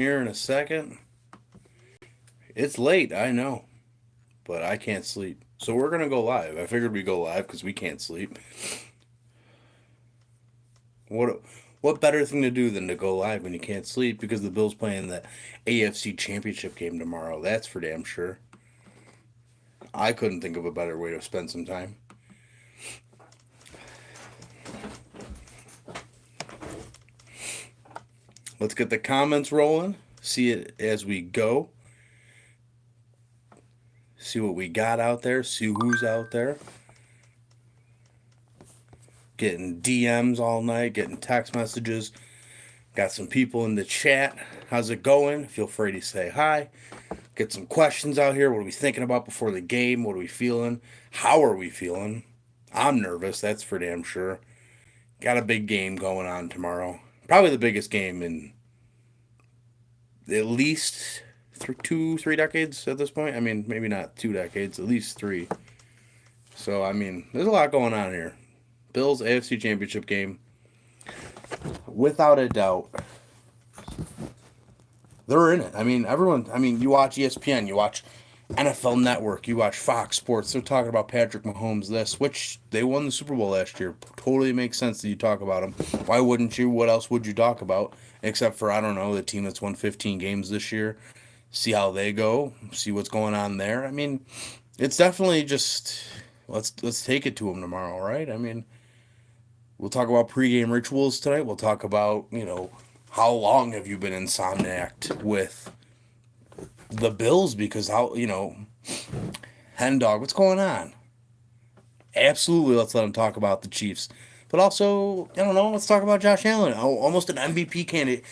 here in a second. It's late, I know, but I can't sleep. So we're going to go live. I figured we'd go live because we can't sleep. What what better thing to do than to go live when you can't sleep because the Bills playing the AFC Championship game tomorrow. That's for damn sure. I couldn't think of a better way to spend some time. Let's get the comments rolling. See it as we go. See what we got out there. See who's out there. Getting DMs all night, getting text messages. Got some people in the chat. How's it going? Feel free to say hi. Get some questions out here. What are we thinking about before the game? What are we feeling? How are we feeling? I'm nervous, that's for damn sure. Got a big game going on tomorrow. Probably the biggest game in at least 3 decades at this point. I mean, maybe not 2 decades, at least three. So, I mean, there's a lot going on here. Bills AFC Championship game. Without a doubt, they're in it. I mean, everyone, you watch ESPN, you watch NFL Network, you watch Fox Sports, they're talking about Patrick Mahomes this, which they won the Super Bowl last year. Totally makes sense that you talk about him. Why wouldn't you? What else would you talk about? Except for, I don't know, the team that's won 15 games this year. See how they go. See what's going on there. I mean, it's definitely just let's take it to them tomorrow, right? I mean, we'll talk about pregame rituals tonight. We'll talk about, how long have you been insomniac with the Bills? Because Hen Dog, what's going on? Absolutely, let's let him talk about the Chiefs. But also, I don't know, let's talk about Josh Allen. Almost an MVP candidate.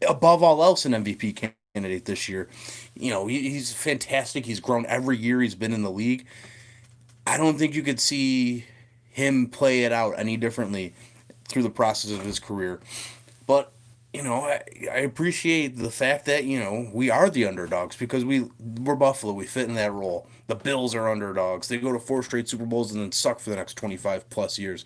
Above all else, an MVP candidate this year. He's fantastic. He's grown every year he's been in the league. I don't think you could see him play it out any differently through the process of his career. But I appreciate the fact that we are the underdogs because we're Buffalo. We fit in that role. The Bills are underdogs. They go to 4 straight Super Bowls and then suck for the next 25 plus years.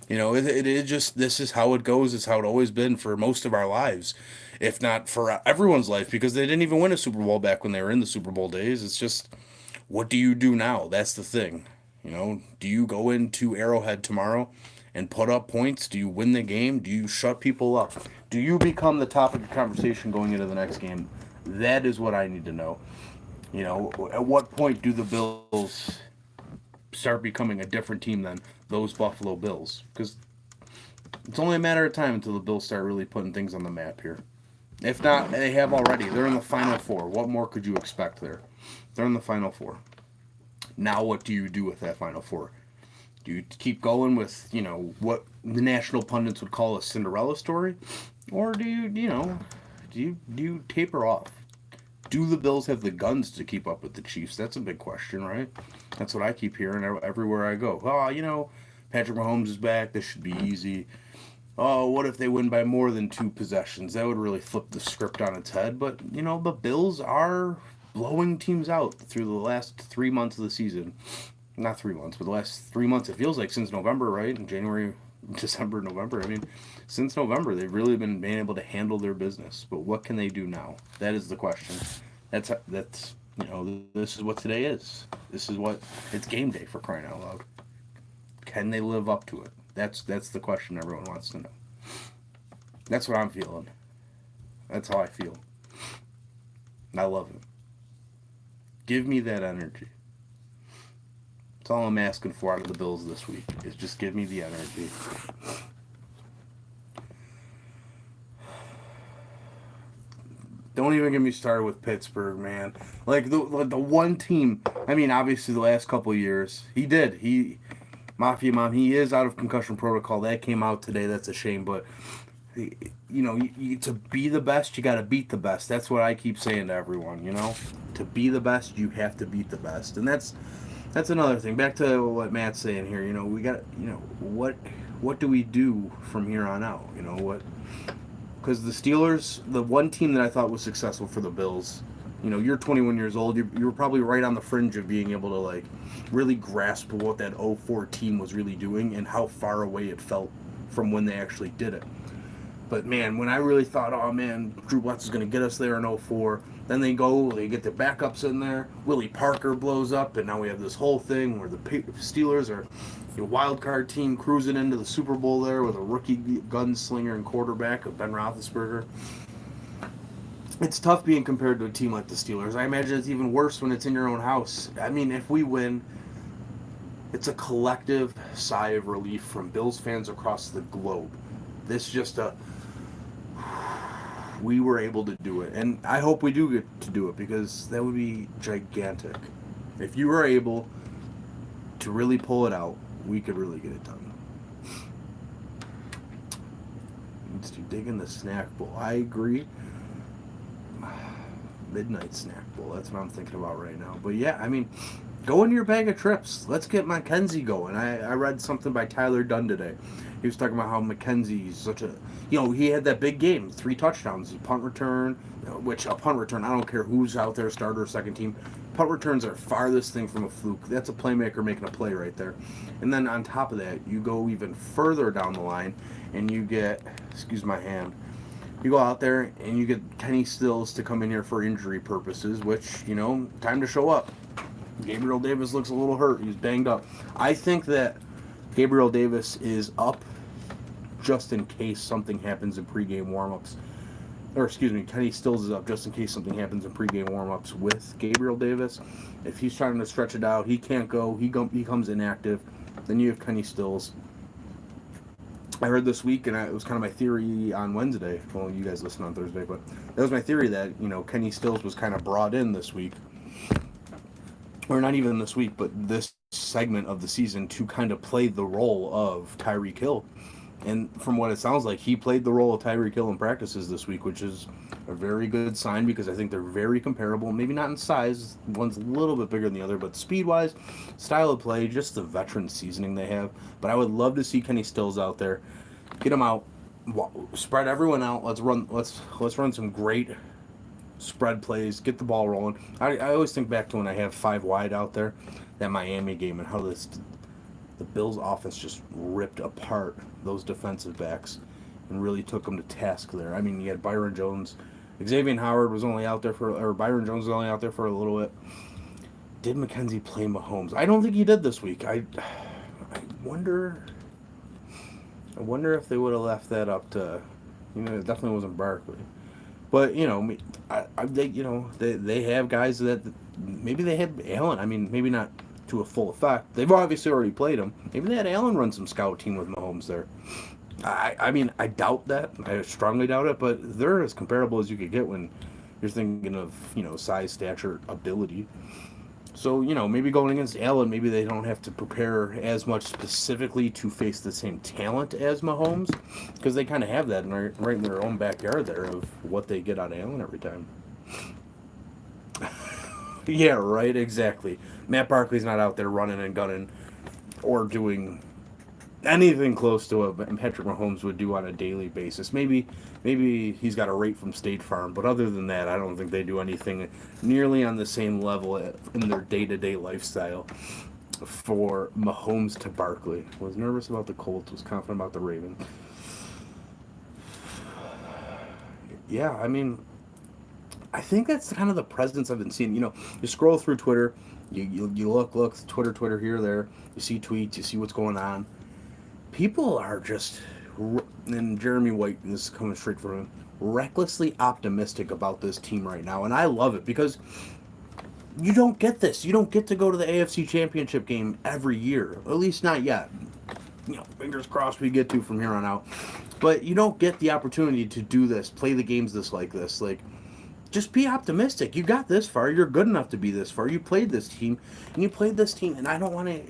It just this is how it goes. It's how it always been for most of our lives, if not for everyone's life, because they didn't even win a Super Bowl back when they were in the Super Bowl days. It's just what do you do now? That's the thing. Do you go into Arrowhead tomorrow and put up points? Do you win the game? Do you shut people up? Do you become the topic of conversation going into the next game? That is what I need to know. At what point do the Bills start becoming a different team than those Buffalo Bills? Because it's only a matter of time until the Bills start really putting things on the map here. If not, they have already. They're in the Final Four. What more could you expect there? They're in the Final Four. Now what do you do with that Final Four? Do you keep going with, what the national pundits would call a Cinderella story? Or do you taper off? Do the Bills have the guns to keep up with the Chiefs? That's a big question, right? That's what I keep hearing everywhere I go. Oh, Patrick Mahomes is back. This should be easy. Oh, what if they win by more than 2 possessions? That would really flip the script on its head. But, the Bills are blowing teams out through the last 3 months of the season. Not 3 months, but the last 3 months. It feels like since November, right? In January, December, November. I mean, since November, they've really been able to handle their business. But what can they do now? That is the question. That's this is what today is. This is what it's game day, for crying out loud. Can they live up to it? That's the question everyone wants to know. That's what I'm feeling. That's how I feel. I love it. Give me that energy. That's all I'm asking for out of the Bills this week, is just give me the energy. Don't even get me started with Pittsburgh, man. Like, the one team, obviously the last couple of years, Mafia Mom, he is out of concussion protocol. That came out today. That's a shame, but to be the best, you got to beat the best. That's what I keep saying to everyone. To be the best, you have to beat the best, and that's another thing. Back to what Matt's saying here. We got. What do we do from here on out? What? Because the Steelers, the one team that I thought was successful for the Bills. You're 21 years old. You were probably right on the fringe of being able to really grasp what that 04 team was really doing and how far away it felt from when they actually did it. But man, when I really thought, oh man, Drew Bledsoe is going to get us there in '04, then they get their backups in there. Willie Parker blows up, and now we have this whole thing where the Steelers are a wild card team cruising into the Super Bowl there with a rookie gunslinger and quarterback of Ben Roethlisberger. It's tough being compared to a team like the Steelers. I imagine it's even worse when it's in your own house. I mean, if we win, it's a collective sigh of relief from Bills fans across the globe. This just we were able to do it, and I hope we do get to do it because that would be gigantic. If you were able to really pull it out, we could really get it done. Needs to dig in the snack bowl. I agree. Midnight snack bowl. That's what I'm thinking about right now. But yeah, I mean, go into your bag of trips. Let's get Mackenzie going. I read something by Tyler Dunn today. He was talking about how Mackenzie's such a, he had that big game, 3 touchdowns, punt return, which a punt return, I don't care who's out there, starter or second team, punt returns are farthest thing from a fluke. That's a playmaker making a play right there. And then on top of that, you go even further down the line, and you get, excuse my hand, you go out there and you get Kenny Stills to come in here for injury purposes, which, time to show up. Gabriel Davis looks a little hurt. He's banged up. I think that Gabriel Davis is up just in case something happens in pregame warmups. Or, excuse me, Kenny Stills is up just in case something happens in pregame warmups with Gabriel Davis. If he's trying to stretch it out, he can't go, he comes inactive, then you have Kenny Stills. I heard this week, and it was kind of my theory on Wednesday. Well, you guys listen on Thursday, but that was my theory that, Kenny Stills was kind of brought in this week. Or not even this week, but this segment of the season to kind of play the role of Tyreek Hill. And from what it sounds like, he played the role of Tyreek Hill in practices this week, which is a very good sign because I think they're very comparable. Maybe not in size. One's a little bit bigger than the other, but speed-wise, style of play, just the veteran seasoning they have. But I would love to see Kenny Stills out there. Get him out. Spread everyone out. Let's run some great spread plays, get the ball rolling. I always think back to when I have 5 wide out there, that Miami game, and how the Bills offense just ripped apart those defensive backs and really took them to task there. I mean, you had Byron Jones. Xavier Howard was only out there Byron Jones was only out there for a little bit. Did McKenzie play Mahomes? I don't think he did this week. I wonder if they would have left that up to, it definitely wasn't Barkley. But, they have guys that, maybe they had Allen. I mean, maybe not to a full effect. They've obviously already played him. Maybe they had Allen run some scout team with Mahomes there. I mean, I doubt that. I strongly doubt it, but they're as comparable as you could get when you're thinking of, size, stature, ability. So, maybe going against Allen, maybe they don't have to prepare as much specifically to face the same talent as Mahomes, because they kind of have that right in their own backyard there of what they get out of Allen every time. Yeah, right, exactly. Matt Barkley's not out there running and gunning or doing anything close to what Patrick Mahomes would do on a daily basis. Maybe he's got a rate from State Farm, but other than that, I don't think they do anything nearly on the same level in their day-to-day lifestyle for Mahomes to Barkley. Was nervous about the Colts, was confident about the Ravens. Yeah, I mean, I think that's kind of the presence I've been seeing. You scroll through Twitter, you look, Twitter here, there, you see tweets, you see what's going on. People are just, and Jeremy White, this is coming straight from him, recklessly optimistic about this team right now. And I love it because you don't get this. You don't get to go to the AFC Championship game every year. At least not yet. Fingers crossed we get to from here on out. But you don't get the opportunity to do this, play the games like this. Just be optimistic. You got this far. You're good enough to be this far. You played this team, and I don't want to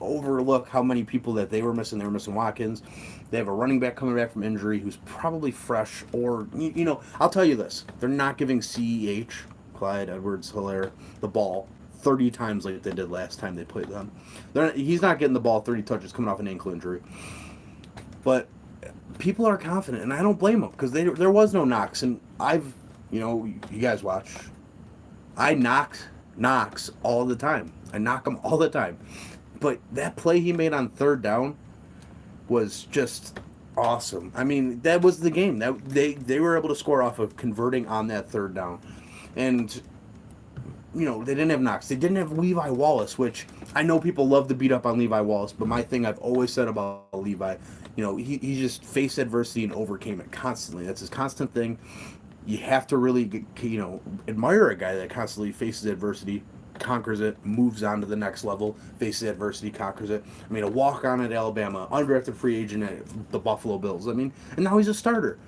overlook how many people that they were missing. They were missing Watkins. They have a running back coming back from injury who's probably fresh, or, I'll tell you this. They're not giving CEH, Clyde Edwards-Helaire, the ball 30 times like they did last time they played them. He's not getting the ball 30 touches coming off an ankle injury. But people are confident, and I don't blame them, because there was no knocks, and you guys watch. I knock Knox all the time. I knock him all the time. But that play he made on third down was just awesome. I mean, that was the game. That they were able to score off of converting on that third down, and they didn't have Knox. They didn't have Levi Wallace, which I know people love to beat up on Levi Wallace, but my thing I've always said about Levi, he just faced adversity and overcame it constantly. That's his constant thing. You have to really, admire a guy that constantly faces adversity, conquers it, moves on to the next level, faces adversity, conquers it. I mean, a walk-on at Alabama, undrafted free agent at the Buffalo Bills. I mean, and now he's a starter.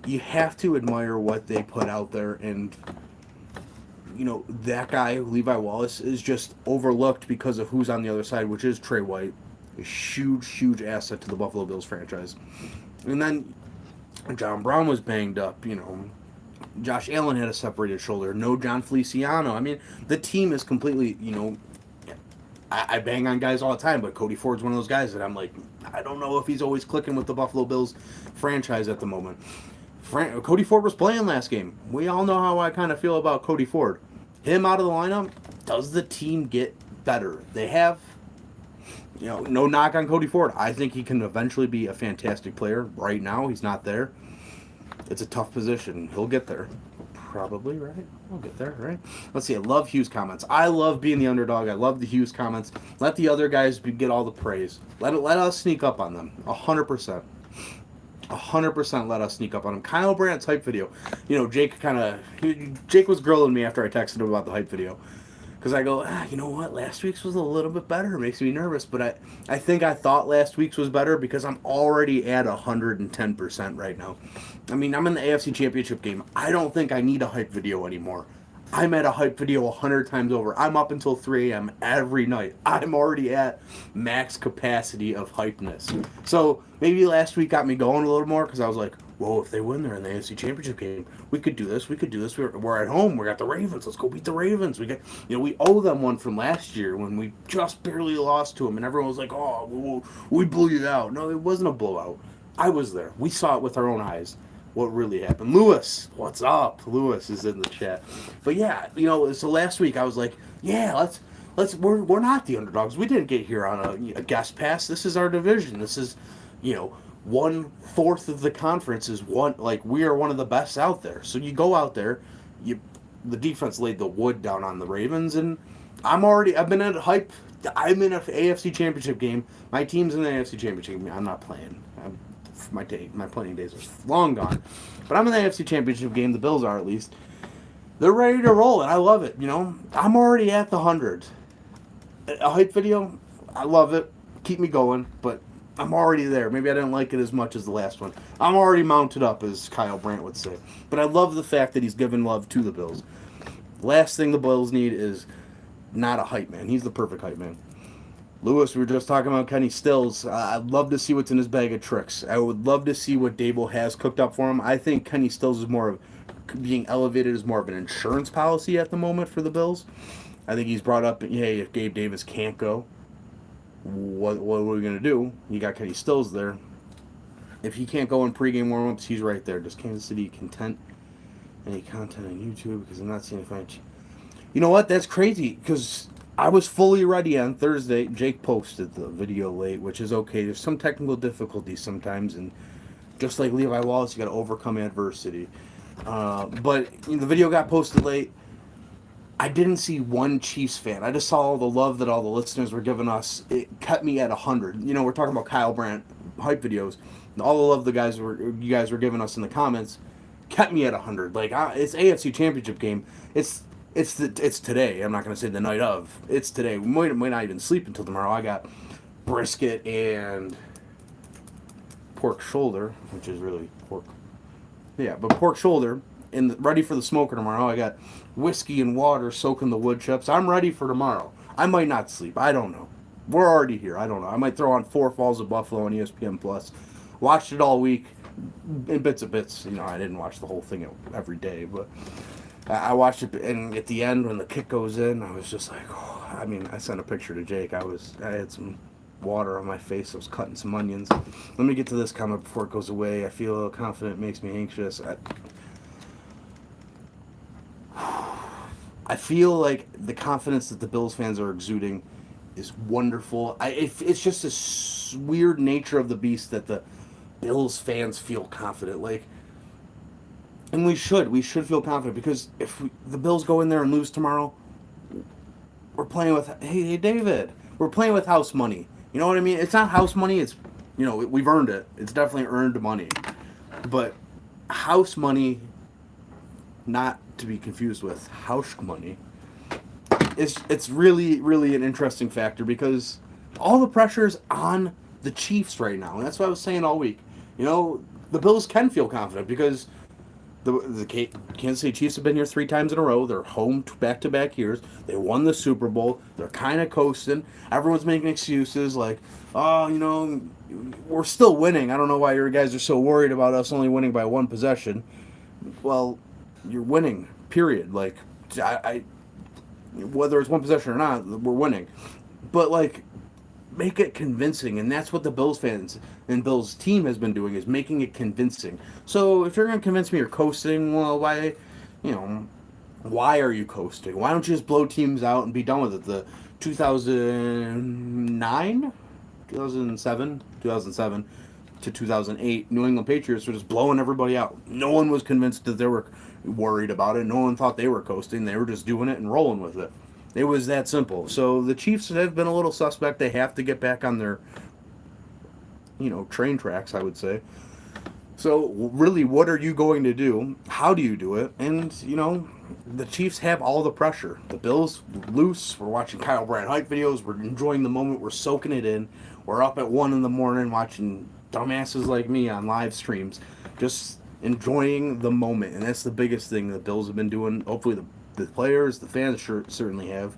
You have to admire what they put out there, and that guy, Levi Wallace, is just overlooked because of who's on the other side, which is Trey White. A huge, huge asset to the Buffalo Bills franchise. And then John Brown was banged up, Josh Allen had a separated shoulder. No John Feliciano. I mean, the team is completely, I bang on guys all the time, but Cody Ford's one of those guys that I'm like, I don't know if he's always clicking with the Buffalo Bills franchise at the moment. Cody Ford was playing last game. We all know how I kind of feel about Cody Ford. Him out of the lineup, does the team get better? They have, no knock on Cody Ford. I think he can eventually be a fantastic player. Right now, he's not there. It's a tough position. He'll get there. Probably, right? He'll get there, right? Let's see. I love Hughes' comments. I love being the underdog. I love the Hughes comments. Let the other guys get all the praise. Let us sneak up on them. 100%. 100% let us sneak up on him. Kyle Brandt's hype video. Jake was grilling me after I texted him about the hype video. Because I go, you know what? Last week's was a little bit better. It makes me nervous. But I think I thought last week's was better because I'm already at 110% right now. I mean, I'm in the AFC Championship game. I don't think I need a hype video anymore. I'm at a hype video 100 times over. I'm up until 3 a.m. every night. I'm already at max capacity of hypeness. So maybe last week got me going a little more because I was like, whoa, if they win, they're in the AFC Championship game. We could do this. We could do this. We're at home. We got the Ravens. Let's go beat the Ravens. We owe them one from last year when we just barely lost to them, and everyone was like, oh, we blew you out. No, it wasn't a blowout. I was there. We saw it with our own eyes. What really happened. Lewis, what's up? Lewis is in the chat. But yeah, so last week I was like, yeah, we're not the underdogs. We didn't get here on a guest pass. This is our division. This is, 1/4 of the conference is we are one of the best out there. So you go out there, the defense laid the wood down on the Ravens, and I've been at hype. I'm in an AFC Championship game. My team's in the AFC Championship game. I'm not playing. My playing days are long gone. But I'm in the AFC Championship game. The Bills are, at least. They're ready to roll, and I love it. I'm already at the 100. A hype video, I love it. Keep me going, but I'm already there. Maybe I didn't like it as much as the last one. I'm already mounted up, as Kyle Brandt would say. But I love the fact that he's given love to the Bills. Last thing the Bills need is not a hype man. He's the perfect hype man. Lewis, we were just talking about Kenny Stills. I'd love to see what's in his bag of tricks. I would love to see what Dable has cooked up for him. I think Kenny Stills is more of being elevated as more of an insurance policy at the moment for the Bills. I think he's brought up, hey, if Gabe Davis can't go, what are we going to do? You got Kenny Stills there. If he can't go in pregame warm-ups, he's right there. Does Kansas City content any content on YouTube? Because I'm not seeing if I... You know what? That's crazy, because I was fully ready on Thursday. Jake posted the video late, which is okay. There's some technical difficulties sometimes, and just like Levi Wallace, you got to overcome adversity. But the video got posted late. I didn't see one Chiefs fan. I just saw all the love that all the listeners were giving us. It kept me at 100. We're talking about Kyle Brandt hype videos. And all the love you guys were giving us in the comments kept me at 100. It's AFC Championship game. It's today. I'm not going to say the night of. It's today. We might not even sleep until tomorrow. I got brisket and pork shoulder, which is really pork. Yeah, but pork shoulder and ready for the smoker tomorrow. I got whiskey and water soaking the wood chips. I'm ready for tomorrow. I might not sleep. I don't know. We're already here. I don't know. I might throw on 4 Falls of Buffalo on ESPN Plus. Watched it all week in bits and bits. I didn't watch the whole thing every day, but I watched it, and at the end when the kick goes in, I was just like, oh. I sent a picture to Jake. I had some water on my face. I was cutting some onions. Let me get to this comment before it goes away. I feel confident, makes me anxious. I feel like the confidence that the Bills fans are exuding is wonderful. It's just this weird nature of the beast that the Bills fans feel confident. Like, and we should feel confident because if the Bills go in there and lose tomorrow, we're playing with, hey David, we're playing with house money. You know what I mean? It's not house money. It's, we've earned it. It's definitely earned money, but house money, not to be confused with house money. It's really really an interesting factor because all the pressure's on the Chiefs right now, and that's what I was saying all week. The Bills can feel confident because the Kansas City Chiefs have been here 3 times in a row. They're home back to back years. They won the Super Bowl. They're kind of coasting. Everyone's making excuses like, oh, we're still winning. I don't know why you guys are so worried about us only winning by 1 possession. Well, you're winning. Period. Like, I whether it's 1 possession or not, we're winning. But like, make it convincing, and that's what the Bills fans and Bills team has been doing, is making it convincing. So if you're going to convince me you're coasting, well, why are you coasting? Why don't you just blow teams out and be done with it? The 2009, 2007 to 2008 New England Patriots were just blowing everybody out. No one was convinced that they were worried about it. No one thought they were coasting. They were just doing it and rolling with it. It was that simple. So the Chiefs have been a little suspect. They have to get back on their, train tracks, I would say. So really, what are you going to do? How do you do it? And, the Chiefs have all the pressure. The Bills, loose. We're watching Kyle Bryant hype videos. We're enjoying the moment. We're soaking it in. We're up at 1 in the morning watching dumbasses like me on live streams. Just enjoying the moment. And that's the biggest thing the Bills have been doing. Hopefully the players, the fans certainly have.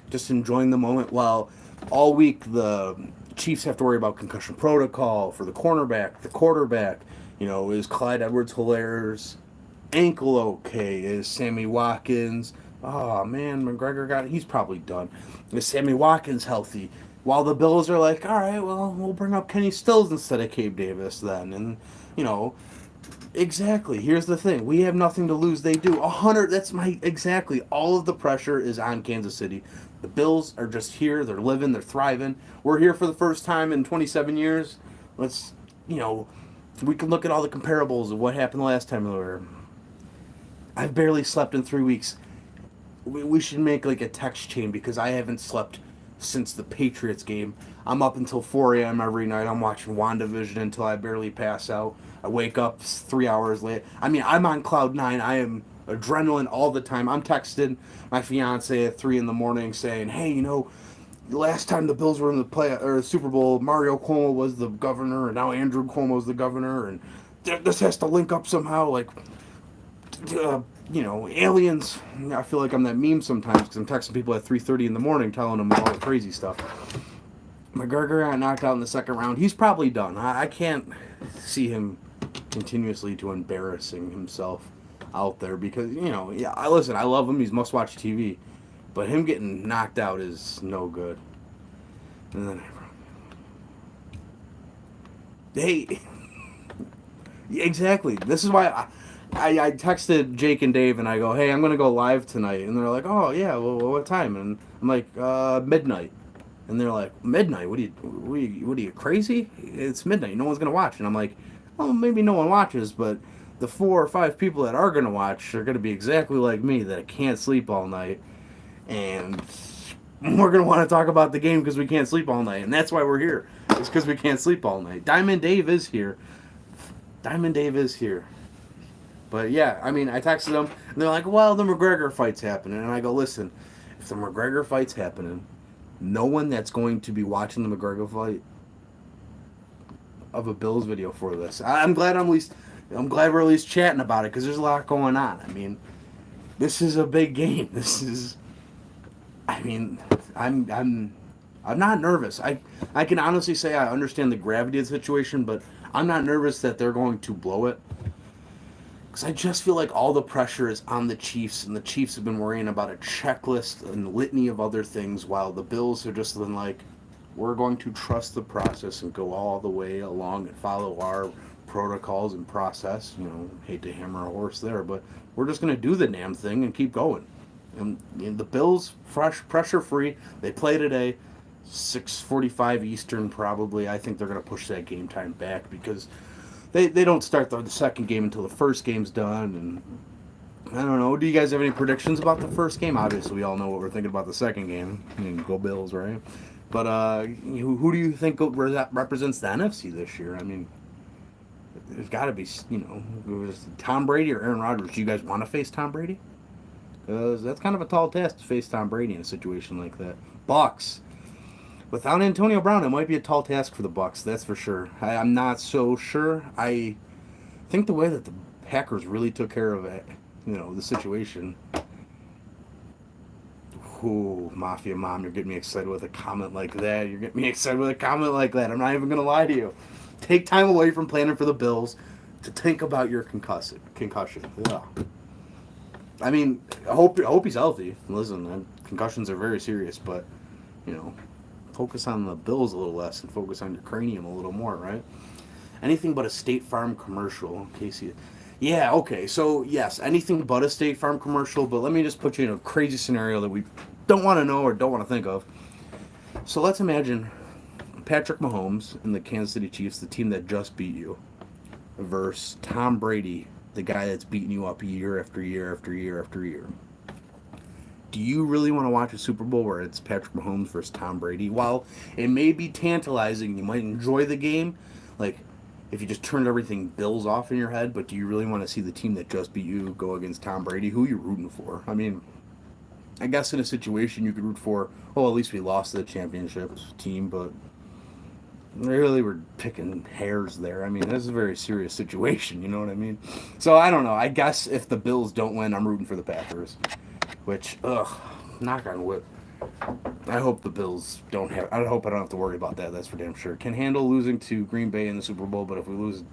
Just enjoying the moment while all week the Chiefs have to worry about concussion protocol for the cornerback, the quarterback. Is Clyde Edwards-Hilaire's ankle okay? Is Sammy Watkins? Oh man, he's probably done. Is Sammy Watkins healthy? While the Bills are like, all right, well, we'll bring up Kenny Stills instead of Gabe Davis then, and exactly. Here's the thing: we have nothing to lose. They do 100. That's exactly. All of the pressure is on Kansas City. The Bills are just here. They're living. They're thriving. We're here for the first time in 27 years. Let's, we can look at all the comparables of what happened the last time we were. I've barely slept in 3 weeks. We should make like a text chain because I haven't slept since the Patriots game. I'm up until 4 a.m. every night. I'm watching WandaVision until I barely pass out. I wake up 3 hours late. I mean, I'm on cloud 9. I am adrenaline all the time. I'm texting my fiance at 3 in the morning saying, hey, the last time the Bills were in the Super Bowl, Mario Cuomo was the governor, and now Andrew Cuomo's the governor, and this has to link up somehow. Like, aliens. I feel like I'm that meme sometimes because I'm texting people at 3:30 in the morning telling them all the crazy stuff. McGregor got knocked out in the second round. He's probably done. I can't see him continuously to embarrassing himself out there because, I love him. He's must-watch TV. But him getting knocked out is no good. And then, hey, exactly. This is why I texted Jake and Dave and I go, hey, I'm going to go live tonight. And they're like, oh, yeah, well, what time? And I'm like, midnight. And they're like, midnight? What are you crazy? It's midnight. No one's going to watch. And I'm like, well, maybe no one watches, but the 4 or 5 people that are going to watch are going to be exactly like me, that can't sleep all night. And we're going to want to talk about the game because we can't sleep all night. And that's why we're here. It's because we can't sleep all night. Diamond Dave is here. But yeah, I mean, I texted them, and they're like, well, the McGregor fight's happening. And I go, listen, if the McGregor fight's happening, no one that's going to be watching the McGregor fight of a Bills video for this. I'm glad we're at least chatting about it because there's a lot going on. I mean, this is a big game. I'm not nervous. I can honestly say I understand the gravity of the situation, but I'm not nervous that they're going to blow it. Because I just feel like all the pressure is on the Chiefs, and the Chiefs have been worrying about a checklist and litany of other things, while the Bills have just been like, we're going to trust the process and go all the way along and follow our protocols and process. Hate to hammer a horse there, but we're just going to do the damn thing and keep going. And the Bills, fresh, pressure-free, they play today. 6:45 Eastern probably. I think they're going to push that game time back because they don't start the second game until the first game's done. And I don't know. Do you guys have any predictions about the first game? Obviously, we all know what we're thinking about the second game. I mean, go Bills, right? But who do you think represents the NFC this year? I mean, there's got to be, Tom Brady or Aaron Rodgers. Do you guys want to face Tom Brady? Because that's kind of a tall task to face Tom Brady in a situation like that. Bucks. Without Antonio Brown, it might be a tall task for the Bucks. That's for sure. I'm not so sure. I think the way that the Packers really took care of it, the situation. Ooh, Mafia Mom, you're getting me excited with a comment like that. You're getting me excited with a comment like that. I'm not even going to lie to you. Take time away from planning for the Bills to think about your concussion. Yeah. I mean, I hope he's healthy. Listen, concussions are very serious, but, focus on the Bills a little less and focus on your cranium a little more, right? Anything but a State Farm commercial, Casey. Yeah, okay. So, yes, anything but a State Farm commercial, but let me just put you in a crazy scenario that we don't want to know or don't want to think of. So, let's imagine Patrick Mahomes and the Kansas City Chiefs, the team that just beat you, versus Tom Brady, the guy that's beating you up year after year after year after year. Do you really want to watch a Super Bowl where it's Patrick Mahomes versus Tom Brady? While it may be tantalizing, you might enjoy the game, like if you just turned everything Bills off in your head, but do you really want to see the team that just beat you go against Tom Brady? Who are you rooting for? I mean, I guess in a situation you could root for, at least we lost the championship team, but really we're picking hairs there. I mean, this is a very serious situation, you know what I mean? So I don't know. I guess if the Bills don't win, I'm rooting for the Packers. Which, knock on wood. I hope the Bills don't have. I hope I don't have to worry about that. That's for damn sure. Can handle losing to Green Bay in the Super Bowl, but if we lose,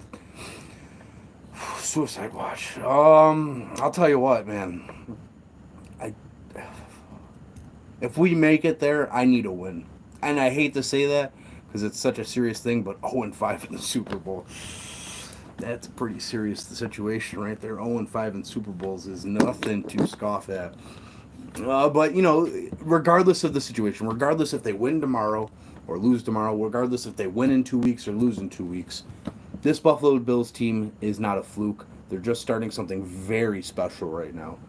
suicide watch. I'll tell you what, man. If we make it there, I need a win, and I hate to say that because it's such a serious thing. But 0-5 in the Super Bowl. That's a pretty serious situation right there. 0-5 in Super Bowls is nothing to scoff at. But, regardless of the situation, regardless if they win tomorrow or lose tomorrow, regardless if they win in 2 weeks or lose in 2 weeks, this Buffalo Bills team is not a fluke. They're just starting something very special right now.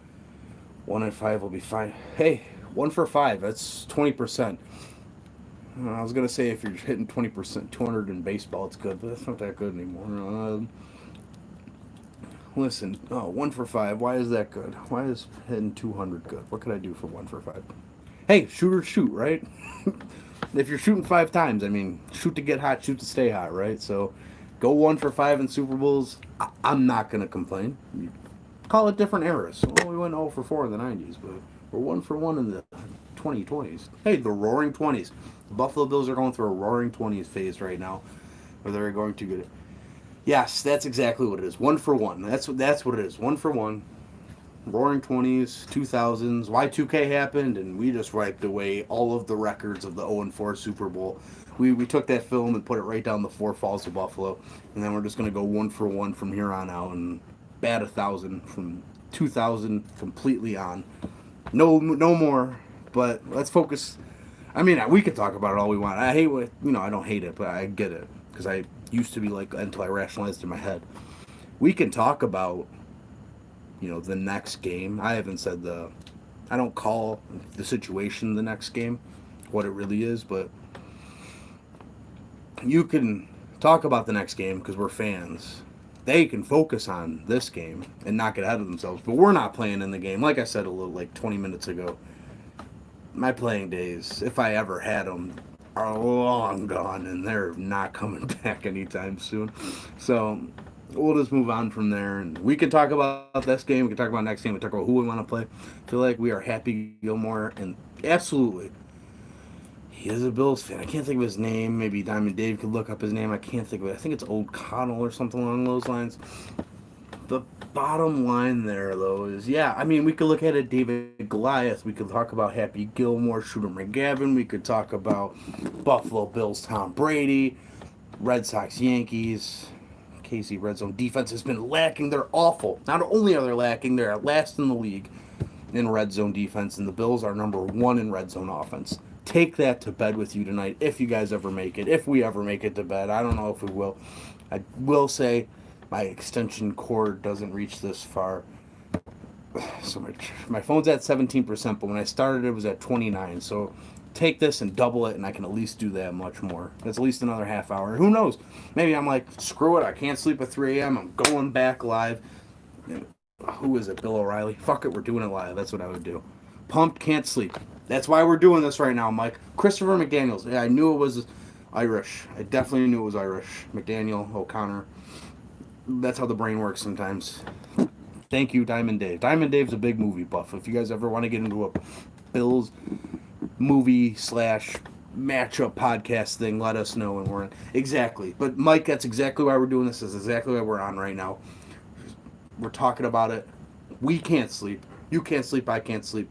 1-5 will be fine. Hey, 1 for 5. That's 20%. I was going to say if you're hitting 20%, 200 in baseball, it's good, but that's not that good anymore. Listen, 1 for 5. Why is that good? Why is hitting 200 good? What could I do for 1 for 5? Hey, shoot or shoot, right? If you're shooting 5 times, I mean, shoot to get hot, shoot to stay hot, right? So go 1 for 5 in Super Bowls. I'm not going to complain. You call it different eras. Well, we went 0 for 4 in the 90s, but we're 1 for 1 in the 2020s. Hey, the roaring 20s. The Buffalo Bills are going through a roaring 20s phase right now, where they're going to get it. Yes, that's exactly what it is. 1 for 1. That's what it is. 1 for 1. Roaring 20s, 2000s. Y2K happened, and we just wiped away all of the records of the 0-4 Super Bowl. We took that film and put it right down the four falls of Buffalo, and then we're just going to go 1 for 1 from here on out and bat 1,000 from 2000 completely on. No more. But let's focus. I mean, we could talk about it all we want. I hate what, I don't hate it, but I get it. Because I used to be like that until I rationalized in my head. We can talk about, the next game. I haven't said I don't call the situation the next game, what it really is, but you can talk about the next game because we're fans. They can focus on this game and not get ahead of themselves, but we're not playing in the game. Like I said a little, 20 minutes ago. My playing days, if I ever had them, are long gone, and they're not coming back anytime soon. So we'll just move on from there, and we can talk about this game. We can talk about next game. We can talk about who we want to play. I feel like we are Happy Gilmore, and absolutely, he is a Bills fan. I can't think of his name. Maybe Diamond Dave could look up his name. I can't think of it. I think it's O'Connell or something along those lines. The bottom line there, though, is, we could look at it, David Goliath. We could talk about Happy Gilmore, Shooter McGavin. We could talk about Buffalo Bills, Tom Brady, Red Sox, Yankees. KC Red Zone defense has been lacking. They're awful. Not only are they lacking, they're last in the league in red zone defense, and the Bills are number 1 in red zone offense. Take that to bed with you tonight if you guys ever make it. If we ever make it to bed. I don't know if we will. I will say my extension cord doesn't reach this far. So my phone's at 17%, but when I started it was at 29. So take this and double it, and I can at least do that much more. That's at least another half hour. Who knows? Maybe I'm like, screw it, I can't sleep at 3 a.m. I'm going back live. Who is it? Bill O'Reilly? Fuck it, we're doing it live. That's what I would do. Pumped, can't sleep. That's why we're doing this right now, Mike. Christopher McDaniels. Yeah, I knew it was Irish. I definitely knew it was Irish. McDaniel, O'Connor. That's how the brain works sometimes. Thank you, Diamond Dave. Diamond Dave's a big movie buff. If you guys ever want to get into a Bills movie / matchup podcast thing, let us know. And we're in. Exactly. But Mike, that's exactly why we're doing this. That's exactly why we're on right now. We're talking about it. We can't sleep. You can't sleep. I can't sleep.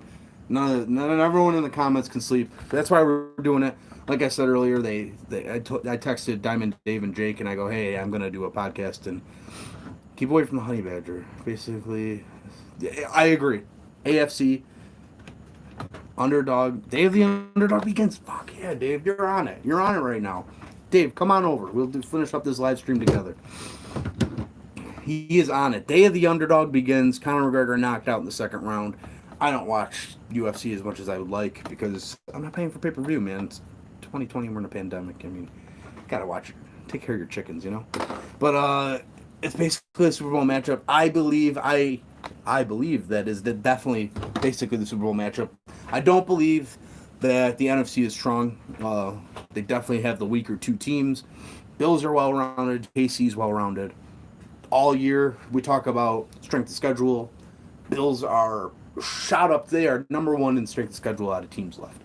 None everyone in the comments can sleep. That's why we're doing it. Like I said earlier, I texted Diamond Dave and Jake, and I go, hey, I'm gonna do a podcast and keep away from the honey badger. Basically, I agree. AFC underdog. Dave the underdog begins. Fuck yeah, Dave, you're on it. You're on it right now. Dave, come on over. We'll finish up this live stream together. He is on it. Day of the underdog begins. Conor McGregor knocked out in the second round. I don't watch UFC as much as I would like because I'm not paying for pay-per-view, man. It's 2020, we're in a pandemic. I mean, gotta watch it. Take care of your chickens, you know? But it's basically a Super Bowl matchup. I believe that is definitely basically the Super Bowl matchup. I don't believe that the NFC is strong. They definitely have the weaker two teams. Bills are well-rounded. KC's well-rounded. All year, we talk about strength of schedule. Bills are shot up. They are number one in strength of schedule out of teams left.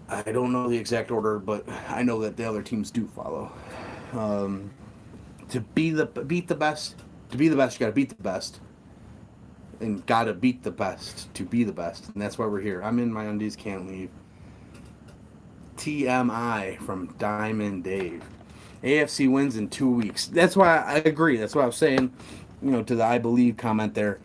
I don't know the exact order, but I know that the other teams do follow. To beat the best, you gotta beat the best, and gotta beat the best to be the best, and that's why we're here. I'm in my undies, can't leave. TMI from Diamond Dave. AFC wins in 2 weeks. That's why I agree. That's what I was saying, to the I believe comment there.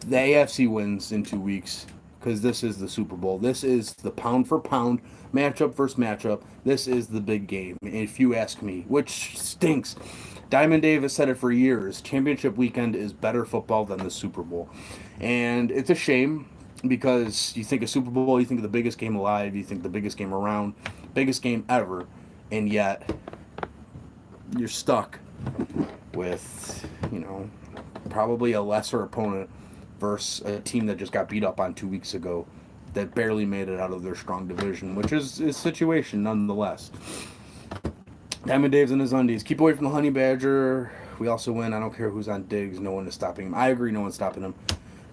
The AFC wins in 2 weeks because this is the Super Bowl. This is the pound for pound, matchup versus matchup. This is the big game, if you ask me, which stinks. Diamond Dave has said it for years. Championship weekend is better football than the Super Bowl. And it's a shame because you think of Super Bowl, you think of the biggest game alive, you think the biggest game around, biggest game ever, and yet you're stuck with, probably a lesser opponent versus a team that just got beat up on 2 weeks ago that barely made it out of their strong division, which is a situation nonetheless. Diamond Dave's in his undies. Keep away from the honey badger. We also win. I don't care who's on Diggs. No one is stopping him. I agree, no one's stopping him.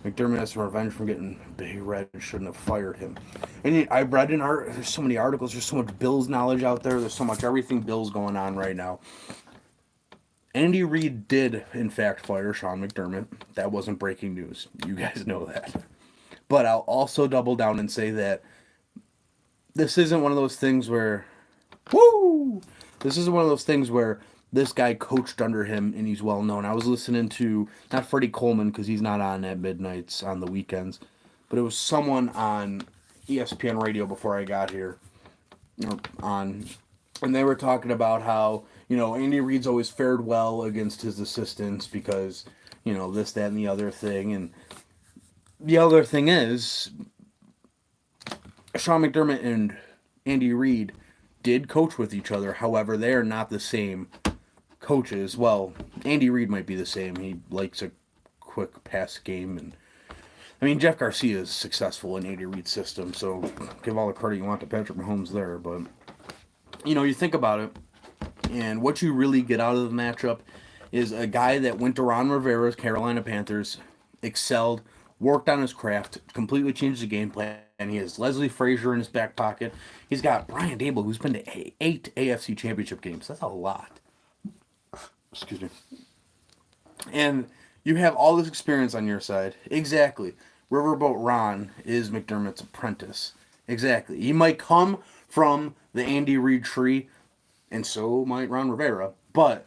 McDermott has some revenge from getting Big Red. Shouldn't have fired him. And I read there's so many articles. There's so much Bills knowledge out there. There's so much everything Bills going on right now. Andy Reid did, in fact, fire Sean McDermott. That wasn't breaking news. You guys know that. But I'll also double down and say that this isn't one of those things where, this isn't one of those things where this guy coached under him and he's well known. I was listening to, not Freddie Coleman because he's not on at midnights on the weekends, but it was someone on ESPN radio before I got here, and they were talking about how, Andy Reid's always fared well against his assistants because, this, that, and the other thing. And the other thing is, Sean McDermott and Andy Reid did coach with each other. However, they are not the same coaches. Well, Andy Reid might be the same. He likes a quick pass game. And I mean, Jeff Garcia is successful in Andy Reid's system, so give all the credit you want to Patrick Mahomes there. But, you think about it, and what you really get out of the matchup is a guy that went to Ron Rivera's Carolina Panthers, excelled, worked on his craft, completely changed the game plan. He has Leslie Frazier in his back pocket. He's got Brian Dable, who's been to 8 AFC championship games. That's a lot. Excuse me. And you have all this experience on your side. Exactly. Riverboat Ron is McDermott's apprentice. Exactly. He might come from the Andy Reid tree, and so might Ron Rivera, but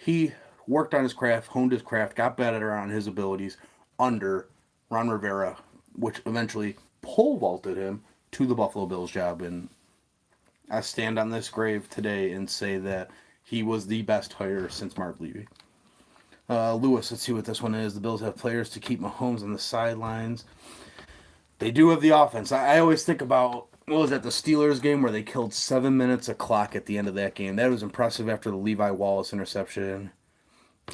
he worked on his craft, honed his craft, got better on his abilities under Ron Rivera, which eventually pole vaulted him to the Buffalo Bills job, and I stand on this grave today and say that he was the best hire since Mark Levy. Lewis, let's see what this one is. The Bills have players to keep Mahomes on the sidelines. They do have the offense. I always think about, what was that, the Steelers game where they killed 7 minutes of clock at the end of that game. That was impressive after the Levi Wallace interception.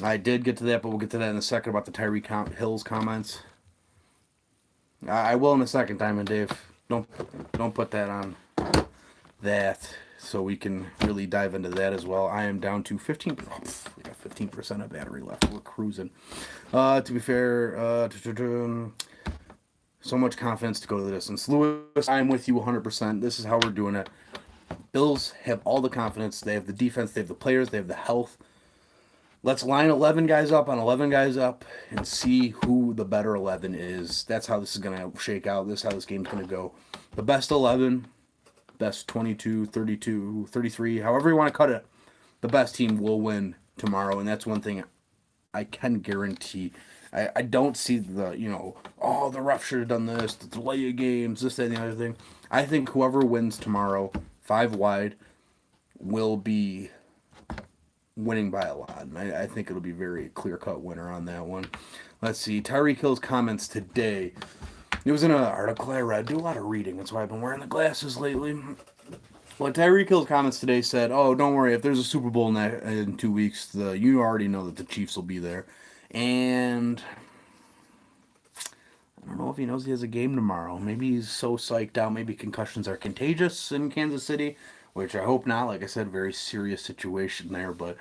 I did get to that, but we'll get to that in a second about the Tyreek Hill's comments. I will in a second, Diamond Dave. Don't put that on that, so we can really dive into that as well. I am down to 15. Oh, we got 15% of battery left. We're cruising. To be fair, so much confidence to go to the distance. Lewis, I'm with you 100%. This is how we're doing it. Bills have all the confidence. They have the defense. They have the players. They have the health. Let's line 11 guys up on 11 guys up and see who the better 11 is. That's how this is going to shake out. This is how this game's going to go. The best 11, best 22, 32, 33, however you want to cut it, the best team will win tomorrow. And that's one thing I can guarantee. I don't see the, the ref should have done this, the delay of games, this, that, and the other thing. I think whoever wins tomorrow, 5 wide, will be winning by a lot. And I think it'll be very clear-cut winner on that one. Let's see. Tyreek Hill's comments today. It was in an article I read. I do a lot of reading. That's why I've been wearing the glasses lately. Well, Tyreek Hill's comments today said, "Oh, don't worry. If there's a Super Bowl in 2 weeks, you already know that the Chiefs will be there." And I don't know if he knows he has a game tomorrow. Maybe he's so psyched out. Maybe concussions are contagious in Kansas City, which I hope not. Like I said, very serious situation there. But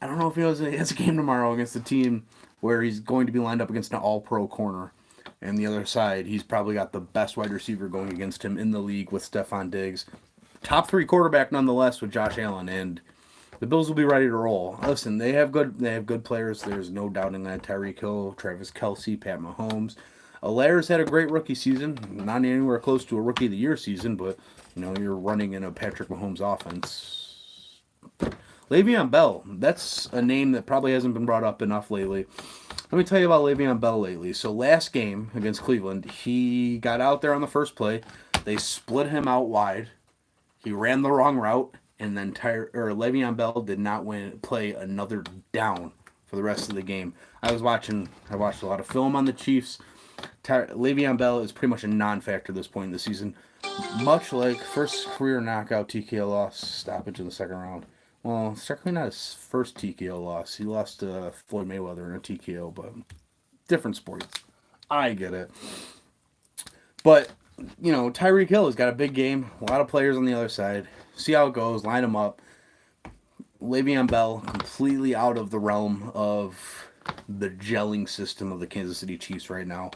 I don't know if he knows he has a game tomorrow against a team where he's going to be lined up against an all-pro corner. And the other side, he's probably got the best wide receiver going against him in the league with Stephon Diggs. Top 3 quarterback nonetheless with Josh Allen, and the Bills will be ready to roll. Listen, they have good players. There's no doubting that. Tyreek Hill, Travis Kelce, Pat Mahomes. Alaire's had a great rookie season. Not anywhere close to a Rookie of the Year season, but you're running in a Patrick Mahomes offense. Le'Veon Bell, that's a name that probably hasn't been brought up enough lately. Let me tell you about Le'Veon Bell lately. So last game against Cleveland, he got out there on the first play. They split him out wide. He ran the wrong route, and then Le'Veon Bell did not play another down for the rest of the game. I watched a lot of film on the Chiefs. Le'Veon Bell is pretty much a non-factor at this point in the season. Much like first career knockout TKO loss, stoppage in the second round. Well, certainly not his first TKO loss. He lost to Floyd Mayweather in a TKO, but different sports. I get it. But, Tyreek Hill has got a big game. A lot of players on the other side. See how it goes. Line them up. Le'Veon Bell completely out of the realm of the gelling system of the Kansas City Chiefs right now.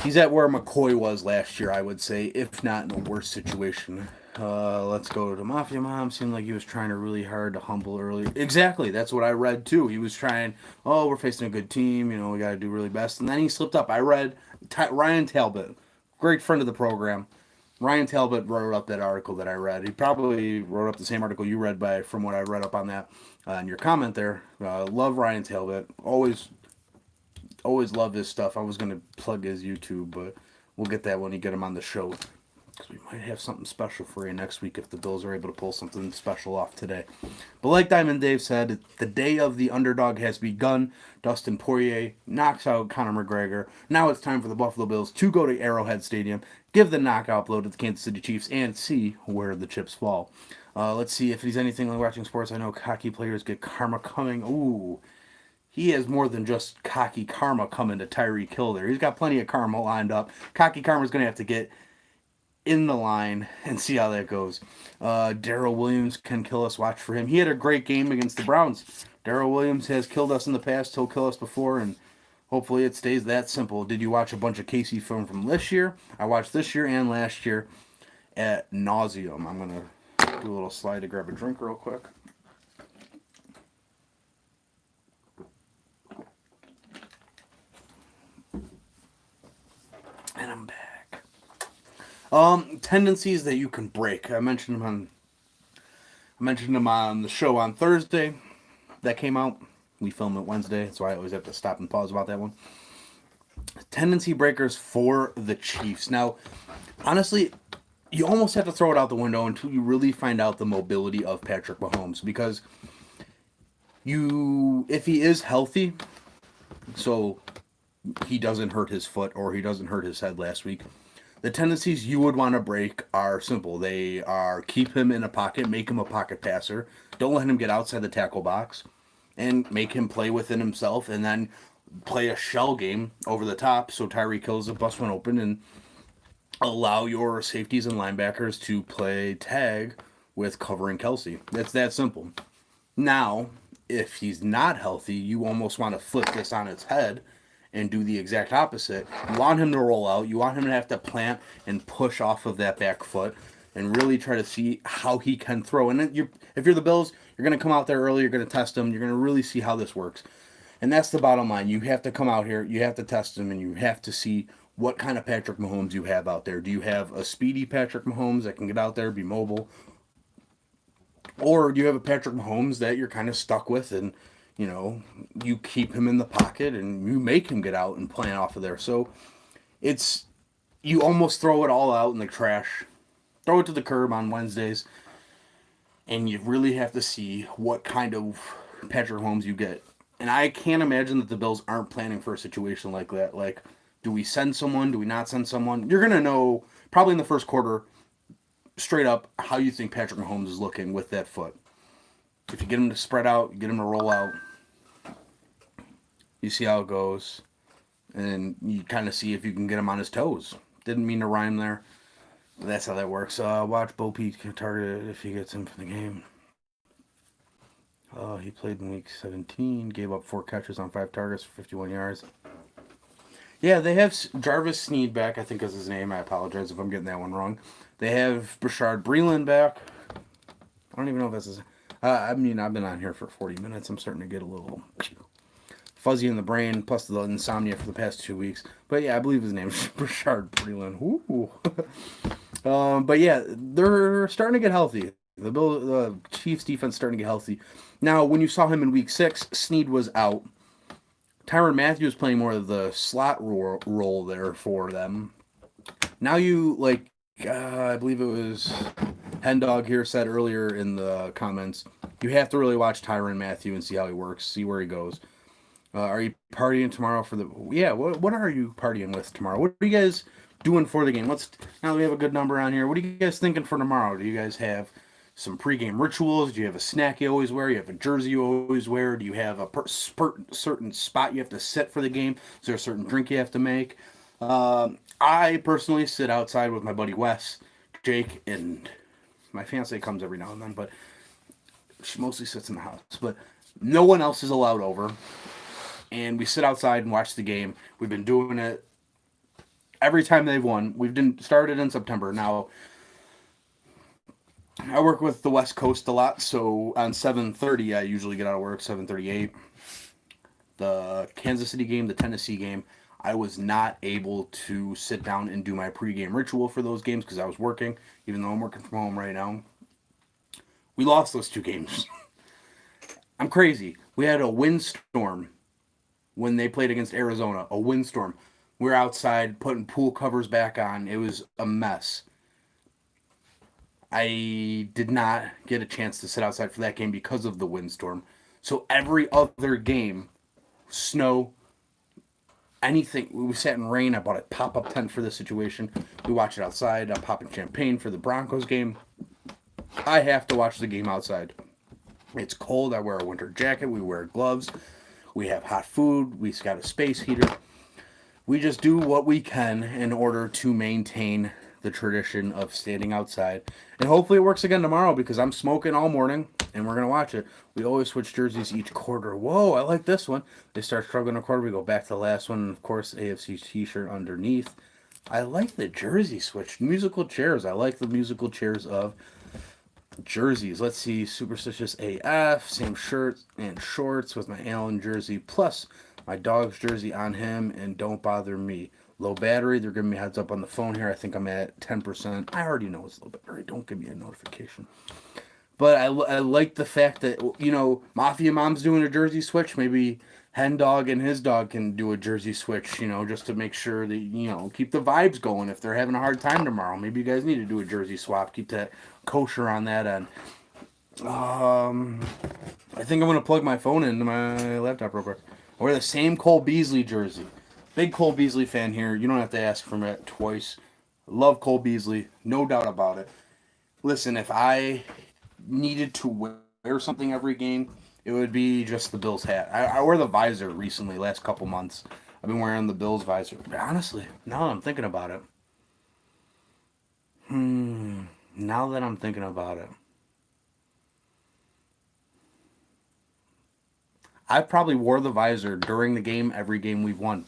He's at where McCoy was last year, I would say, if not in a worse situation. Let's go to Mafia Mom. Seemed like he was trying really hard to humble earlier. Exactly, that's what I read too. He was trying, we're facing a good team, we got to do really best. And then he slipped up. I read Ryan Talbot, great friend of the program. Ryan Talbot wrote up that article that I read. He probably wrote up the same article you read from what I read up on that in your comment there. Love Ryan Talbot. Always love his stuff. I was going to plug his YouTube, but we'll get that when you get him on the show. Because we might have something special for you next week if the Bills are able to pull something special off today. But like Diamond Dave said, the day of the underdog has begun. Dustin Poirier knocks out Conor McGregor. Now it's time for the Buffalo Bills to go to Arrowhead Stadium, give the knockout blow to the Kansas City Chiefs, and see where the chips fall. Let's see if he's anything like watching sports. I know cocky players get karma coming. Ooh. He has more than just cocky karma coming to Tyreek Hill there. He's got plenty of karma lined up. Cocky karma's going to have to get in the line and see how that goes. Darrell Williams can kill us. Watch for him. He had a great game against the Browns. Darrell Williams has killed us in the past. He'll kill us before, and hopefully it stays that simple. Did you watch a bunch of Casey film from this year? I watched this year and last year at nauseum. I'm going to do a little slide to grab a drink real quick. And I'm back. Tendencies that you can break. I mentioned them on the show on Thursday. That came out. We film it Wednesday, so I always have to stop and pause about that one. Tendency breakers for the Chiefs. Now, honestly, you almost have to throw it out the window until you really find out the mobility of Patrick Mahomes, because if he is healthy, so he doesn't hurt his foot or he doesn't hurt his head last week, the tendencies you would want to break are simple. They are keep him in a pocket, make him a pocket passer, don't let him get outside the tackle box, and make him play within himself, and then play a shell game over the top so Tyreek Hill's a bust one open, and allow your safeties and linebackers to play tag with covering Kelsey. It's that simple. Now, if he's not healthy, you almost want to flip this on its head and do the exact opposite. You want him to roll out. You want him to have to plant and push off of that back foot and really try to see how he can throw. And if you're the Bills, you're going to come out there early. You're going to test him. You're going to really see how this works. And that's the bottom line. You have to come out here. You have to test him, and you have to see what kind of Patrick Mahomes you have out there. Do you have a speedy Patrick Mahomes that can get out there, be mobile? Or do you have a Patrick Mahomes that you're kind of stuck with, and you keep him in the pocket and you make him get out and plan off of there? So you almost throw it all out in the trash, throw it to the curb on Wednesdays, and you really have to see what kind of Patrick Mahomes you get. And I can't imagine that the Bills aren't planning for a situation like that. Like, do we send someone? Do we not send someone? You're going to know probably in the first quarter straight up how you think Patrick Mahomes is looking with that foot. If you get him to spread out, you get him to roll out, you see how it goes, and you kind of see if you can get him on his toes. Didn't mean to rhyme there, but that's how that works. Watch Bo Pete target if he gets him for the game. He played in week 17, gave up 4 catches on 5 targets for 51 yards. Yeah, they have Jarvis Sneed back, I think is his name. I apologize if I'm getting that one wrong. They have Bashard Breeland back. I don't even know if that's his... I've been on here for 40 minutes. I'm starting to get a little fuzzy in the brain, plus the insomnia for the past 2 weeks. But yeah, I believe his name is Bashard Breeland. Ooh. But yeah, they're starting to get healthy. The Chiefs defense starting to get healthy. Now, when you saw him in week 6, Sneed was out. Tyrann Mathieu was playing more of the slot role there for them. Now I believe it was Hendog here said earlier in the comments, you have to really watch Tyrann Mathieu and see how he works, see where he goes. Are you partying tomorrow for the... Yeah, what are you partying with tomorrow? What are you guys doing for the game? Now that we have a good number on here, what are you guys thinking for tomorrow? Do you guys have some pregame rituals? Do you have a snack you always wear? You have a jersey you always wear? Do you have a certain spot you have to sit for the game? Is there a certain drink you have to make? I personally sit outside with my buddy Wes, Jake, and my fiance comes every now and then, but she mostly sits in the house. But no one else is allowed over, and we sit outside and watch the game. We've been doing it every time they've won. We've started in September. Now, I work with the West Coast a lot, so on 7:30 I usually get out of work, 7:38. The Kansas City game, the Tennessee game, I was not able to sit down and do my pregame ritual for those games because I was working, even though I'm working from home right now. We lost those 2 games. I'm crazy. We had a windstorm when they played against Arizona, a windstorm. We're outside putting pool covers back on. It was a mess. I did not get a chance to sit outside for that game because of the windstorm. So every other game, snow, anything. We sat in rain. I bought a pop-up tent for this situation. We watched it outside. I'm popping champagne for the Broncos game. I have to watch the game outside. It's cold. I wear a winter jacket. We wear gloves. We have hot food. We've got a space heater. We just do what we can in order to maintain the tradition of standing outside. And hopefully it works again tomorrow because I'm smoking all morning and we're going to watch it. We always switch jerseys each quarter. Whoa, I like this one. They start struggling a quarter. We go back to the last one. And of course, AFC t-shirt underneath. I like the jersey switch. Musical chairs. I like the musical chairs of jerseys. Let's see. Superstitious AF. Same shirt and shorts with my Allen jersey. Plus my dog's jersey on him. And don't bother me. Low battery. They're giving me a heads up on the phone here. I think I'm at 10%. I already know it's low battery. Don't give me a notification. But I like the fact that, Mafia Mom's doing a jersey switch. Maybe Hen Dog and his dog can do a jersey switch, just to make sure that, keep the vibes going if they're having a hard time tomorrow. Maybe you guys need to do a jersey swap, keep that kosher on that end. I think I'm going to plug my phone into my laptop real quick. I wear the same Cole Beasley jersey. Big Cole Beasley fan here. You don't have to ask for me twice. Love Cole Beasley, no doubt about it. Listen, if I needed to wear something every game, it would be just the Bills hat. I wear the visor recently, last couple months. I've been wearing the Bills visor. But honestly, now that I'm thinking about it. Now that I'm thinking about it. I probably wore the visor during the game, every game we've won.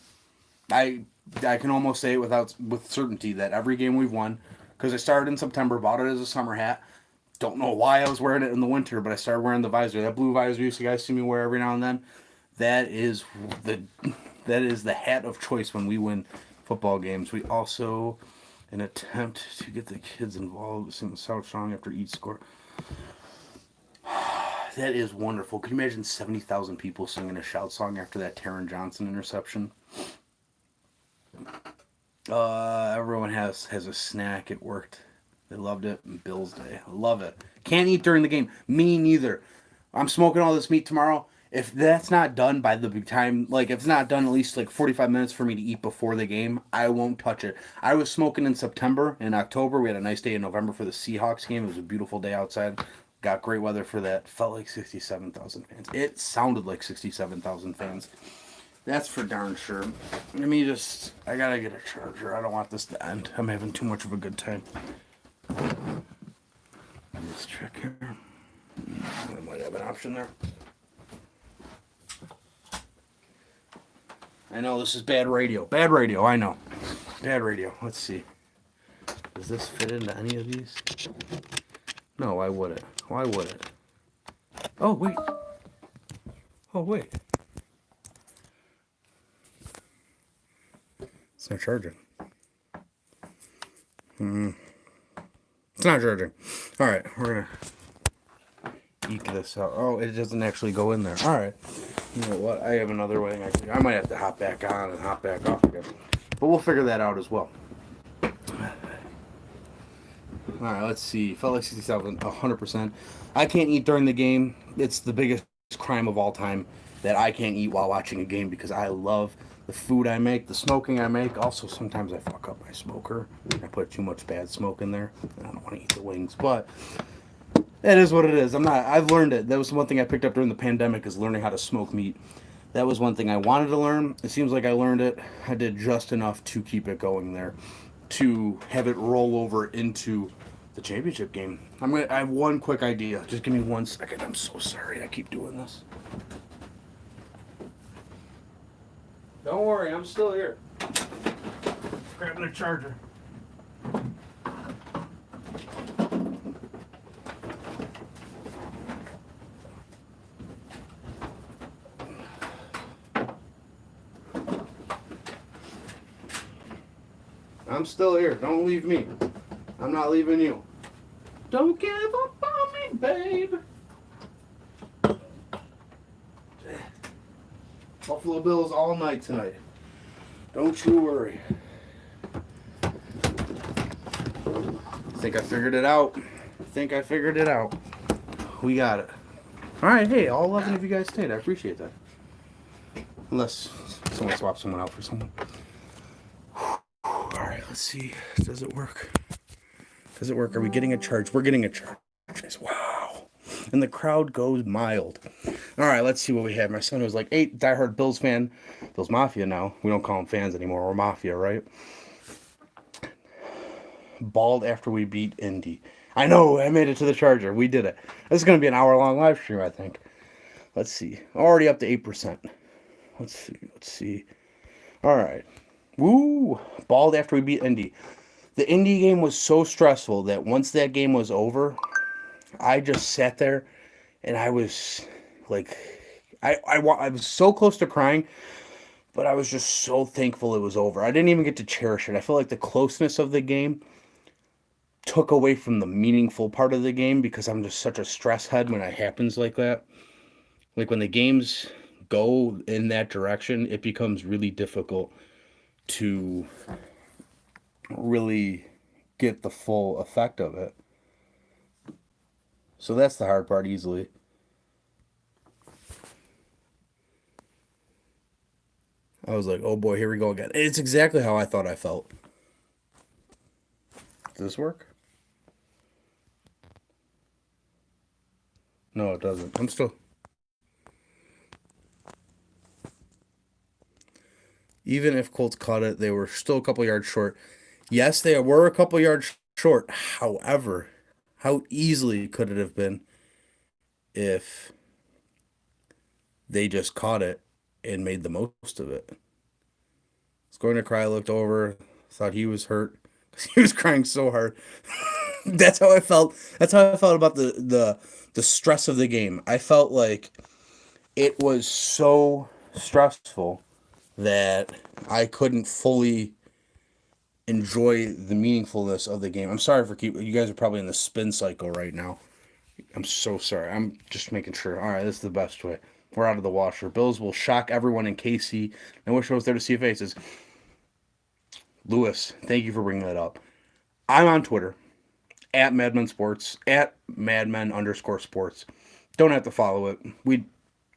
I I can almost say it with certainty that every game we've won, because I started in September, bought it as a summer hat. Don't know why I was wearing it in the winter, but I started wearing the visor. That blue visor you guys see me wear every now and then. That is the that is the hat of choice when we win football games. We also, an attempt to get the kids involved, sing the South song after each score. That is wonderful. Can you imagine 70,000 people singing a shout song after that Taron Johnson interception? Everyone has a snack. It worked. They loved it. Bills Day. Love it. Can't eat during the game. Me neither. I'm smoking all this meat tomorrow. If that's not done by the big time, like if it's not done at least like 45 minutes for me to eat before the game, I won't touch it. I was smoking in September and October. We had a nice day in November for the Seahawks game. It was a beautiful day outside. Got great weather for that. Felt like 67,000 fans. It sounded like 67,000 fans. That's for darn sure. I gotta get a charger. I don't want this to end. I'm having too much of a good time. Let's check here. I might have an option there. I know this is bad radio. Bad radio, I know. Bad radio. Let's see. Does this fit into any of these? No, why would it? Why would it? Oh, wait. Oh, wait. It's not charging. It's not charging. All right, we're gonna eke this out. Oh, it doesn't actually go in there. All right. You know what? I have another way. I might have to hop back on and hop back off again, but we'll figure that out as well. All right, let's see. Felt like 67, 100%. I can't eat during the game. It's the biggest crime of all time that I can't eat while watching a game because I love the food I make, the smoking I make. Also, sometimes I fuck up my smoker. I put too much bad smoke in there. I don't want to eat the wings, but it is what it is. I've learned it. That was one thing I picked up during the pandemic is learning how to smoke meat. That was one thing I wanted to learn. It seems like I learned it. I did just enough to keep it going there, to have it roll over into the championship game. I have one quick idea. Just give me 1 second. I'm so sorry I keep doing this. Don't worry, I'm still here. Grabbing a charger. I'm still here. Don't leave me. I'm not leaving you. Don't give up on me, babe. Buffalo Bills all night tonight. Don't you worry. Think I figured it out. We got it. All right, hey, all 11 of you guys stayed. I appreciate that. Unless someone swaps someone out for someone. All right, let's see. Does it work? Are we getting a charge? We're getting a charge. Wow. And the crowd goes mild. All right, let's see what we have. My son was like, 8 diehard Bills fan. Bills Mafia now. We don't call them fans anymore. We're Mafia, right? Bald after we beat Indy. I know, I made it to the charger. We did it. This is going to be an hour-long live stream, I think. Let's see. Already up to 8%. Let's see. All right. Woo! Bald after we beat Indy. The Indy game was so stressful that once that game was over, I just sat there and I was like, I was so close to crying, but I was just so thankful it was over. I didn't even get to cherish it. I feel like the closeness of the game took away from the meaningful part of the game because I'm just such a stress head when it happens like that. Like when the games go in that direction, it becomes really difficult to really get the full effect of it. So that's the hard part easily. I was like, oh boy, here we go again. It's exactly how I thought I felt. Does this work? No, it doesn't. I'm still. Even if Colts caught it, they were still a couple yards short. Yes, they were a couple yards short. However, how easily could it have been if they just caught it and made the most of it? I was going to cry, looked over, thought he was hurt because he was crying so hard. That's how I felt. That's how I felt about the stress of the game. I felt like it was so stressful that I couldn't fully enjoy the meaningfulness of the game. I'm sorry for keep you guys are probably in the spin cycle right now. I'm so sorry. I'm just making sure. All right, this is the best way. We're out of the washer. Bills will shock everyone in KC. I wish I was there to see faces. Lewis, thank you for bringing that up. I'm on Twitter at Madmen Sports at Madmen_sports. Don't have to follow it. We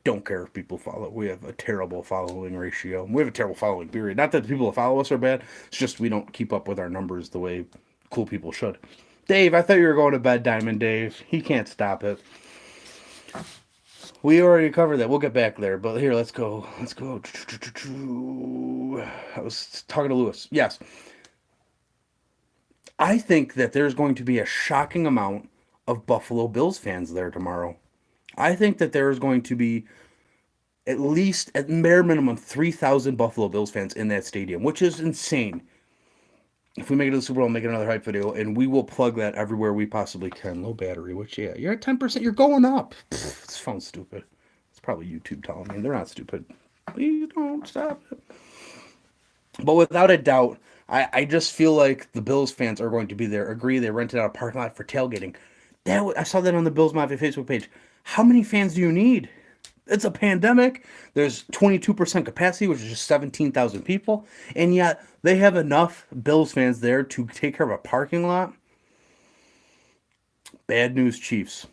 don't care if people follow. We have a terrible following ratio. We have a terrible following period. Not that the people that follow us are bad. It's just we don't keep up with our numbers the way cool people should. Dave, I thought you were going to bed, Diamond Dave. He can't stop it. We already covered that. We'll get back there. But here, let's go. Let's go. I was talking to Lewis. Yes. I think that there's going to be a shocking amount of Buffalo Bills fans there tomorrow. I think that there is going to be at least, at bare minimum, 3,000 Buffalo Bills fans in that stadium, which is insane. If we make it to the Super Bowl, make another hype video, and we will plug that everywhere we possibly can. Low battery, which, yeah, you're at 10%. You're going up. Pfft, this phone's stupid. It's probably YouTube telling me. They're not stupid. Please don't stop it. But without a doubt, I just feel like the Bills fans are going to be there. Agree, they rented out a parking lot for tailgating. I saw that on the Bills Mafia Facebook page. How many fans do you need? It's a pandemic. There's 22% capacity, which is just 17,000 people. And yet they have enough Bills fans there to take care of a parking lot. Bad news, Chiefs.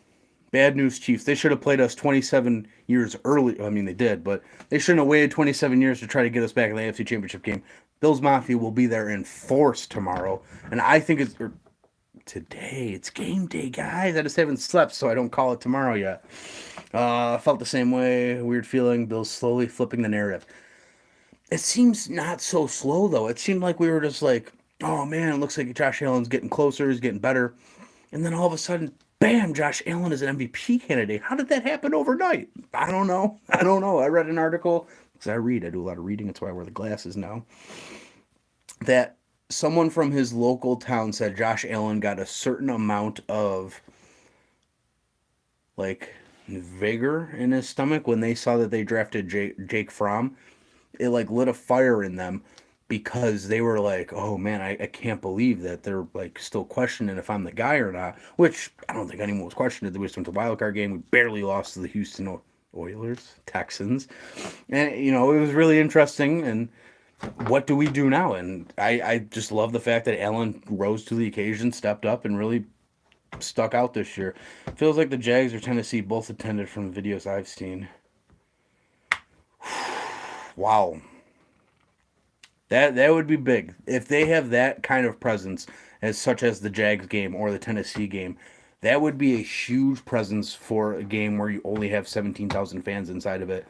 Bad news, Chiefs. They should have played us 27 years early. I mean, they did, but they shouldn't have waited 27 years to try to get us back in the AFC Championship game. Bills Mafia will be there in force tomorrow. And I think it's today. It's game day, guys. I just haven't slept, so I don't call it tomorrow yet. I felt the same way. Weird feeling. Bills slowly flipping the narrative. It seems not so slow, though. It seemed like we were just like, oh, man, it looks like Josh Allen's getting closer. He's getting better. And then all of a sudden, bam, Josh Allen is an MVP candidate. How did that happen overnight? I don't know. I read an article, because I do a lot of reading. That's why I wear the glasses now, that someone from his local town said Josh Allen got a certain amount of, like, vigor in his stomach when they saw that they drafted Jake Fromm. It, like, lit a fire in them because they were like, oh man, I can't believe that they're like still questioning if I'm the guy or not, which I don't think anyone was questioning. We just went to the wild card game. We barely lost to the Houston Oilers, Texans. And, it was really interesting. And what do we do now? And I just love the fact that Allen rose to the occasion, stepped up, and really stuck out this year. Feels like the Jags or Tennessee both attended from the videos I've seen. Wow. That would be big. If they have that kind of presence, as such as the Jags game or the Tennessee game, that would be a huge presence for a game where you only have 17,000 fans inside of it.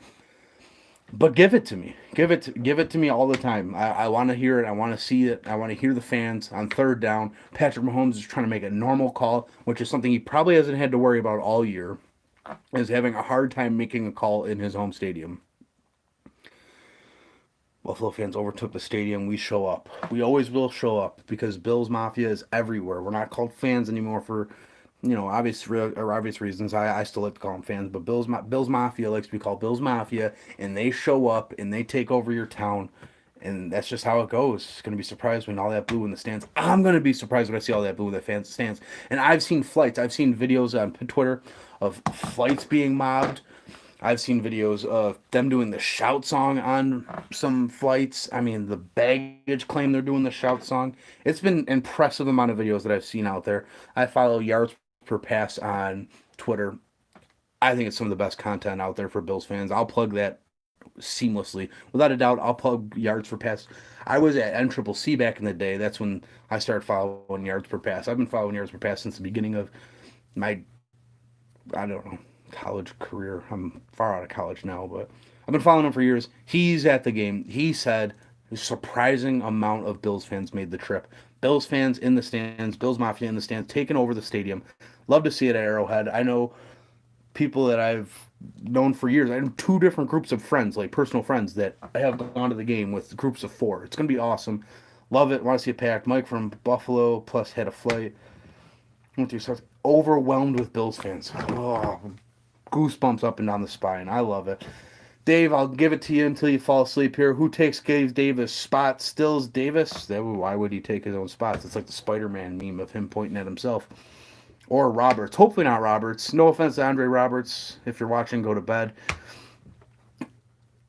But give it to me. Give it to me all the time. I want to hear it. I want to see it. I want to hear the fans on third down. Patrick Mahomes is trying to make a normal call, which is something he probably hasn't had to worry about all year, is having a hard time making a call in his home stadium. Buffalo fans overtook the stadium. We show up. We always will show up because Bills Mafia is everywhere. We're not called fans anymore for, obvious reasons. I still like to call them fans, but Bills Mafia likes to be called Bills Mafia, and they show up and they take over your town, And that's just how it goes. Going to be surprised when all that blue in the stands. I'm going to be surprised when I see all that blue in the fans stands. And I've seen flights. I've seen videos on Twitter of flights being mobbed. I've seen videos of them doing the shout song on some flights. I mean, the baggage claim they're doing the shout song. It's been an impressive amount of videos that I've seen out there. I follow yards per pass on Twitter. I think it's some of the best content out there for Bills fans. I'll plug that seamlessly. Without a doubt, I'll plug yards per pass. I was at NCCC back in the day. That's when I started following yards per pass. I've been following yards per pass since the beginning of my, I don't know, college career. I'm far out of college now, but I've been following him for years. He's at the game. He said a surprising amount of Bills fans made the trip. Bills fans in the stands, Bills Mafia in the stands, taking over the stadium. Love to see it at Arrowhead. I know people that I've known for years. I have two different groups of friends, like personal friends, that I have gone to the game with groups of four. It's going to be awesome. Love it. Want to see it packed. Mike from Buffalo, plus had a flight. Went through stuff. Overwhelmed with Bills fans. Oh, goosebumps up and down the spine. I love it. Dave, I'll give it to you until you fall asleep here. Who takes Gabe Davis' spot? Stills Davis? Why would he take his own spots? It's like the Spider-Man meme of him pointing at himself. Or Roberts. Hopefully not Roberts. No offense to Andre Roberts. If you're watching, go to bed.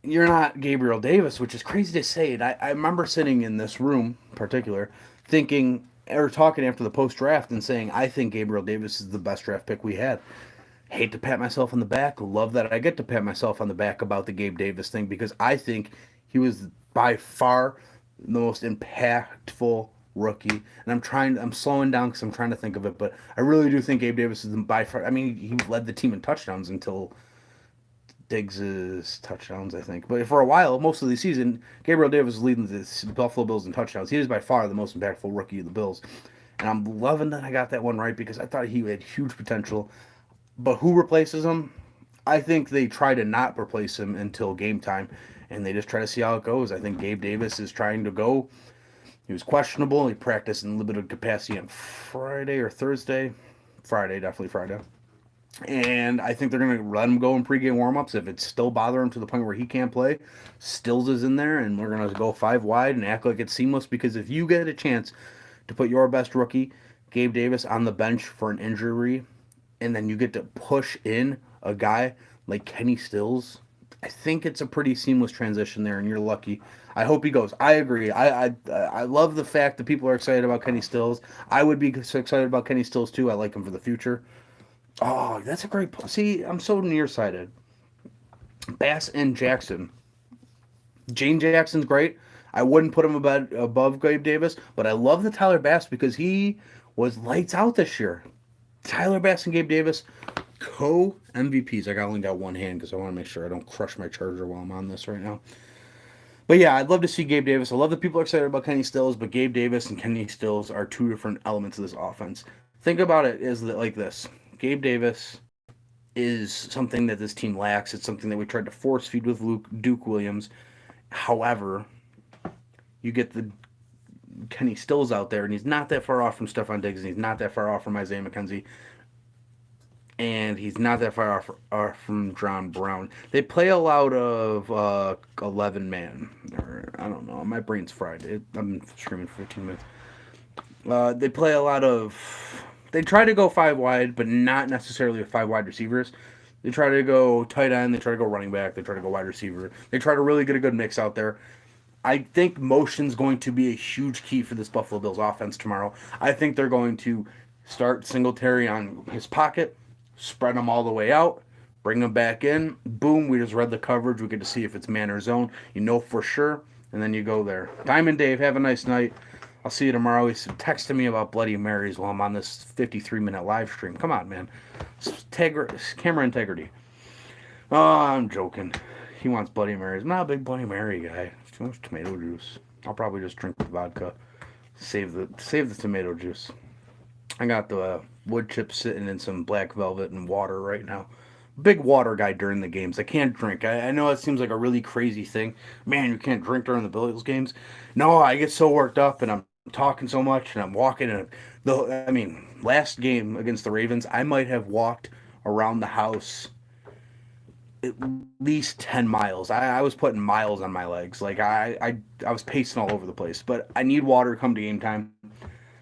You're not Gabriel Davis, which is crazy to say. And I remember sitting in this room in particular thinking or talking after the post draft and saying, I think Gabriel Davis is the best draft pick we had. Hate to pat myself on the back. Love that I get to pat myself on the back about the Gabe Davis thing because I think he was by far the most impactful rookie. And I'm slowing down because I'm trying to think of it, but I really do think Gabe Davis is by far. I mean, he led the team in touchdowns until Diggs's touchdowns, I think. But for a while, most of the season, Gabriel Davis was leading the Buffalo Bills in touchdowns. He is by far the most impactful rookie of the Bills. And I'm loving that I got that one right because I thought he had huge potential. But who replaces him? I think they try to not replace him until game time, and they just try to see how it goes. I think Gabe Davis is trying to go. He was questionable. He practiced in limited capacity on Friday or Thursday. Friday, definitely Friday. And I think they're going to let him go in pregame warmups. If it's still bothering him to the point where he can't play, Stills is in there, and we're going to go five wide and act like it's seamless. Because if you get a chance to put your best rookie, Gabe Davis, on the bench for an injury, and then you get to push in a guy like Kenny Stills, I think it's a pretty seamless transition there, and you're lucky. I hope he goes. I agree. I love the fact that people are excited about Kenny Stills. I would be so excited about Kenny Stills too. I like him for the future. Oh, that's a great. See, I'm so nearsighted. Bass and Jackson. Jane Jackson's great. I wouldn't put him above Gabe Davis, but I love the Tyler Bass because he was lights out this year. Tyler Bass and Gabe Davis, co-MVPs. Only got one hand because I want to make sure I don't crush my charger while I'm on this right now. But yeah, I'd love to see Gabe Davis. I love that people are excited about Kenny Stills, but Gabe Davis and Kenny Stills are two different elements of this offense. Think about it as like this. Gabe Davis is something that this team lacks. It's something that we tried to force feed with Duke Williams. However, you get the Kenny Stills out there, and he's not that far off from Stephon Diggs, and he's not that far off from Isaiah McKenzie, and he's not that far off from John Brown. They play a lot of 11 man, or I don't know. My brain's fried. I'm screaming for 15 minutes. They play a lot of. They try to go five wide, but not necessarily with five wide receivers. They try to go tight end. They try to go running back. They try to go wide receiver. They try to really get a good mix out there. I think motion's going to be a huge key for this Buffalo Bills offense tomorrow. I think they're going to start Singletary on his pocket, spread him all the way out, bring him back in. Boom, we just read the coverage. We get to see if it's man or zone. You know for sure, and then you go there. Diamond Dave, have a nice night. I'll see you tomorrow. He's texting me about Bloody Marys while I'm on this 53-minute live stream. Come on, man. Camera integrity. Oh, I'm joking. He wants Bloody Marys. I'm not a big Bloody Mary guy. It's too much tomato juice. I'll probably just drink the vodka. Save the tomato juice. I got the wood chips sitting in some black velvet and water right now. Big water guy during the games. I can't drink. I know it seems like a really crazy thing. Man, you can't drink during the Bills games. No, I get so worked up and I'm talking so much and I'm walking and last game against the Ravens, I might have walked around the house at least 10 miles. I was putting miles on my legs. Like I was pacing all over the place. But I need water come to game time.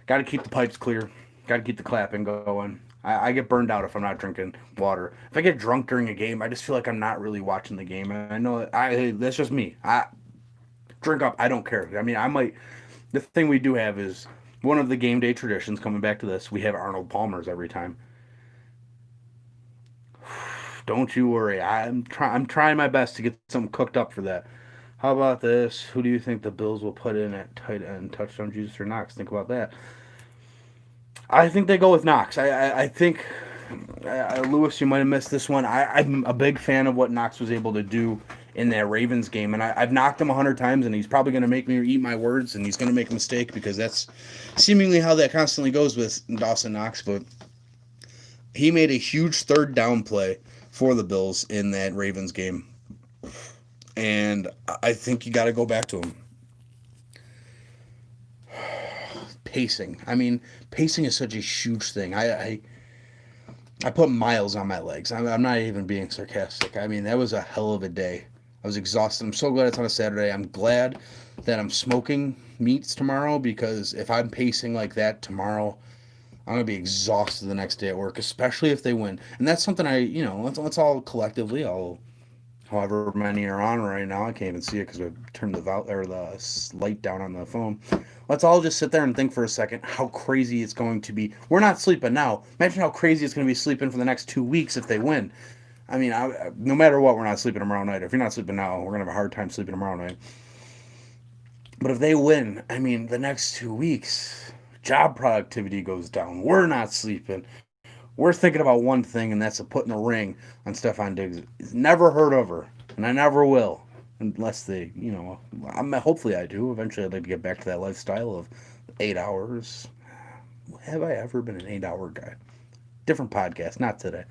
Got to keep the pipes clear. Got to keep the clapping going. I get burned out if I'm not drinking water. If I get drunk during a game, I just feel like I'm not really watching the game. I know that's just me. I drink up. I don't care. I mean, I might. The thing we do have is one of the game day traditions. Coming back to this, we have Arnold Palmer's every time. Don't you worry. I'm trying my best to get something cooked up for that. How about this? Who do you think the Bills will put in at tight end? Touchdown Jesus or Knox? Think about that. I think they go with Knox. I think Lewis, you might have missed this one. I'm a big fan of what Knox was able to do in that Ravens game, and I've knocked him 100 times, and he's probably going to make me eat my words, and he's going to make a mistake because that's seemingly how that constantly goes with Dawson Knox. But he made a huge third down play for the Bills in that Ravens game, and I think you got to go back to him. Pacing. I mean, pacing is such a huge thing. I put miles on my legs. I'm not even being sarcastic. I mean, that was a hell of a day. I was exhausted. I'm so glad it's on a Saturday. I'm glad that I'm smoking meats tomorrow because if I'm pacing like that tomorrow, I'm gonna be exhausted the next day at work, especially if they win. And that's something let's all collectively, all however many are on right now. I can't even see it because I turned the light down on the phone. Let's all just sit there and think for a second how crazy it's going to be. We're not sleeping now. Imagine how crazy it's going to be sleeping for the next 2 weeks if they win. I mean, no matter what, we're not sleeping tomorrow night. If you're not sleeping now, we're going to have a hard time sleeping tomorrow night. But if they win, I mean, the next 2 weeks, job productivity goes down. We're not sleeping. We're thinking about one thing, and that's putting a ring on Stefon Diggs. Never heard of her, and I never will, unless they, hopefully I do. Eventually, I'd like to get back to that lifestyle of 8 hours. Have I ever been an 8 hour guy? Different podcast, not today.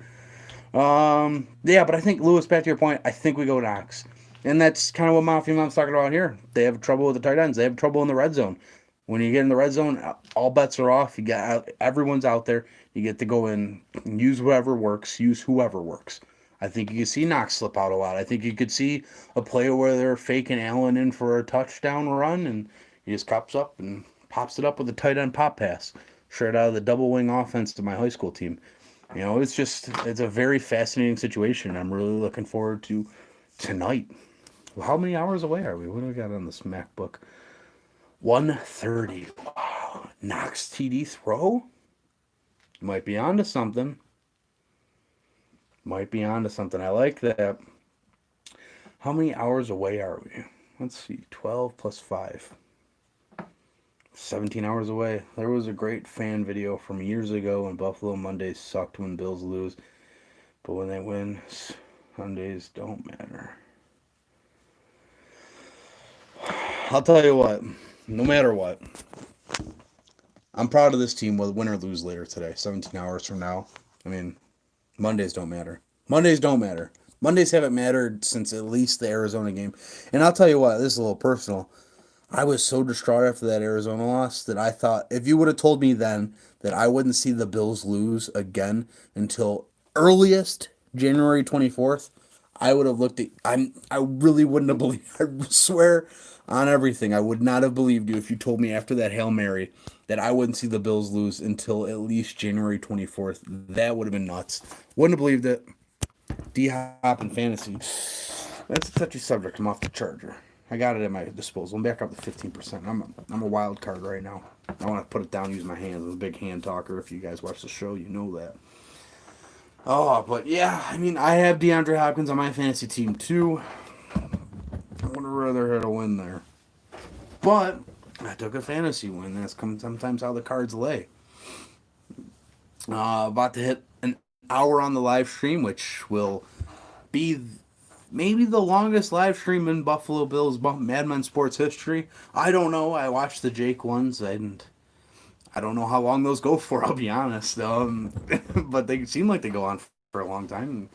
Yeah, but I think Lewis, back to your point, I think we go Knox. And that's kind of what Mafia Mom's talking about here. They have trouble with the tight ends. They have trouble in the red zone. When you get in the red zone, all bets are off. You got everyone's out there. You get to go in, use whoever works, use whoever works. I think you could see Knox slip out a lot. I think you could see a play where they're faking Allen in for a touchdown run, and he just cops up and pops it up with a tight end pop pass, straight out of the double wing offense to my high school team. It's a very fascinating situation. I'm really looking forward to tonight. Well, how many hours away are we? What do we got on this MacBook? 1:30. Wow. Knox TD throw? Might be onto something. Might be onto something. I like that. How many hours away are we? Let's see. 12 plus 5. 17 hours away. There was a great fan video from years ago when Buffalo Mondays sucked when Bills lose. But when they win, Sundays don't matter. I'll tell you what. No matter what, I'm proud of this team, whether win or lose later today, 17 hours from now. I mean, Mondays don't matter. Mondays don't matter. Mondays haven't mattered since at least the Arizona game. And I'll tell you what, this is a little personal. I was so distraught after that Arizona loss that I thought if you would have told me then that I wouldn't see the Bills lose again until earliest January 24th, I would have looked at I really wouldn't have believed. I swear on everything, I would not have believed you if you told me after that Hail Mary that I wouldn't see the Bills lose until at least January 24th. That would have been nuts. Wouldn't have believed it. D-Hop and fantasy. That's a touchy subject. I'm off the charger. I got it at my disposal. I'm back up to 15%. I'm a wild card right now. I want to put it down, use my hands. I'm a big hand talker. If you guys watch the show, you know that. Oh, but yeah, I mean, I have DeAndre Hopkins on my fantasy team too. I would have rather had a win there. But I took a fantasy win. That's sometimes how the cards lay. About to hit an hour on the live stream, which will be maybe the longest live stream in Buffalo Bills Mad Men sports history. I don't know. I watched the Jake ones, and I don't know how long those go for. I'll be honest. But they seem like they go on for a long time.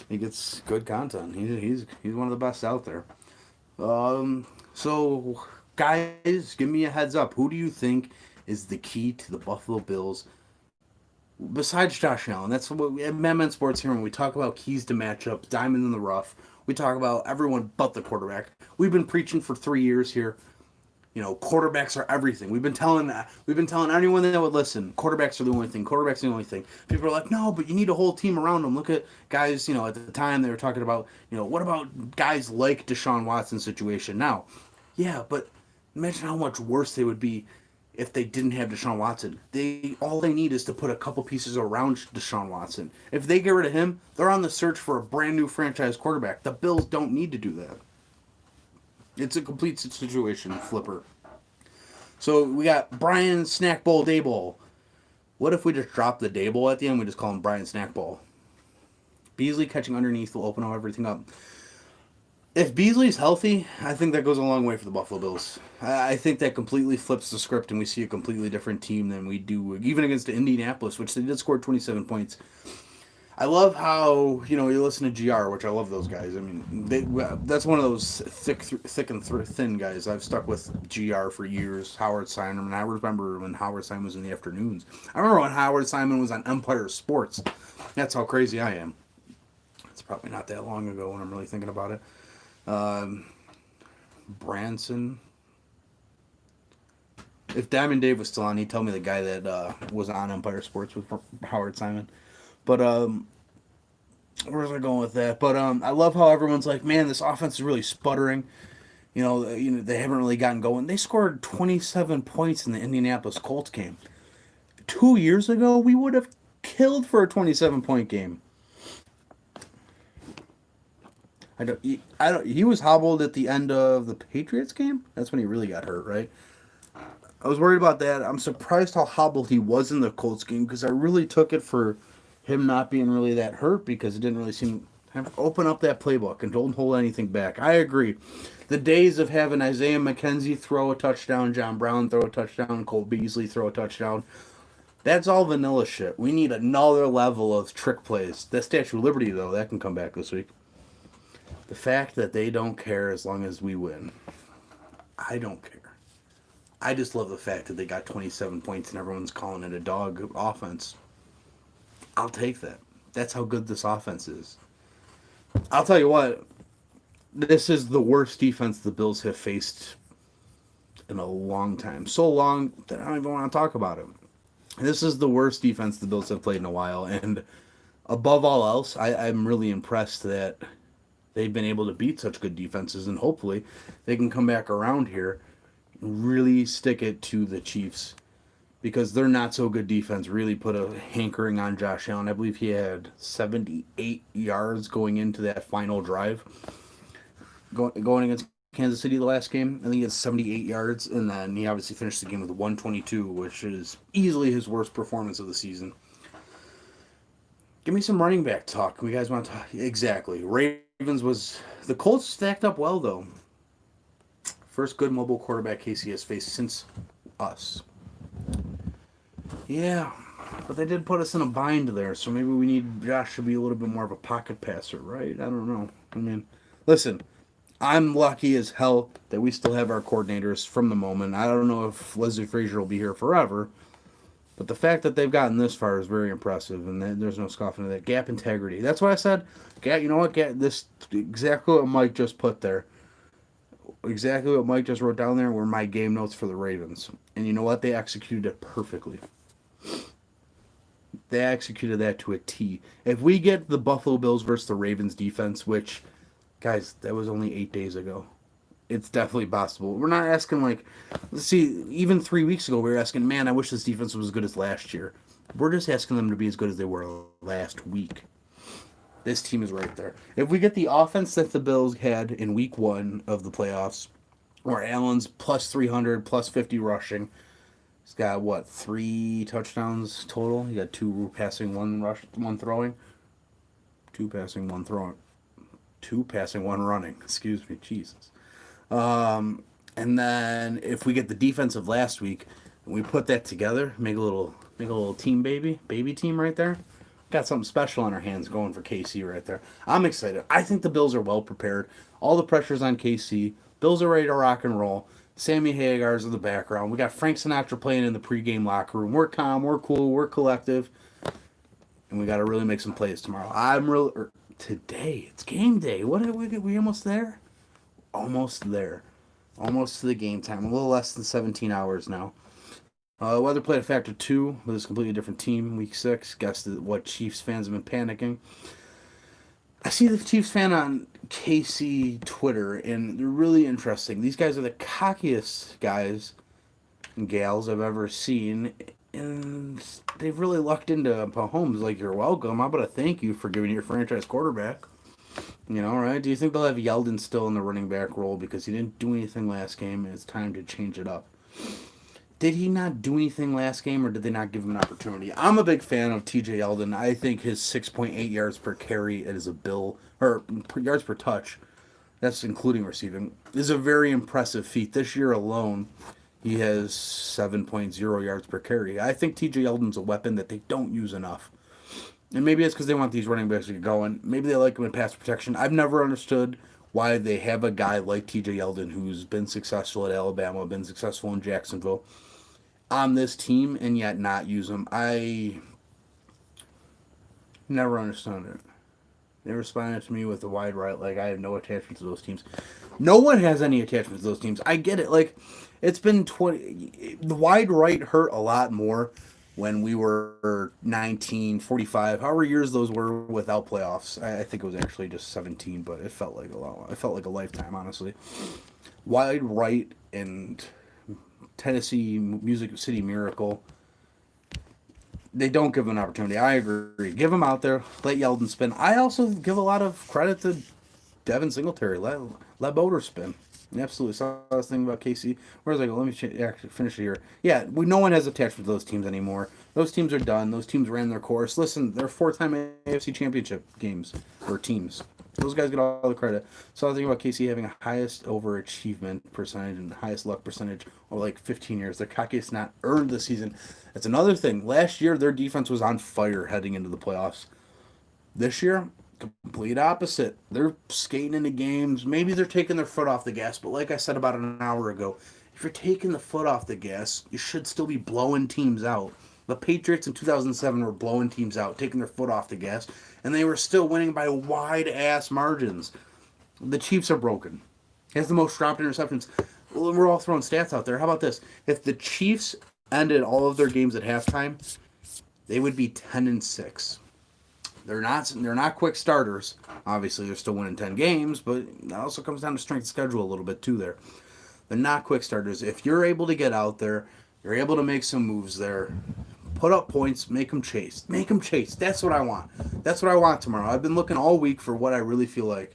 He gets good content. He's one of the best out there. So guys, give me a heads up. Who do you think is the key to the Buffalo Bills besides Josh Allen, that's what we, at Men Sports here, when we talk about keys to matchups, diamond in the rough, we talk about everyone but the quarterback. We've been preaching for 3 years here. Quarterbacks are everything. We've been telling anyone that would listen, quarterbacks are the only thing. Quarterbacks are the only thing. People are like, no, but you need a whole team around them. Look at guys, at the time they were talking about, what about guys like Deshaun Watson's situation now? Yeah, but imagine how much worse they would be if they didn't have Deshaun Watson. All they need is to put a couple pieces around Deshaun Watson. If they get rid of him, they're on the search for a brand new franchise quarterback. The Bills don't need to do that. It's a complete situation flipper. So we got Brian Snack Bowl Dayball. What if we just drop the Dayball at the end? We just call him Brian Snack Bowl. Beasley catching underneath will open everything up. If Beasley's healthy, I think that goes a long way for the Buffalo Bills. I think that completely flips the script, and we see a completely different team than we do even against Indianapolis, which they did score 27 points. I love how you listen to GR, which I love those guys. I mean, that's one of those thick and thin guys. I've stuck with GR for years. Howard Simon, and I remember when Howard Simon was in the afternoons. I remember when Howard Simon was on Empire Sports. That's how crazy I am. It's probably not that long ago when I'm really thinking about it. Branson. If Diamond Dave was still on, he'd tell me the guy that was on Empire Sports with Howard Simon. But where was I going with that? But I love how everyone's like, man, this offense is really sputtering. They haven't really gotten going. They scored 27 points in the Indianapolis Colts game. 2 years ago, we would have killed for a 27-point game. He was hobbled at the end of the Patriots game. That's when he really got hurt, right? I was worried about that. I'm surprised how hobbled he was in the Colts game because I really took it for him not being really that hurt because it didn't really seem have open up that playbook and don't hold anything back. I agree. The days of having Isaiah McKenzie throw a touchdown, John Brown throw a touchdown, Cole Beasley throw a touchdown, that's all vanilla shit. We need another level of trick plays. That Statue of Liberty, though, that can come back this week. The fact that they don't care as long as we win. I don't care. I just love the fact that they got 27 points and everyone's calling it a dog offense. I'll take that. That's how good this offense is. I'll tell you what, this is the worst defense the Bills have faced in a long time. So long that I don't even want to talk about it. This is the worst defense the Bills have played in a while. And above all else, I'm really impressed that they've been able to beat such good defenses. And hopefully they can come back around here and really stick it to the Chiefs. Because their not so good defense really put a hankering on Josh Allen. I believe he had 78 yards going into that final drive. Going against Kansas City the last game, I think he had 78 yards, and then he obviously finished the game with 122, which is easily his worst performance of the season. Give me some running back talk. You guys want to talk? Exactly. Ravens was... The Colts stacked up well, though. First good mobile quarterback KC has faced since us. Yeah, but they did put us in a bind there, so maybe we need Josh to be a little bit more of a pocket passer, right? I don't know. I mean, listen, I'm lucky as hell that we still have our coordinators from the moment. I don't know if Leslie Frazier will be here forever, but the fact that they've gotten this far is very impressive, and there's no scoffing to that. Gap integrity. That's what I said. Gap. You know what? This exactly what Mike just put there. Exactly what Mike just wrote down there were my game notes for the Ravens. And you know what? They executed it perfectly. They executed that to a T. If we get the Buffalo Bills versus the Ravens defense, which, guys, that was only 8 days ago. It's definitely possible. We're not asking let's see, even 3 weeks ago we were asking, man, I wish this defense was as good as last year. We're just asking them to be as good as they were last week. This team is right there. If we get the offense that the Bills had in week 1 of the playoffs, where Allen's plus 300, plus 50 rushing, he's got, 3 touchdowns total? He got 2 passing, 1 throwing. 2 passing, 1 throwing. 2 passing, 1 running. Excuse me, Jesus. And then if we get the defense of last week, and we put that together, make a little team baby team right there. Got something special on our hands going for KC right there. I'm excited. I think the Bills are well prepared. All the pressure's on KC. Bills are ready to rock and roll. Sammy Hagar's in the background. We got Frank Sinatra playing in the pregame locker room. We're calm, we're cool, we're collective. and we got to really make some plays tomorrow. I'm real. Today, it's game day. What are we almost there? Almost there. Almost to the game time. A little less than 17 hours now. Weather played a factor too, with this completely different team. Week 6. Guess what Chiefs fans have been panicking. I see the Chiefs fan on KC Twitter, and they're really interesting. These guys are the cockiest guys and gals I've ever seen, and they've really lucked into Mahomes. Like, you're welcome. How about a thank you for giving your franchise quarterback? Right? Do you think they'll have Yeldon still in the running back role because he didn't do anything last game and it's time to change it up? Did he not do anything last game, or did they not give him an opportunity? I'm a big fan of TJ Yeldon. I think his 6.8 yards per carry is a bill, or yards per touch, that's including receiving, is a very impressive feat. This year alone, he has 7.0 yards per carry. I think TJ Yeldon's a weapon that they don't use enough. And maybe it's because they want these running backs to get going. Maybe they like him in pass protection. I've never understood why they have a guy like TJ Yeldon who's been successful at Alabama, been successful in Jacksonville, on this team and yet not use him. I never understood it. They responded to me with a wide right, like I have no attachment to those teams. No one has any attachment to those teams. I get it. Like, it's been 20. The wide right hurt a lot more when we were 19, 45, however years those were without playoffs. I think it was actually just 17, but it felt like a lot. It felt like a lifetime, honestly. Wide right and Tennessee Music City Miracle, they don't give him an opportunity. I agree. Give him out there. Let Yeldon spin. I also give a lot of credit to Devin Singletary. Let Boder spin. Absolutely. Saw this thing about KC. Where's I go? Let me finish it here. Yeah, no one has attachment to those teams anymore. Those teams are done. Those teams ran their course. Listen, they're 4-time AFC championship games or teams. Those guys get all the credit. So I was thinking about KC having a highest overachievement percentage and highest luck percentage over like 15 years. Their cockiest not earned the season. That's another thing. Last year, their defense was on fire heading into the playoffs. This year, complete opposite. They're skating into games. Maybe they're taking their foot off the gas, but like I said about an hour ago, if you're taking the foot off the gas, you should still be blowing teams out. The Patriots in 2007 were blowing teams out, taking their foot off the gas, and they were still winning by wide-ass margins. The Chiefs are broken. He has the most dropped interceptions. Well, we're all throwing stats out there. How about this? If the Chiefs ended all of their games at halftime, they would be 10-6. They're not quick starters. Obviously, they're still winning 10 games, but that also comes down to strength of schedule a little bit too there. They're not quick starters. If you're able to get out there, you're able to make some moves there, put up points, make them chase. Make them chase. That's what I want. That's what I want tomorrow. I've been looking all week for what I really feel like.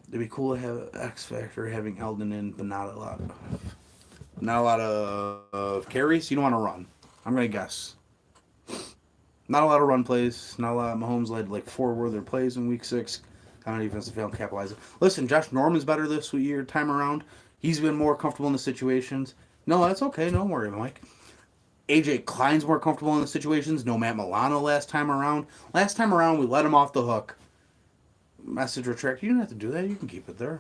It'd be cool to have X Factor having Eldon in, but not a lot. Not a lot of carries. You don't want to run. I'm going to guess. Not a lot of run plays. Not a lot. Mahomes led like 4 worthy plays in week 6. Kind of defensive fail capitalizing. Listen, Josh Norman's better this year time around. He's been more comfortable in the situations. No, that's okay. Don't worry, Mike. AJ Klein's more comfortable in the situations. No Matt Milano last time around. Last time around, we let him off the hook. Message retract. You don't have to do that. You can keep it there.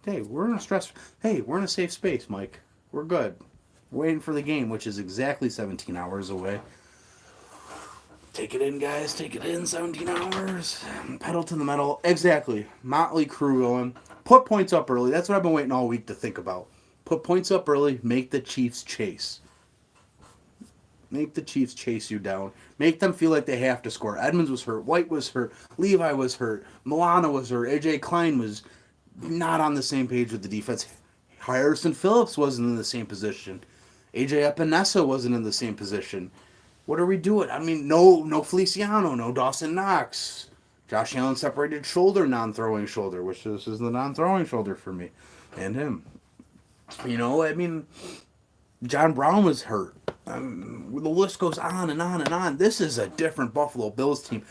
Hey, we're in a stress. Hey, we're in a safe space, Mike. We're good. We're waiting for the game, which is exactly 17 hours away. Take it in, guys. Take it in. 17 hours. Pedal to the metal. Exactly. Motley Crue going. Put points up early. That's what I've been waiting all week to think about. Put points up early. Make the Chiefs chase. Make the Chiefs chase you down. Make them feel like they have to score. Edmonds was hurt. White was hurt. Levi was hurt. Milano was hurt. AJ Klein was not on the same page with the defense. Harrison Phillips wasn't in the same position. AJ Epinesa wasn't in the same position. What are we doing? I mean, no Feliciano, no Dawson Knox. Josh Allen separated shoulder, non-throwing shoulder, which this is the non-throwing shoulder for me and him. I mean, John Brown was hurt. The list goes on and on and on. This is a different Buffalo Bills team.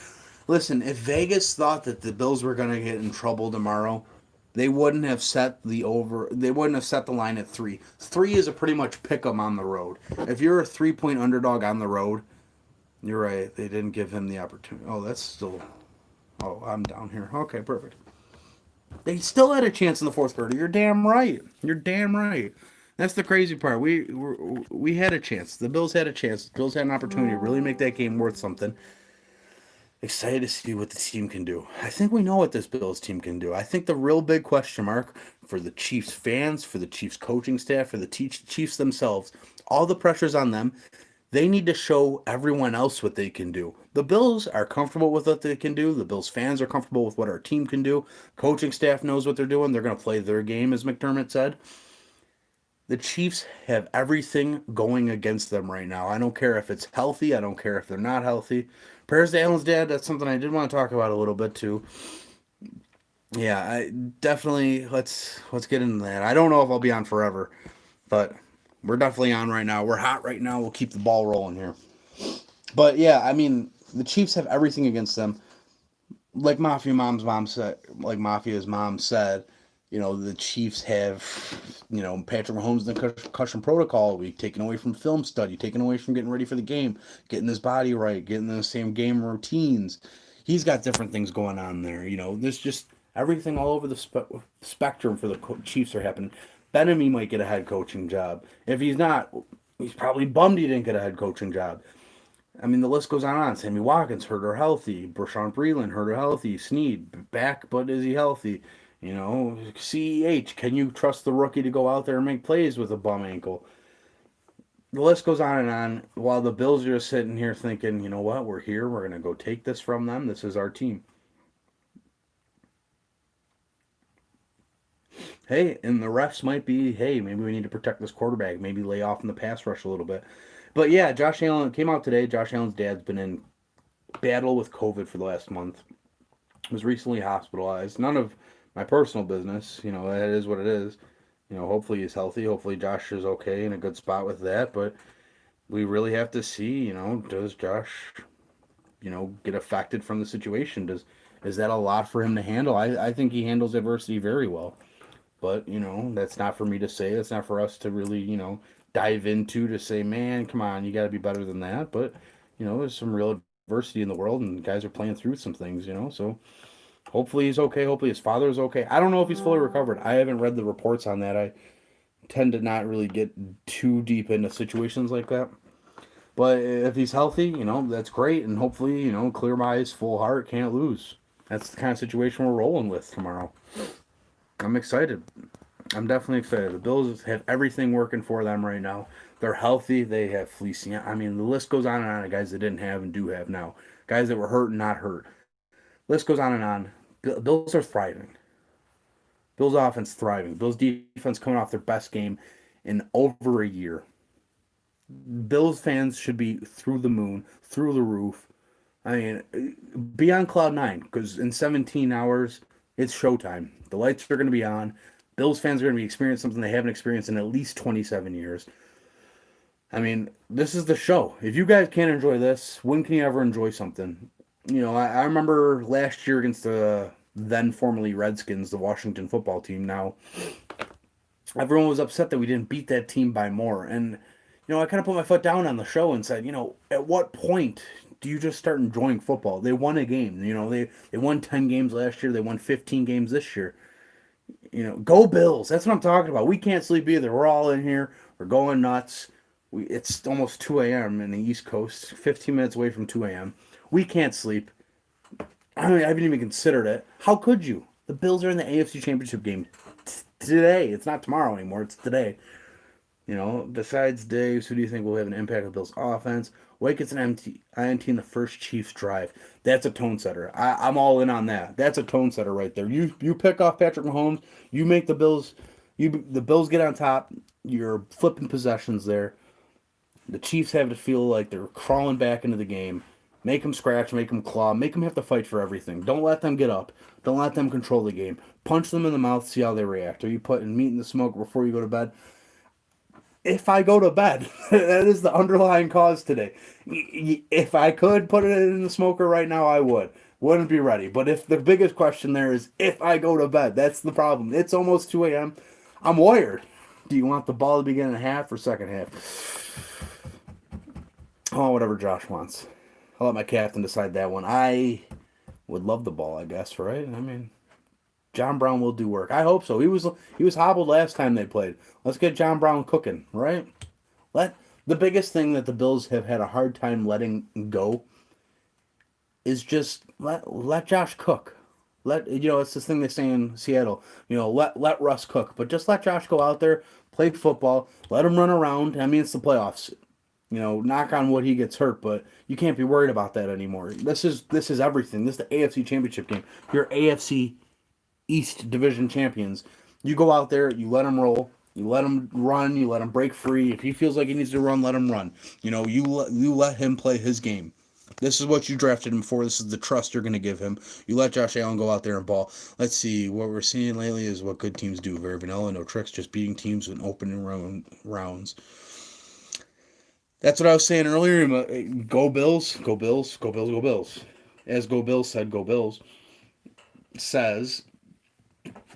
Listen, if Vegas thought that the Bills were going to get in trouble tomorrow, they wouldn't have set the line at 3. 3 is a pretty much pick 'em on the road. If you're a 3-point underdog on the road, you're right. They didn't give him the opportunity. Oh, that's still. Oh, I'm down here. Okay, perfect. They still had a chance in the fourth quarter. You're damn right. You're damn right. That's the crazy part. We had a chance. The Bills had a chance. The Bills had an opportunity to really make that game worth something. Excited to see what the team can do. I think we know what this Bills team can do. I think the real big question mark for the Chiefs fans, for the Chiefs coaching staff, for the Chiefs themselves, all the pressure's on them. They need to show everyone else what they can do. The Bills are comfortable with what they can do. The Bills fans are comfortable with what our team can do. Coaching staff knows what they're doing. They're going to play their game, as McDermott said. The Chiefs have everything going against them right now. I don't care if it's healthy. I don't care if they're not healthy. Prayers to Allen's dad. That's something I did want to talk about a little bit too. Yeah, I definitely let's get into that. I don't know if I'll be on forever, but we're definitely on right now. We're hot right now. We'll keep the ball rolling here. But yeah, I mean, the Chiefs have everything against them. Like Mafia's mom said, the Chiefs have, Patrick Mahomes in the concussion protocol week, taken away from film study, taken away from getting ready for the game, getting his body right, getting the same game routines. He's got different things going on there. There's just everything all over the spectrum for the Chiefs are happening. Benemy might get a head coaching job. If he's not, he's probably bummed he didn't get a head coaching job. I mean, the list goes on and on. Sammy Watkins, hurt or healthy. Brashawn Breeland, hurt or healthy. Snead, back, but is he healthy? CEH, can you trust the rookie to go out there and make plays with a bum ankle? The list goes on and on. While the Bills are just sitting here thinking, you know what, we're here. We're going to go take this from them. This is our team. Hey, and the refs might be, hey, maybe we need to protect this quarterback. Maybe lay off in the pass rush a little bit. But yeah, Josh Allen came out today. Josh Allen's dad's been in battle with COVID for the last month. Was recently hospitalized. None of my personal business. That is what it is. Hopefully he's healthy. Hopefully Josh is okay in a good spot with that. But we really have to see, does Josh, get affected from the situation? Is that a lot for him to handle? I think he handles adversity very well. But, that's not for me to say. That's not for us to really, dive into to say, man, come on, you got to be better than that. But, there's some real adversity in the world and guys are playing through some things, so hopefully he's okay. Hopefully his father's okay. I don't know if he's fully recovered. I haven't read the reports on that. I tend to not really get too deep into situations like that. But if he's healthy, that's great. And hopefully, clear eyes, full heart, can't lose. That's the kind of situation we're rolling with tomorrow. I'm excited. I'm definitely excited. The Bills have everything working for them right now. They're healthy. They have fleecing. I mean, the list goes on and on of guys that didn't have and do have now. Guys that were hurt and not hurt. List goes on and on. Bills are thriving. Bills offense thriving. Bills defense coming off their best game in over a year. Bills fans should be through the moon, through the roof. I mean, be on cloud nine because in 17 hours, it's showtime. The lights are going to be on. Bills fans are going to be experiencing something they haven't experienced in at least 27 years. I mean, this is the show. If you guys can't enjoy this, when can you ever enjoy something? I remember last year against the then formerly Redskins, the Washington football team. Now, everyone was upset that we didn't beat that team by more. And, I kind of put my foot down on the show and said, at what point do you just start enjoying football? They won a game. They won 10 games last year. They won 15 games this year. Go Bills. That's what I'm talking about. We can't sleep either. We're all in here. We're going nuts. It's almost 2 a.m. in the East Coast, 15 minutes away from 2 a.m. We can't sleep. I haven't even considered it. How could you? The Bills are in the AFC Championship game today. It's not tomorrow anymore. It's today. Besides Daves, who do you think will have an impact on the Bills' offense? White gets an INT in the first Chiefs drive. That's a tone setter. I'm all in on that. That's a tone setter right there. You pick off Patrick Mahomes. You make the Bills. The Bills get on top. You're flipping possessions there. The Chiefs have to feel like they're crawling back into the game. Make them scratch, make them claw, make them have to fight for everything. Don't let them get up. Don't let them control the game. Punch them in the mouth, see how they react. Are you putting meat in the smoke before you go to bed? If I go to bed, that is the underlying cause today. If I could put it in the smoker right now, I would. Wouldn't be ready. But if the biggest question there is if I go to bed, that's the problem. It's almost 2 a.m. I'm wired. Do you want the ball to begin in half or second half? Oh, whatever Josh wants. I'll let my captain decide that one. I would love the ball, I guess, right? I mean, John Brown will do work. I hope so. He was hobbled last time they played. Let's get John Brown cooking, right? The biggest thing that the Bills have had a hard time letting go is just let Josh cook. It's this thing they say in Seattle. Let Russ cook, but just let Josh go out there, play football, let him run around. I mean, it's the playoffs. Knock on wood, he gets hurt, but you can't be worried about that anymore. This is everything. This is the AFC Championship game. You're AFC East Division champions. You go out there, you let him roll, you let him run, you let him break free. If he feels like he needs to run, let him run. You let him play his game. This is what you drafted him for. This is the trust you're going to give him. You let Josh Allen go out there and ball. Let's see. What we're seeing lately is what good teams do. Very vanilla, no tricks, just beating teams in opening rounds. That's what I was saying earlier. Go Bills, go Bills, go Bills, go Bills. As Go Bills said, Go Bills says,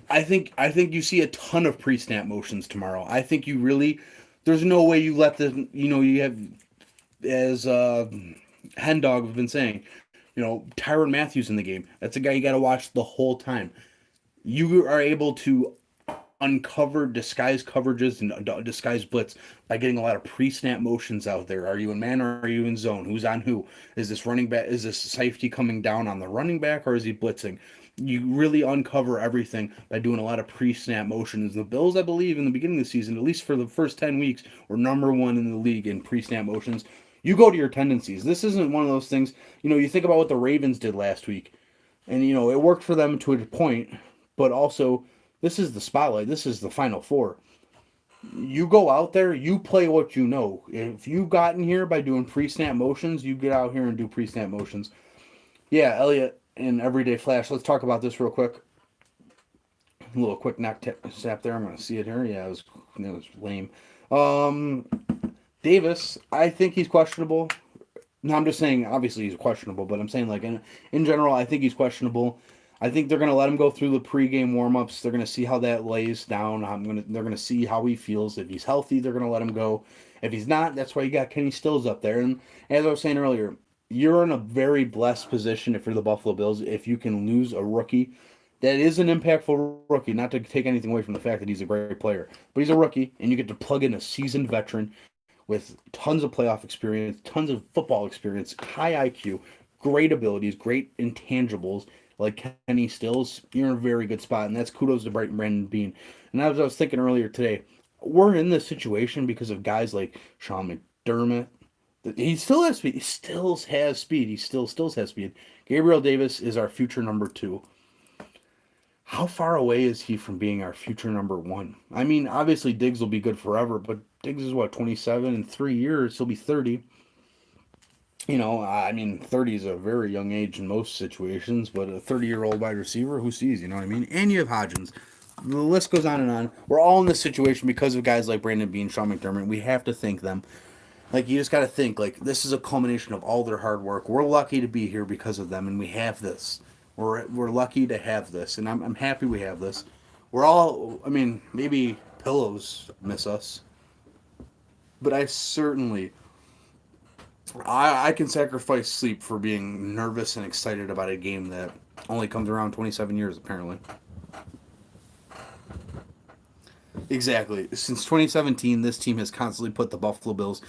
I think you see a ton of pre-snap motions tomorrow. I think you really, there's no way you let you have, as Hen Dog have been saying, Tyrann Matthews in the game. That's a guy you got to watch the whole time. You are able to uncover disguise coverages and disguise blitz by getting a lot of pre-snap motions out there. Are you in man or are you in zone? Who's on who? Is this running back? Is this safety coming down on the running back or is he blitzing? You really uncover everything by doing a lot of pre-snap motions. The Bills, I believe, in the beginning of the season, at least for the first 10 weeks, were number one in the league in pre-snap motions. You go to your tendencies. This isn't one of those things, you think about what the Ravens did last week. And, it worked for them to a point, but also this is the spotlight. This is the Final Four. You go out there, you play what you know. If you got in here by doing pre-snap motions, you get out here and do pre-snap motions. Yeah, Elliot and Everyday Flash. Let's talk about this real quick. A little quick knock snap there. I'm going to see it here. Yeah, it was lame. Davis, I think he's questionable. No, I'm just saying, obviously he's questionable, but I'm saying, like, in general, I think he's questionable. I think they're going to let him go through the pregame warm-ups. They're going to see how that lays down. They're going to see how he feels. If he's healthy, they're going to let him go. If he's not, that's why you got Kenny Stills up there. And as I was saying earlier, you're in a very blessed position if you're the Buffalo Bills, if you can lose a rookie that is an impactful rookie, not to take anything away from the fact that he's a great player, but he's a rookie, and you get to plug in a seasoned veteran with tons of playoff experience, tons of football experience, high IQ, great abilities, great intangibles, like Kenny Stills. You're in a very good spot, and that's kudos to Brandon Beane. And as I was thinking earlier today, we're in this situation because of guys like Sean McDermott. He still has speed. He still has speed. He still has speed. Gabriel Davis is our future number 2. How far away is he from being our future number 1? I mean, obviously Diggs will be good forever, but Diggs is 27 in 3 years. He'll be 30. 30 is a very young age in most situations, but a 30-year-old wide receiver, who sees, you know what I mean? And you have Hodgins. The list goes on and on. We're all in this situation because of guys like Brandon Beane, Sean McDermott. We have to thank them. Like, you just got to think, like, this is a culmination of all their hard work. We're lucky to be here because of them, and we have this. We're lucky to have this, and I'm happy we have this. We're all, maybe pillows miss us, but I certainly, I can sacrifice sleep for being nervous and excited about a game that only comes around 27 years, apparently. Exactly. Since 2017, this team has constantly put the Buffalo Bills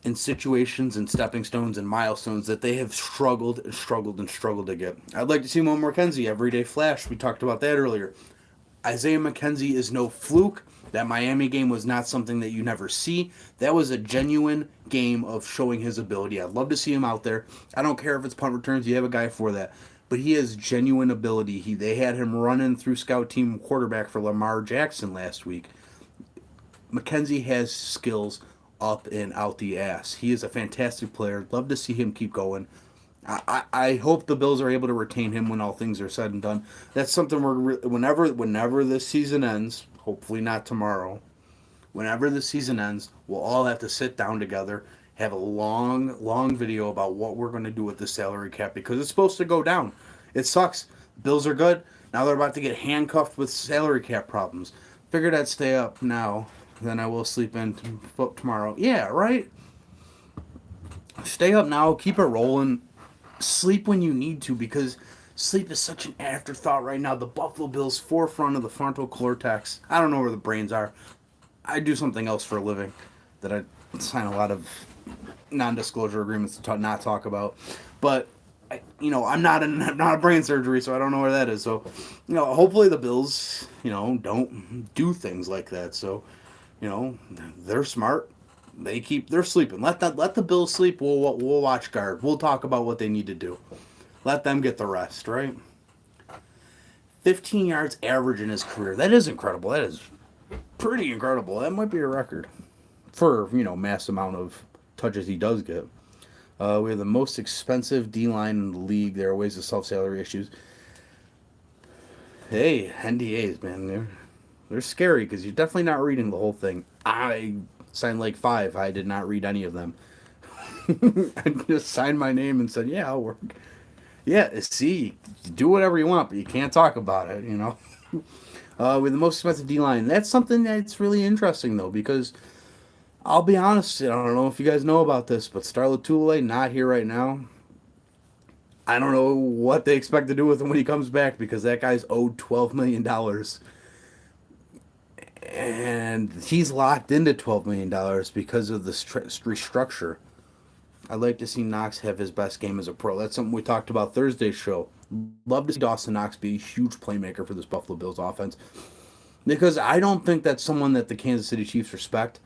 in situations and stepping stones and milestones that they have struggled and struggled and struggled to get. I'd like to see more McKenzie, everyday flash. We talked about that earlier. Isaiah McKenzie is no fluke. That Miami game was not something that you never see. That was a genuine game of showing his ability. I'd love to see him out there. I don't care if it's punt returns. You have a guy for that. But he has genuine ability. They had him running through scout team quarterback for Lamar Jackson last week. McKenzie has skills up and out the ass. He is a fantastic player. Love to see him keep going. I hope the Bills are able to retain him when all things are said and done. That's something whenever this season ends, hopefully not tomorrow, whenever the season ends, we'll all have to sit down together, have a long video about what we're going to do with the salary cap, because it's supposed to go down. It sucks. Bills are good. Now they're about to get handcuffed with salary cap problems. Figured I'd stay up now, then I will sleep in tomorrow. Yeah, right? Stay up now. Keep it rolling. Sleep when you need to, because sleep is such an afterthought right now. The Buffalo Bills forefront of the frontal cortex. I don't know where the brains are. I do something else for a living that I sign a lot of non-disclosure agreements to not talk about. But I'm not a brain surgery, so I don't know where that is. So, hopefully the Bills, don't do things like that. So, you know, they're smart. They're sleeping. Let the Bills sleep. We'll watch guard. We'll talk about what they need to do. Let them get the rest, right? 15 yards average in his career. That is incredible. That is pretty incredible. That might be a record for, mass amount of touches he does get. We have the most expensive D line in the league. There are ways to solve salary issues. Hey, NDAs, man, they're scary because you're definitely not reading the whole thing. I signed like five. I did not read any of them. I just signed my name and said, "Yeah, I'll work." Yeah, see, do whatever you want, but you can't talk about it. With the most expensive D line, that's something that's really interesting though, because I'll be honest, I don't know if you guys know about this, but Starla Tulane not here right now. I don't know what they expect to do with him when he comes back because that guy's owed $12 million, and he's locked into $12 million because of the restructure. I'd like to see Knox have his best game as a pro. That's something we talked about Thursday's show. Love to see Dawson Knox be a huge playmaker for this Buffalo Bills offense because I don't think that's someone that the Kansas City Chiefs respect,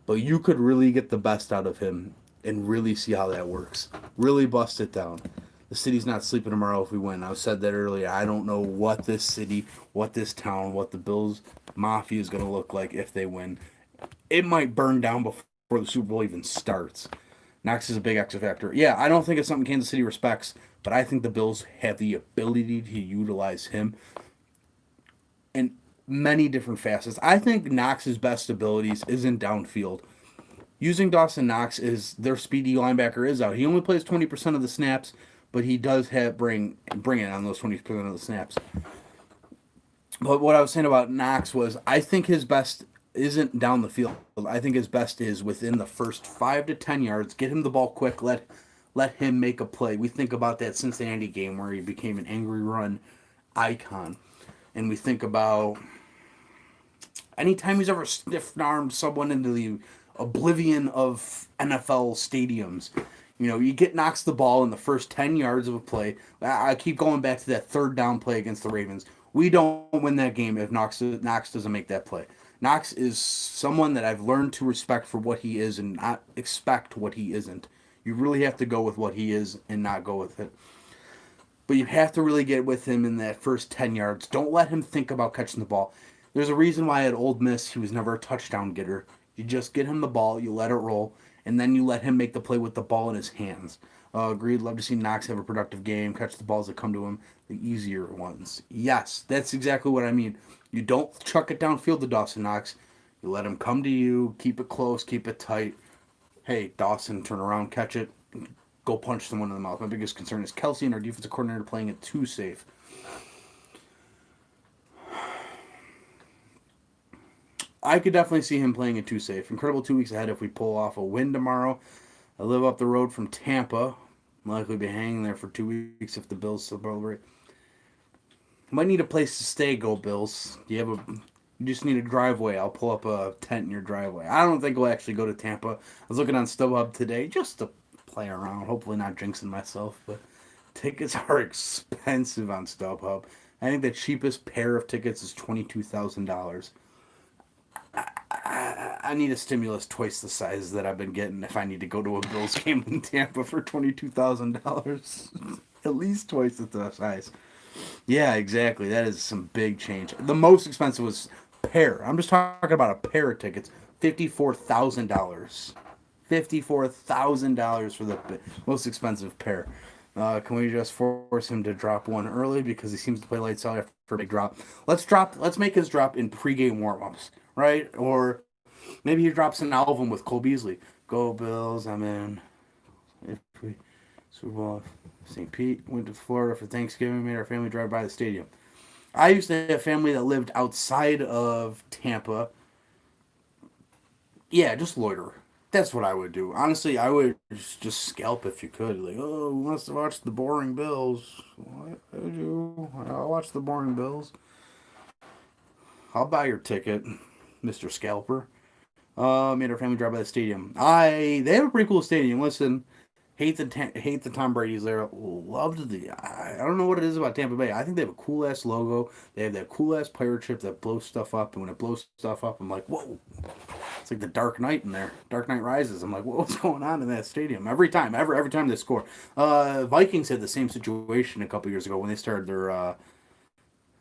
but you could really get the best out of him and really see how that works. Really bust it down. The city's not sleeping tomorrow if we win. I said that earlier. I don't know what this city, what this town, what the Bills Mafia is going to look like if they win. It might burn down before the Super Bowl even starts. Knox is a big X factor. Yeah, I don't think it's something Kansas City respects, but I think the Bills have the ability to utilize him in many different facets. I think Knox's best abilities isn't downfield. Using Dawson Knox is their speedy linebacker is out. He only plays 20% of the snaps, but he does have bring it on those 20% of the snaps. But what I was saying about Knox was I think his best isn't down the field. I think his best is within the first 5 to 10 yards. Get him the ball quick. Let him make a play. We think about that Cincinnati game where he became an angry run icon, and we think about anytime he's ever stiff armed someone into the oblivion of NFL stadiums. You get Knox the ball in the first 10 yards of a play. I keep going back to that third down play against the Ravens. We don't win that game if Knox doesn't make that play. Knox is someone that I've learned to respect for what he is and not expect what he isn't. You really have to go with what he is and not go with it. But you have to really get with him in that first 10 yards. Don't let him think about catching the ball. There's a reason why at Old Miss he was never a touchdown getter. You just get him the ball, you let it roll, and then you let him make the play with the ball in his hands. Agreed. Love to see Knox have a productive game, catch the balls that come to him, the easier ones. Yes, that's exactly what I mean. You don't chuck it downfield to Dawson Knox. You let him come to you, keep it close, keep it tight. Hey, Dawson, turn around, catch it, go punch someone in the mouth. My biggest concern is Kelsey and our defensive coordinator playing it too safe. I could definitely see him playing it too safe. Incredible 2 weeks ahead if we pull off a win tomorrow. I live up the road from Tampa. I'm likely be hanging there for 2 weeks if the Bills celebrate. Might need a place to stay, go Bills. You just need a driveway. I'll pull up a tent in your driveway. I don't think we'll actually go to Tampa. I was looking on StubHub today just to play around. Hopefully not jinxing myself, but tickets are expensive on StubHub. I think the cheapest pair of tickets is $22,000. I need a stimulus twice the size that I've been getting if I need to go to a Bills game in Tampa for $22,000. At least twice the size. Yeah, exactly. That is some big change. The most expensive was pair. I'm just talking about a pair of tickets. $54,000. $54,000 for the most expensive pair. Can we just force him to drop one early because he seems to play lights out after a big drop? Let's make his drop in pregame warm-ups, right? Or maybe he drops an album with Cole Beasley. Go Bills, I'm in. If we Super Bowl, St. Pete, went to Florida for Thanksgiving, made our family drive by the stadium. I used to have family that lived outside of Tampa. Yeah, just loiter. That's what I would do. Honestly, I would just scalp if you could. Like, oh, who wants to watch the boring Bills? What would you? I'll watch the boring Bills. I'll buy your ticket, Mr. Scalper. Made our family drive by the stadium. They have a pretty cool stadium. Listen, hate the Tom Brady's there. Loved I don't know what it is about Tampa Bay. I think they have a cool ass logo. They have that cool ass pirate ship that blows stuff up, and when it blows stuff up, I'm like, whoa! It's like the Dark Knight in there. Dark Knight Rises. I'm like, what's going on in that stadium? Every time they score. Vikings had the same situation a couple years ago when they started their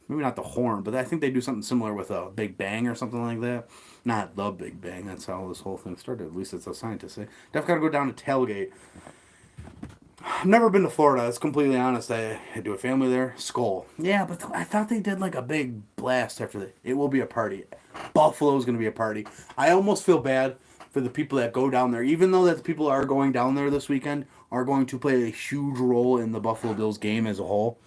maybe not the horn, but I think they do something similar with a Big Bang or something like that. Not the Big Bang. That's how this whole thing started. At least that's how scientists say. Definitely got to go down to Tailgate. I've never been to Florida. That's completely honest. I do a family there. Skull. Yeah, but I thought they did like a big blast after that. It will be a party. Buffalo's going to be a party. I almost feel bad for the people that go down there, even though that the people are going down there this weekend are going to play a huge role in the Buffalo Bills game as a whole.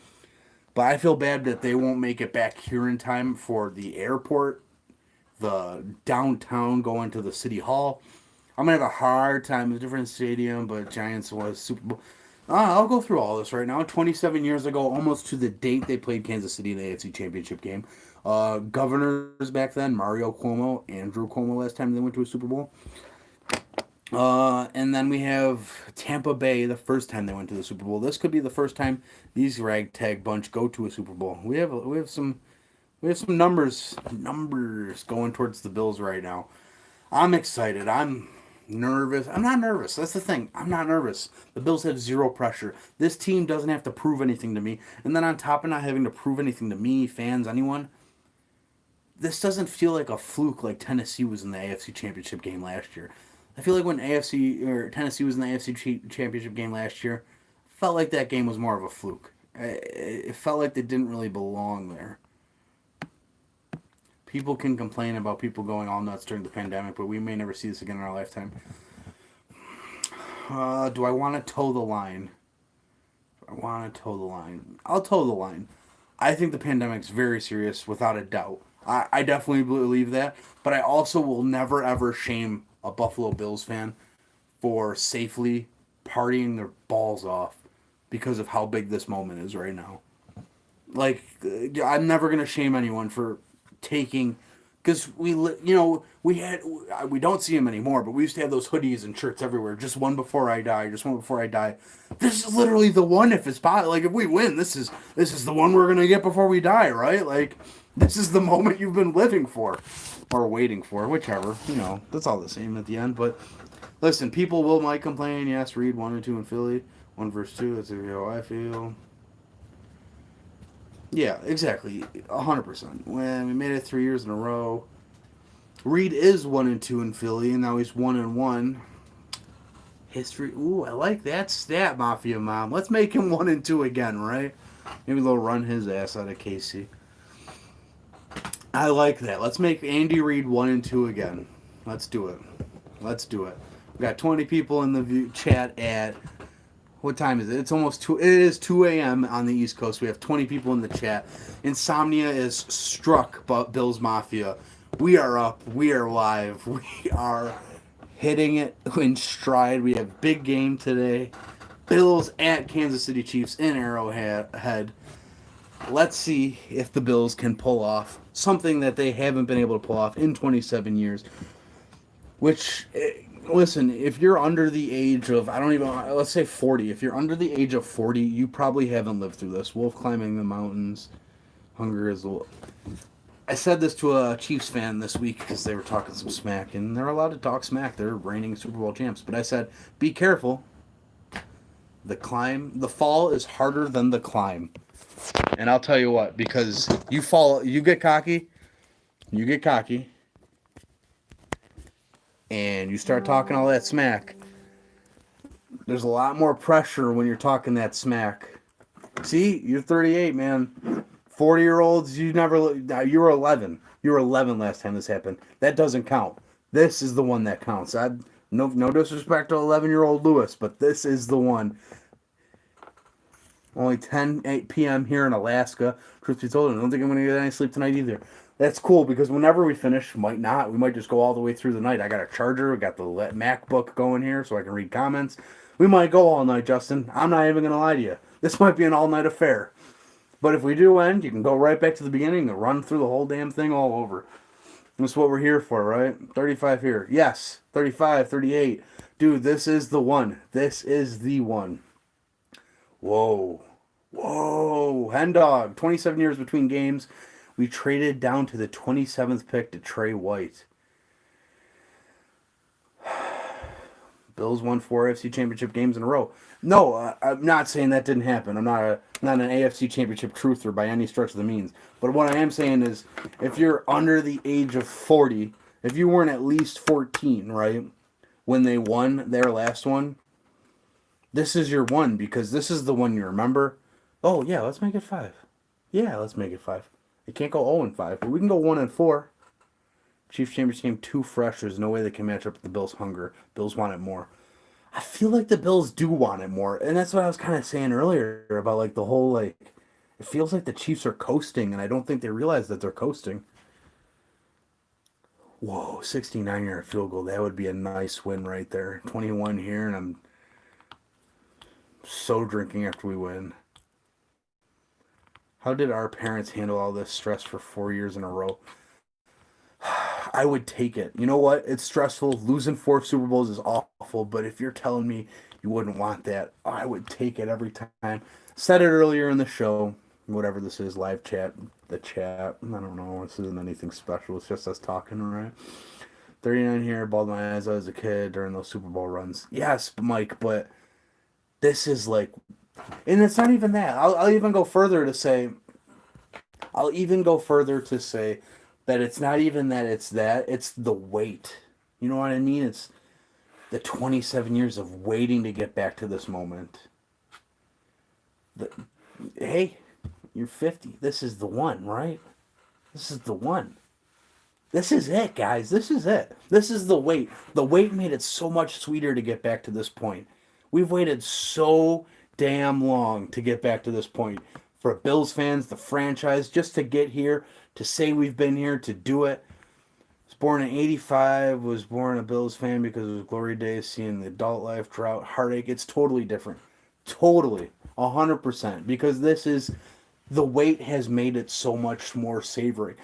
But I feel bad that they won't make it back here in time for the airport, the downtown going to the city hall. I'm going to have a hard time. It's a different stadium, but Giants was Super Bowl. I'll go through all this right now. 27 years ago, almost to the date they played Kansas City in the AFC Championship game. Governors back then, Mario Cuomo, Andrew Cuomo last time they went to a Super Bowl. And then we have Tampa Bay the first time they went to the Super Bowl. This could be the first time these ragtag bunch go to a Super Bowl. We have some numbers going towards the Bills right now. I'm excited. I'm nervous. I'm not nervous. That's the thing. I'm not nervous. The Bills have zero pressure. This team doesn't have to prove anything to me. And then on top of not having to prove anything to me, fans, anyone, this doesn't feel like a fluke like Tennessee was in the AFC Championship game last year. I feel like when Tennessee was in the AFC Championship game last year, felt like that game was more of a fluke. It felt like they didn't really belong there. People can complain about people going all nuts during the pandemic, but we may never see this again in our lifetime. Do I want to toe the line? I'll toe the line. I think the pandemic's very serious, without a doubt. I definitely believe that, but I also will never ever shame a Buffalo Bills fan for safely partying their balls off because of how big this moment is right now. Like, I'm never gonna shame anyone for taking, because we don't see them anymore, but we used to have those hoodies and shirts everywhere. Just one before I die. This is literally the one. If it's possible, like if we win, this is the one we're gonna get before we die, right? Like, this is the moment you've been living for, or waiting for, whichever. That's all the same at the end. But listen, people might complain. Yes, Reed 1 and 2 in Philly, 1 versus 2. That's how I feel. Yeah, exactly, 100%. When we made it 3 years in a row, Reed is 1 and 2 in Philly, and now he's 1 and 1. History. Ooh, I like that stat, Mafia Mom. Let's make him 1 and 2 again, right? Maybe they'll run his ass out of KC. I like that. Let's make Andy Reid 1 and 2 again. Let's do it. We got 20 people in the chat at. What time is it? It's almost 2. It is 2 a.m. on the East Coast. We have 20 people in the chat. Insomnia is struck, but Bills Mafia. We are up. We are live. We are hitting it in stride. We have big game today. Bills at Kansas City Chiefs in Arrowhead. Let's see if the Bills can pull off something that they haven't been able to pull off in 27 years. Which, listen, if you're under the age of, let's say 40. If you're under the age of 40, you probably haven't lived through this. Wolf climbing the mountains, hunger is the... I said this to a Chiefs fan this week because they were talking some smack, and they're allowed to talk smack. They're reigning Super Bowl champs. But I said, be careful. The fall is harder than the climb. And I'll tell you what, because you get cocky, and you start talking all that smack. There's a lot more pressure when you're talking that smack. See, you're 38, man. 40-year-olds, you were 11. You were 11 last time this happened. That doesn't count. This is the one that counts. No disrespect to 11-year-old Lewis, but this is the one. Only 8 p.m. here in Alaska. Truth be told, I don't think I'm going to get any sleep tonight either. That's cool, because whenever we finish, we might just go all the way through the night. I got a charger. We got the MacBook going here so I can read comments. We might go all night, Justin. I'm not even going to lie to you. This might be an all-night affair. But if we do end, you can go right back to the beginning and run through the whole damn thing all over. That's what we're here for, right? 35 here. Yes. 35, 38. Dude, this is the one. This is the one. Whoa. Whoa. Hen dog. 27 years between games. We traded down to the 27th pick to Trey White. Bills won 4 AFC Championship games in a row. No, I'm not saying that didn't happen. I'm not an AFC Championship truther by any stretch of the means. But what I am saying is, if you're under the age of 40, if you weren't at least 14, right, when they won their last one, this is your one because this is the one you remember. Oh yeah, let's make it 5. Yeah, let's make it 5. It can't go 0-5, but we can go 1-4. Chiefs Championship game too fresh. There's no way they can match up with the Bills' hunger. Bills want it more. I feel like the Bills do want it more, and that's what I was kind of saying earlier about like the whole like. It feels like the Chiefs are coasting, and I don't think they realize that they're coasting. Whoa, 69-yard field goal. That would be a nice win right there. 21 here, and I'm so drinking after we win. How did our parents handle all this stress for 4 years in a row? I would take it. You know what? It's stressful. Losing 4 Super Bowls is awful, but if you're telling me you wouldn't want that, I would take it every time. Said it earlier in the show, whatever this is, live chat, the chat. I don't know. This isn't anything special. It's just us talking, right? 39 here, balled my eyes out as a kid during those Super Bowl runs. Yes, Mike, but this is like, and it's not even that. I'll even go further to say, that it's not even that it's the wait. You know what I mean? It's the 27 years of waiting to get back to this moment. Hey, you're 50. This is the one, right? This is the one. This is it, guys. This is it. This is the wait. The wait made it so much sweeter to get back to this point. We've waited so damn long to get back to this point. For Bills fans, the franchise, just to get here, to say we've been here, to do it. Was born in 85, was born a Bills fan because it was glory days, seeing the adult life, drought, heartache. It's totally different. Totally. 100%. Because this is, the wait has made it so much more savory.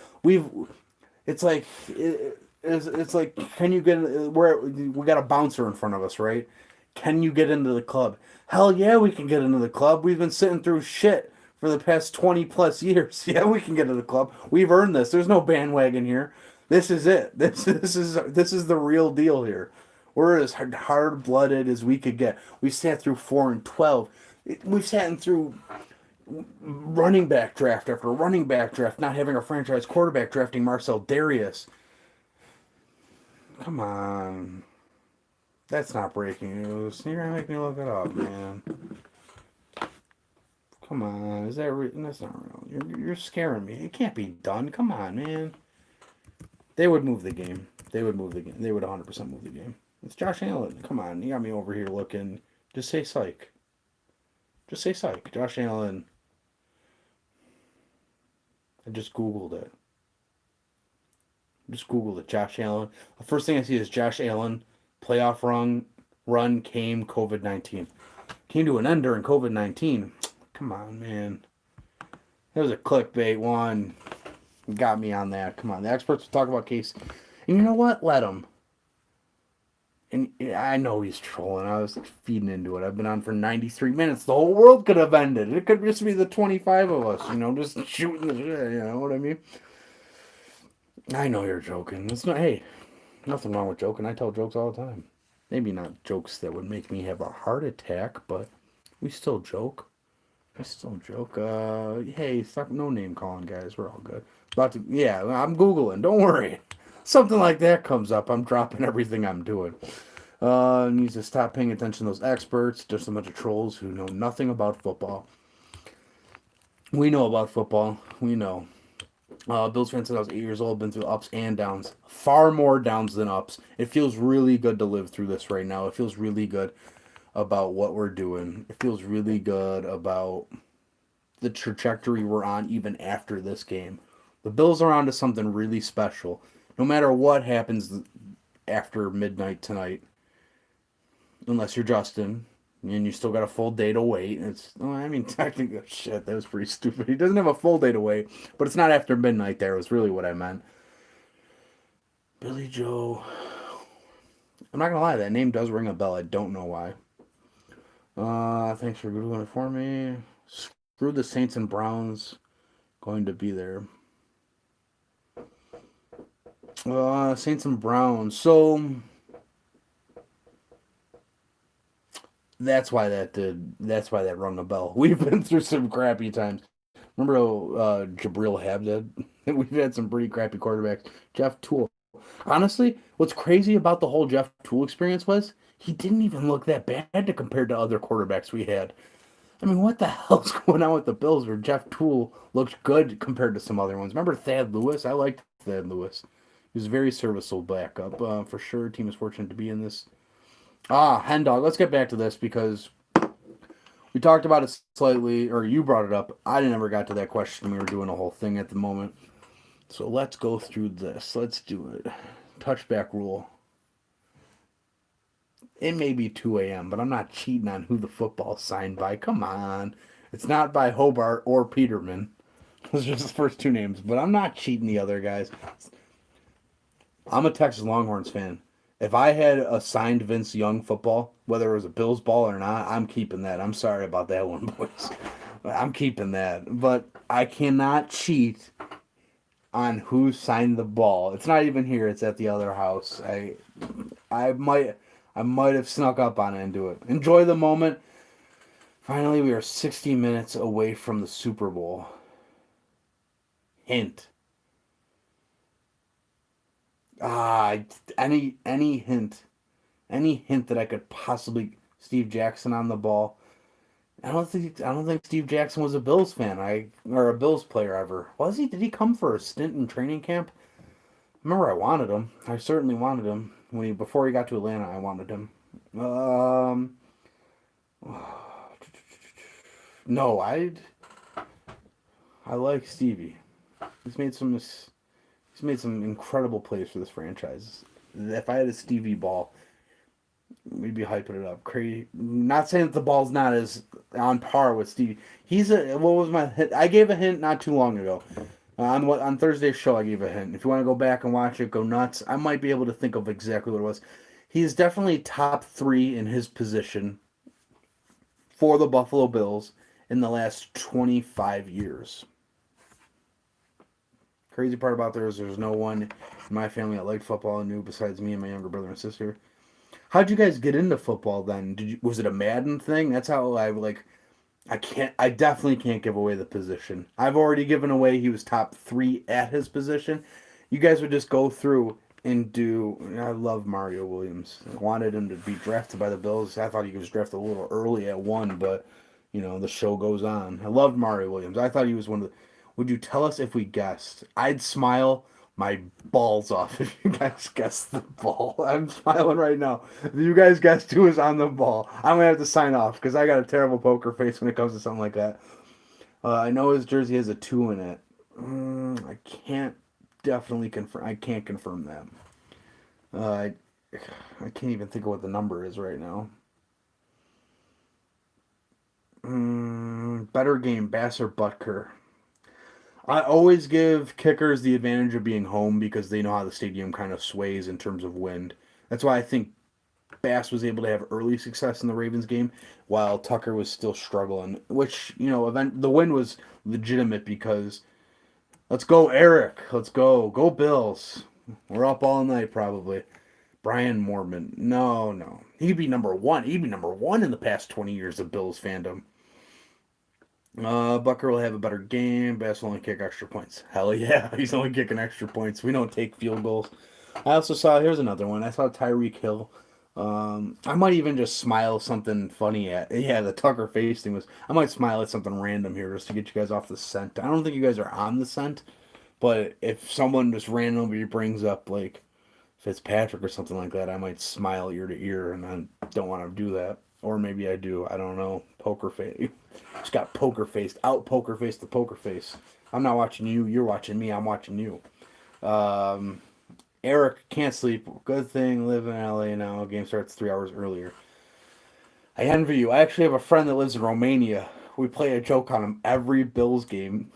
It's like, it's like, can you get, we got a bouncer in front of us, right? Can you get into the club? Hell yeah, we can get into the club. We've been sitting through shit for the past 20 plus years. Yeah, we can get into the club. We've earned this. There's no bandwagon here. This is it. This is the real deal here. We're as hard blooded as we could get. We sat through 4-12. We've sat through running back draft after running back draft, not having a franchise quarterback, drafting Marcel Darius. Come on. That's not breaking news. You're gonna make me look it up, man. Come on, is that real? That's not real. You're scaring me. It can't be done. Come on, man. They would move the game. They would move the game. They would 100% move the game. It's Josh Allen. Come on, you got me over here looking. Just say psych. Just say psych. Josh Allen. I just Googled it. Just Googled it. Josh Allen. The first thing I see is Josh Allen. Playoff run came COVID-19. Came to an end during COVID-19. Come on, man. That was a clickbait one. Got me on that. Come on. The experts will talk about Case. And you know what? Let them. And I know he's trolling. I was feeding into it. I've been on for 93 minutes. The whole world could have ended. It could just be the 25 of us, just shooting the shit. You know what I mean? I know you're joking. It's not, hey, nothing wrong with joking. I tell jokes all the time. Maybe not jokes that would make me have a heart attack, but we still joke. Hey, stop no name calling, guys. We're all good. I'm Googling. Don't worry. Something like that comes up. I'm dropping everything I'm doing. Needs to stop paying attention to those experts. Just a bunch of trolls who know nothing about football. We know about football. We know. Bills fan said I was 8 years old, been through ups and downs. Far more downs than ups. It feels really good to live through this right now. It feels really good about what we're doing. It feels really good about the trajectory we're on even after this game. The Bills are on to something really special. No matter what happens after midnight tonight, unless you're Justin, and you still got a full day to wait. Technically, shit, that was pretty stupid. He doesn't have a full day to wait, but it's not after midnight there, was really what I meant. Billy Joe. I'm not gonna lie, that name does ring a bell. I don't know why. Thanks for googling it for me. Screw the Saints and Browns. Going to be there. Saints and Browns. So that's why that did. That's why that rung a bell. We've been through some crappy times. Remember how Jabril Hab did? We've had some pretty crappy quarterbacks. Jeff Toole. Honestly, what's crazy about the whole Jeff Toole experience was he didn't even look that bad to compared to other quarterbacks we had. I mean, what the hell's going on with the Bills where Jeff Toole looked good compared to some other ones? Remember Thad Lewis? I liked Thad Lewis. He was a very serviceable backup for sure. Team is fortunate to be in this. Hen Dog. Let's get back to this because we talked about it slightly, or you brought it up. I never got to that question. We were doing a whole thing at the moment. So let's go through this. Let's do it. Touchback rule. It may be 2 a.m., but I'm not cheating on who the football's signed by. Come on. It's not by Hobart or Peterman. Those are just the first two names, but I'm not cheating the other guys. I'm a Texas Longhorns fan. If I had a signed Vince Young football, whether it was a Bills ball or not, I'm keeping that. I'm sorry about that one, boys. I'm keeping that. But I cannot cheat on who signed the ball. It's not even here. It's at the other house. I might have snuck up on it and do it. Enjoy the moment. Finally, we are 60 minutes away from the Super Bowl. Hint. Any hint. Any hint that I could possibly Steve Jackson on the ball. I don't think Steve Jackson was a Bills fan. Or a Bills player ever. Was he? Did he come for a stint in training camp? I remember I wanted him. I certainly wanted him. Before he got to Atlanta, I wanted him. No, I like Stevie. He's made some he's made some incredible plays for this franchise. If I had a Stevie ball, we'd be hyping it up. Crazy. Not saying that the ball's not as on par with Stevie. What was my hint? I gave a hint not too long ago. On Thursday's show, I gave a hint. If you want to go back and watch it, go nuts. I might be able to think of exactly what it was. He's definitely top three in his position for the Buffalo Bills in the last 25 years. Crazy part about there is there's no one in my family that liked football and knew besides me and my younger brother and sister. How'd you guys get into football then? Was it a Madden thing? That's how I definitely can't give away the position. I've already given away he was top three at his position. You guys would just go through and do. I love Mario Williams. I wanted him to be drafted by the Bills. I thought he was drafted a little early at one, but the show goes on. I loved Mario Williams. I thought he was one of the. Would you tell us if we guessed? I'd smile my balls off if you guys guessed the ball. I'm smiling right now. If you guys guessed who was on the ball, I'm gonna have to sign off because I got a terrible poker face when it comes to something like that. I know his jersey has a 2 in it. I can't definitely confirm. I can't confirm that. I can't even think of what the number is right now. Better game, Bass or Butker? I always give kickers the advantage of being home because they know how the stadium kind of sways in terms of wind. That's why I think Bass was able to have early success in the Ravens game while Tucker was still struggling, which, the win was legitimate because let's go, Eric. Let's go. Go Bills. We're up all night probably. Brian Mormon. No, no. He'd be number one. He'd be number one in the past 20 years of Bills fandom. Bucker will have a better game. Bass will only kick extra points. Hell yeah, he's only kicking extra points. We don't take field goals. I also saw, here's another one. I saw Tyreek Hill. I might even just smile something funny at. Yeah, the Tucker face thing was. I might smile at something random here just to get you guys off the scent. I don't think you guys are on the scent, but if someone just randomly brings up like Fitzpatrick or something like that, I might smile ear to ear, and I don't want to do that. Or maybe I do. I don't know. Poker face. Just got poker faced. Out poker face to poker face. I'm not watching you. You're watching me. I'm watching you. Eric can't sleep. Good thing. Live in LA now. Game starts 3 hours earlier. I envy you. I actually have a friend that lives in Romania. We play a joke on him every Bills game.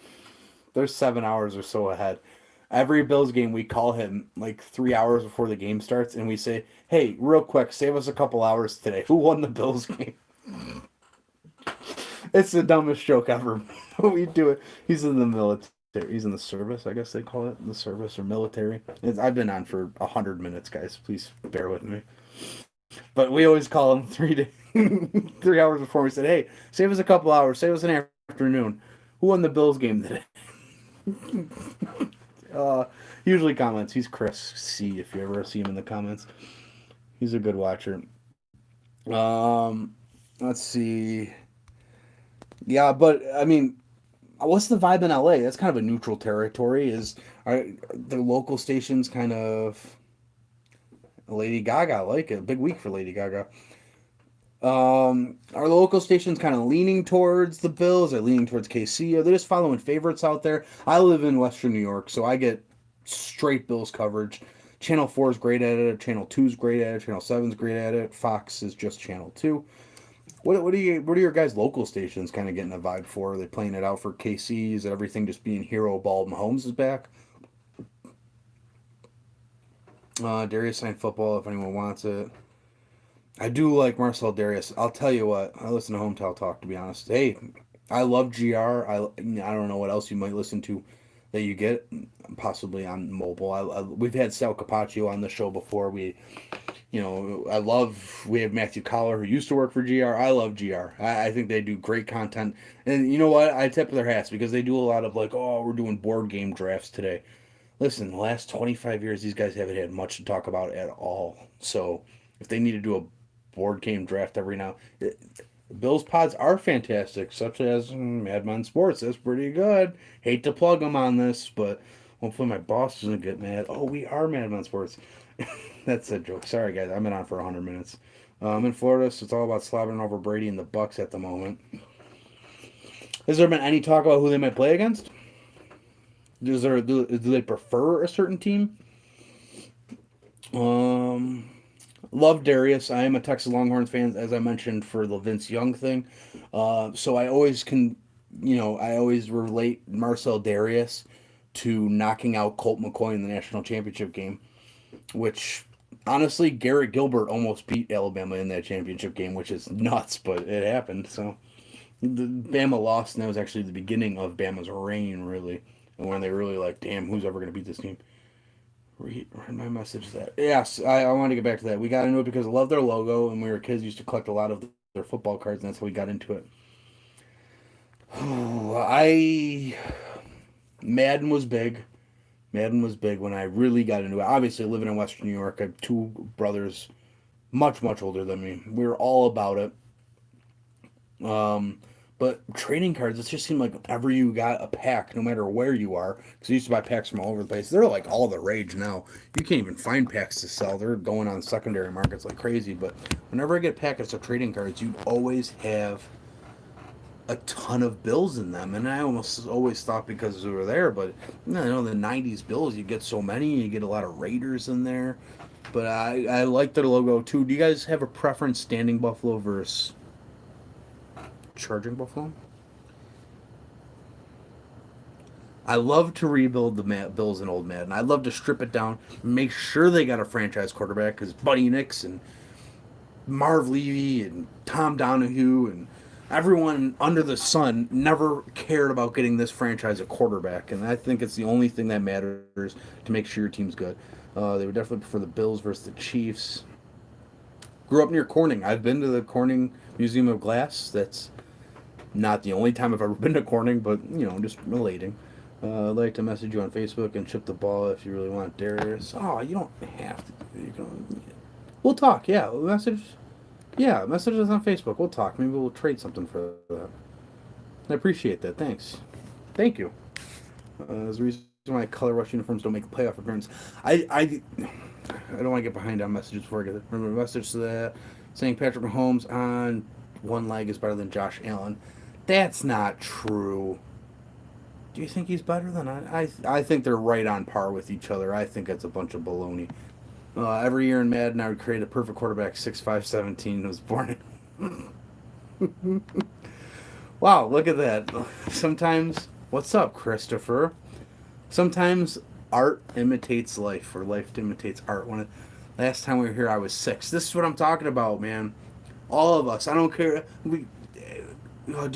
They're 7 hours or so ahead. Every Bills game, we call him like 3 hours before the game starts, and we say, "Hey, real quick, save us a couple hours today. Who won the Bills game?" It's the dumbest joke ever. We do it. He's in the military. He's in the service, I guess they call it, the service or military. I've been on for 100 minutes, guys. Please bear with me. But we always call him 3 hours before. We said, "Hey, save us a couple hours. Save us an afternoon. Who won the Bills game today?" Uh, Usually comments. He's Chris C. If you ever see him in the comments, he's a good watcher. Let's see. Yeah, but I mean, what's the vibe in LA? That's kind of a neutral territory. Are the local stations kind of Lady Gaga? I like it. Big week for Lady Gaga. Are the local stations kind of leaning towards the Bills? Are they leaning towards KC? Are they just following favorites out there? I live in Western New York, so I get straight Bills coverage. Channel 4 is great at it. Channel 2 is great at it. Channel 7 is great at it. Fox is just Channel 2. What are your guys' local stations kind of getting a vibe for? Are they playing it out for KC? Is everything just being hero ball? Mahomes is back. Darius signed football if anyone wants it. I do like Marcel Darius. I'll tell you what. I listen to Hometown Talk, to be honest. Hey, I love GR. I don't know what else you might listen to that you get possibly on mobile. We've had Sal Capaccio on the show before. We have Matthew Collar who used to work for GR. I love GR. I think they do great content. And you know what? I tip their hats because they do a lot of like, oh, we're doing board game drafts today. Listen, the last 25 years, these guys haven't had much to talk about at all. So if they need to do a board game draft every now, Bills pods are fantastic, such as Madman Sports. That's pretty good. Hate to plug them on this, but hopefully my boss doesn't get mad. Oh, we are Madman Sports. That's a joke. Sorry, guys. I've been on for 100 minutes. I'm in Florida, so it's all about slobbering over Brady and the Bucks at the moment. Has there been any talk about who they might play against? Do they prefer a certain team? Love Darius. I am a Texas Longhorns fan, as I mentioned, for the Vince Young thing. So I always I always relate Marcel Darius to knocking out Colt McCoy in the national championship game, which honestly, Garrett Gilbert almost beat Alabama in that championship game, which is nuts, but it happened. So Bama lost, and that was actually the beginning of Bama's reign, really, and when they really like, damn, who's ever going to beat this team? Read my message that. Yes, I want to get back to that. We got into it because I love their logo, and we were kids used to collect a lot of their football cards, and that's how we got into it. Madden was big. Madden was big when I really got into it. Obviously, living in Western New York, I have two brothers much, much older than me. We were all about it. But trading cards, it just seemed like whenever you got a pack, no matter where you are, because I used to buy packs from all over the place. They're like all the rage now. You can't even find packs to sell. They're going on secondary markets like crazy. But whenever I get packets of trading cards, you always have a ton of Bills in them. And I almost always thought because we were there, but the 90s Bills, you get so many, you get a lot of Raiders in there. But I like their logo too. Do you guys have a preference, standing Buffalo versus charging Buffalo? I love to rebuild the Bills and old Madden. I'd love to strip it down, make sure they got a franchise quarterback because Buddy Nix and Marv Levy and Tom Donahue and everyone under the sun never cared about getting this franchise a quarterback, and I think it's the only thing that matters to make sure your team's good. They would definitely prefer the Bills versus the Chiefs. Grew up near Corning. I've been to the Corning Museum of Glass. That's not the only time I've ever been to Corning, but just relating. I'd like to message you on Facebook and chip the ball if you really want Darius. Oh, you don't have to. We'll talk. Yeah, message. Yeah, message us on Facebook. We'll talk. Maybe we'll trade something for that. I appreciate that. Thanks. Thank you. There's a reason why color rush uniforms don't make playoff appearances. I don't want to get behind on messages before I get it. Remember a message to that saying Patrick Mahomes on one leg is better than Josh Allen. That's not true. Do you think he's better than I think they're right on par with each other. I think it's a bunch of baloney. Every year in Madden, I would create a perfect quarterback, 6'5", 17, was born in. Wow, look at that. Sometimes, what's up, Christopher? Sometimes art imitates life, or life imitates art. Last time we were here, I was 6. This is what I'm talking about, man. All of us. I don't care. Do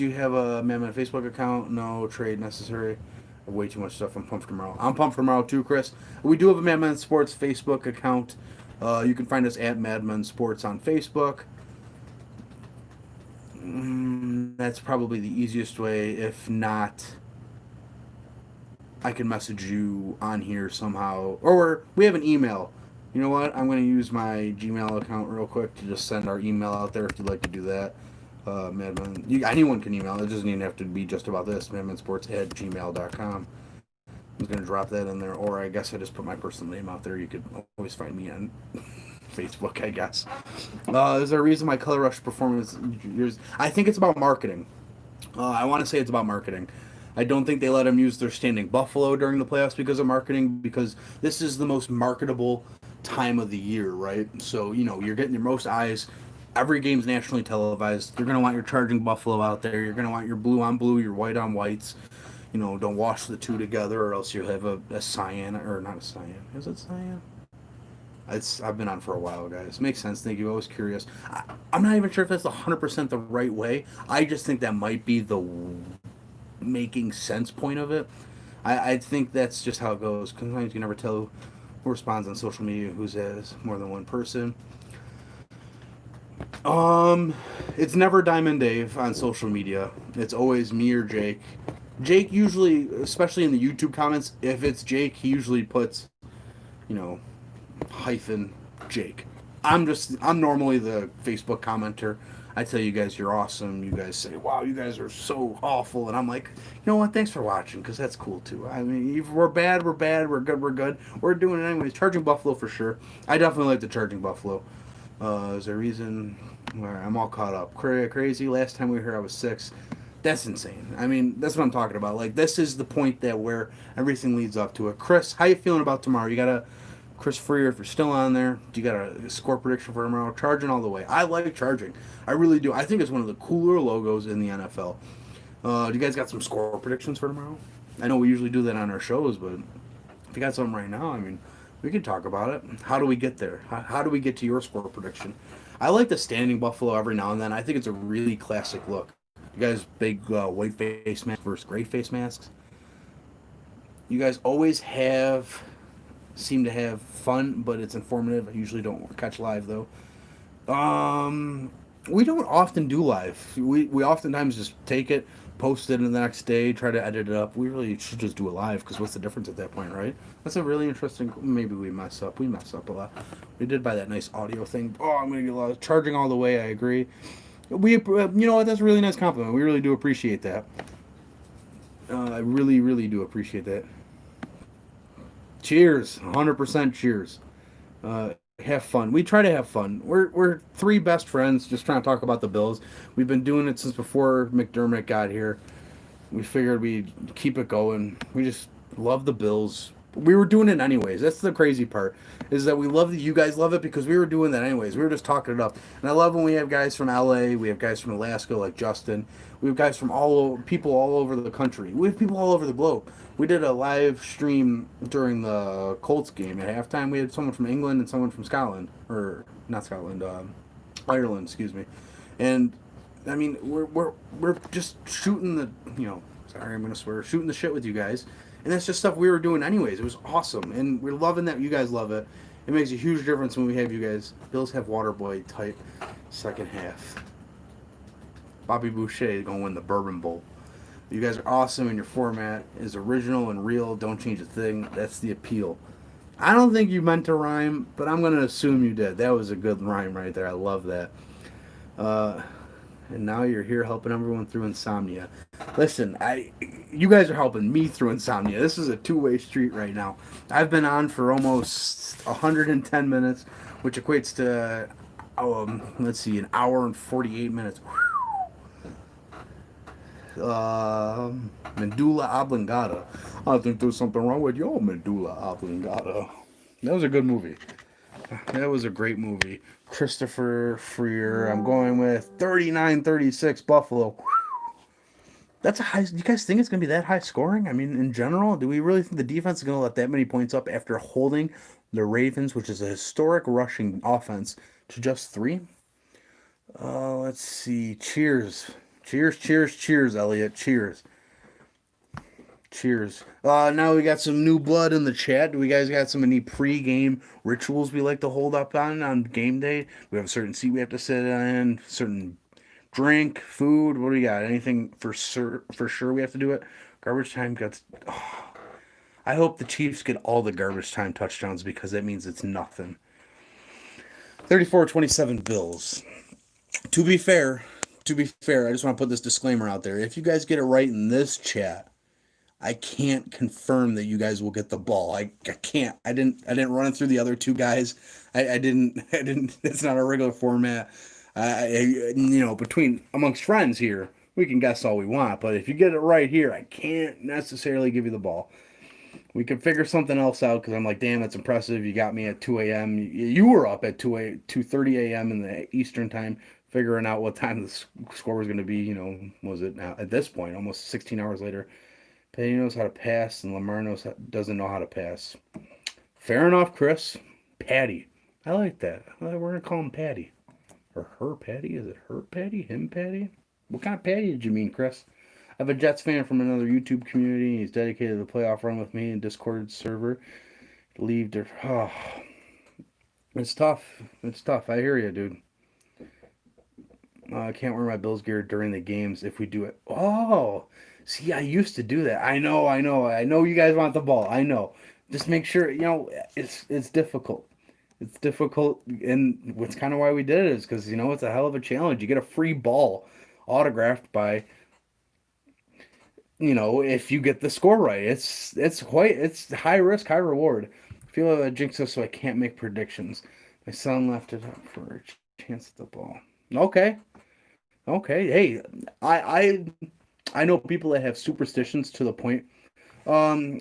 you have a Madman Facebook account? No trade necessary. Way too much stuff. I'm pumped for tomorrow. I'm pumped for tomorrow too, Chris. We do have a Madman Sports Facebook account. You can find us at Madman Sports on Facebook. That's probably the easiest way. If not, I can message you on here somehow. Or we have an email. You know what? I'm going to use my Gmail account real quick to just send our email out there if you'd like to do that. Madman. Anyone can email. It doesn't even have to be just about this. madmansports@gmail.com. I'm going to drop that in there. Or I guess I just put my personal name out there. You could always find me on Facebook, I guess. Is there a reason why Color Rush performance... I think it's about marketing. I want to say it's about marketing. I don't think they let them use their standing buffalo during the playoffs because of marketing, because this is the most marketable time of the year, right? So, you're getting your most eyes. Every game's nationally televised. You're going to want your charging buffalo out there. You're going to want your blue on blue, your white on whites. Don't wash the two together, or else you'll have a cyan, or not a cyan. Is it cyan? I've been on for a while, guys. Makes sense. Thank you. I was curious. I'm not even sure if that's 100% the right way. I just think that might be the making sense point of it. I think that's just how it goes. Sometimes you can never tell who responds on social media, who's as more than one person. It's never Diamond Dave on social media. It's always me or Jake. Jake usually, especially in the YouTube comments, if it's Jake, he usually puts, hyphen Jake. I'm normally the Facebook commenter. I tell you guys you're awesome. You guys say, wow, you guys are so awful. And I'm like, you know what? Thanks for watching, because that's cool too. I mean, if we're bad, we're bad. We're good, we're good. We're doing it anyways. Charging Buffalo for sure. I definitely like the Charging Buffalo. Is there a reason? I'm all caught up. Crazy. Last time we were here, I was 6. That's insane. I mean, that's what I'm talking about. Like, this is the point where everything leads up to it. Chris, how you feeling about tomorrow? You got Chris Freer, if you're still on there, do you got a score prediction for tomorrow? Charging all the way. I like charging. I really do. I think it's one of the cooler logos in the NFL. Do you guys got some score predictions for tomorrow? I know we usually do that on our shows, but if you got something right now, I mean, we can talk about it. How do we get there? How do we get to your score prediction? I like the standing buffalo every now and then. I think it's a really classic look. You guys big white face masks versus gray face masks? You guys always seem to have fun, but it's informative. I usually don't catch live though. We don't often do live. We oftentimes just take it, post it in the next day, try to edit it up. We really should just do it live, because what's the difference at that point, right? That's a really interesting. Maybe we mess up. We mess up a lot. We did buy that nice audio thing. Oh, I'm gonna get a lot of charging all the way. I agree. You know what? That's a really nice compliment. We really do appreciate that. I really, really do appreciate that. Cheers, 100% cheers. Have fun. We try to have fun. We're 3 best friends just trying to talk about the Bills. We've been doing it since before McDermott got here. We figured we'd keep it going. We just love the Bills. We were doing it anyways. That's the crazy part, is that we love that you guys love it, because we were doing that anyways. We were just talking it up. And I love when we have guys from LA, we have guys from Alaska like Justin. We have guys from people all over the country. We have people all over the globe. We did a live stream during the Colts game at halftime. We had someone from England and someone from Scotland, or not Scotland, Ireland, excuse me. And I mean, we're just shooting the, sorry, I'm gonna swear, shooting the shit with you guys. And that's just stuff we were doing anyways. It was awesome. And we're loving that you guys love it. It makes a huge difference when we have you guys. Bills have Waterboy type second half. Bobby Boucher is going to win the Bourbon Bowl. You guys are awesome, and your format is original and real. Don't change a thing. That's the appeal. I don't think you meant to rhyme, but I'm going to assume you did. That was a good rhyme right there. I love that. And now you're here helping everyone through insomnia. Listen, you guys are helping me through insomnia. This is a two-way street right now. I've been on for almost 110 minutes, which equates to, let's see, an hour and 48 minutes. Medulla oblongata. I think there's something wrong with your medulla oblongata. That was a good movie. That was a great movie. Christopher Freer. I'm going with 39-36 Buffalo. That's a high. Do you guys think it's going to be that high scoring? I mean, in general, do we really think the defense is going to let that many points up after holding the Ravens, which is a historic rushing offense, to just three? Let's see. Cheers. Cheers, cheers, cheers, Elliot. Cheers. Cheers. Now we got some new blood in the chat. Do we guys got some any pre-game rituals we like to hold up on game day? We have a certain seat we have to sit in, certain drink, food. What do we got? Anything for sure we have to do it? Garbage time gets. Oh, I hope the Chiefs get all the garbage time touchdowns because that means it's nothing. 34-27 Bills. To be fair, I just want to put this disclaimer out there. If you guys get it right in this chat, I can't confirm that you guys will get the ball. I can't. I didn't run it through the other two guys. I didn't. I didn't. It's not a regular format. Between amongst friends here, we can guess all we want. But if you get it right here, I can't necessarily give you the ball. We could figure something else out because I'm like, damn, that's impressive. You got me at 2 a.m. You were up at 2:30 a.m. in the Eastern time, figuring out what time the score was going to be. Was it now at this point, almost 16 hours later? Petty knows how to pass, and Lamar doesn't know how to pass. Fair enough, Chris. Patty. I like that. We're going to call him Patty. Or her Patty? Is it her Patty? Him Patty? What kind of Patty did you mean, Chris? I have a Jets fan from another YouTube community. He's dedicated to the playoff run with me in Discord server. Leave their... Oh, it's tough. It's tough. I hear you, dude. I can't wear my Bills gear during the games if we do it. Oh, see, I used to do that. I know you guys want the ball. I know. Just make sure, it's difficult. It's difficult, and what's kind of why we did it is because, it's a hell of a challenge. You get a free ball autographed by, if you get the score right. It's high risk, high reward. I feel like I jinx us, so I can't make predictions. My son left it up for a chance at the ball. Okay. Okay. Hey, I know people that have superstitions to the point. Um,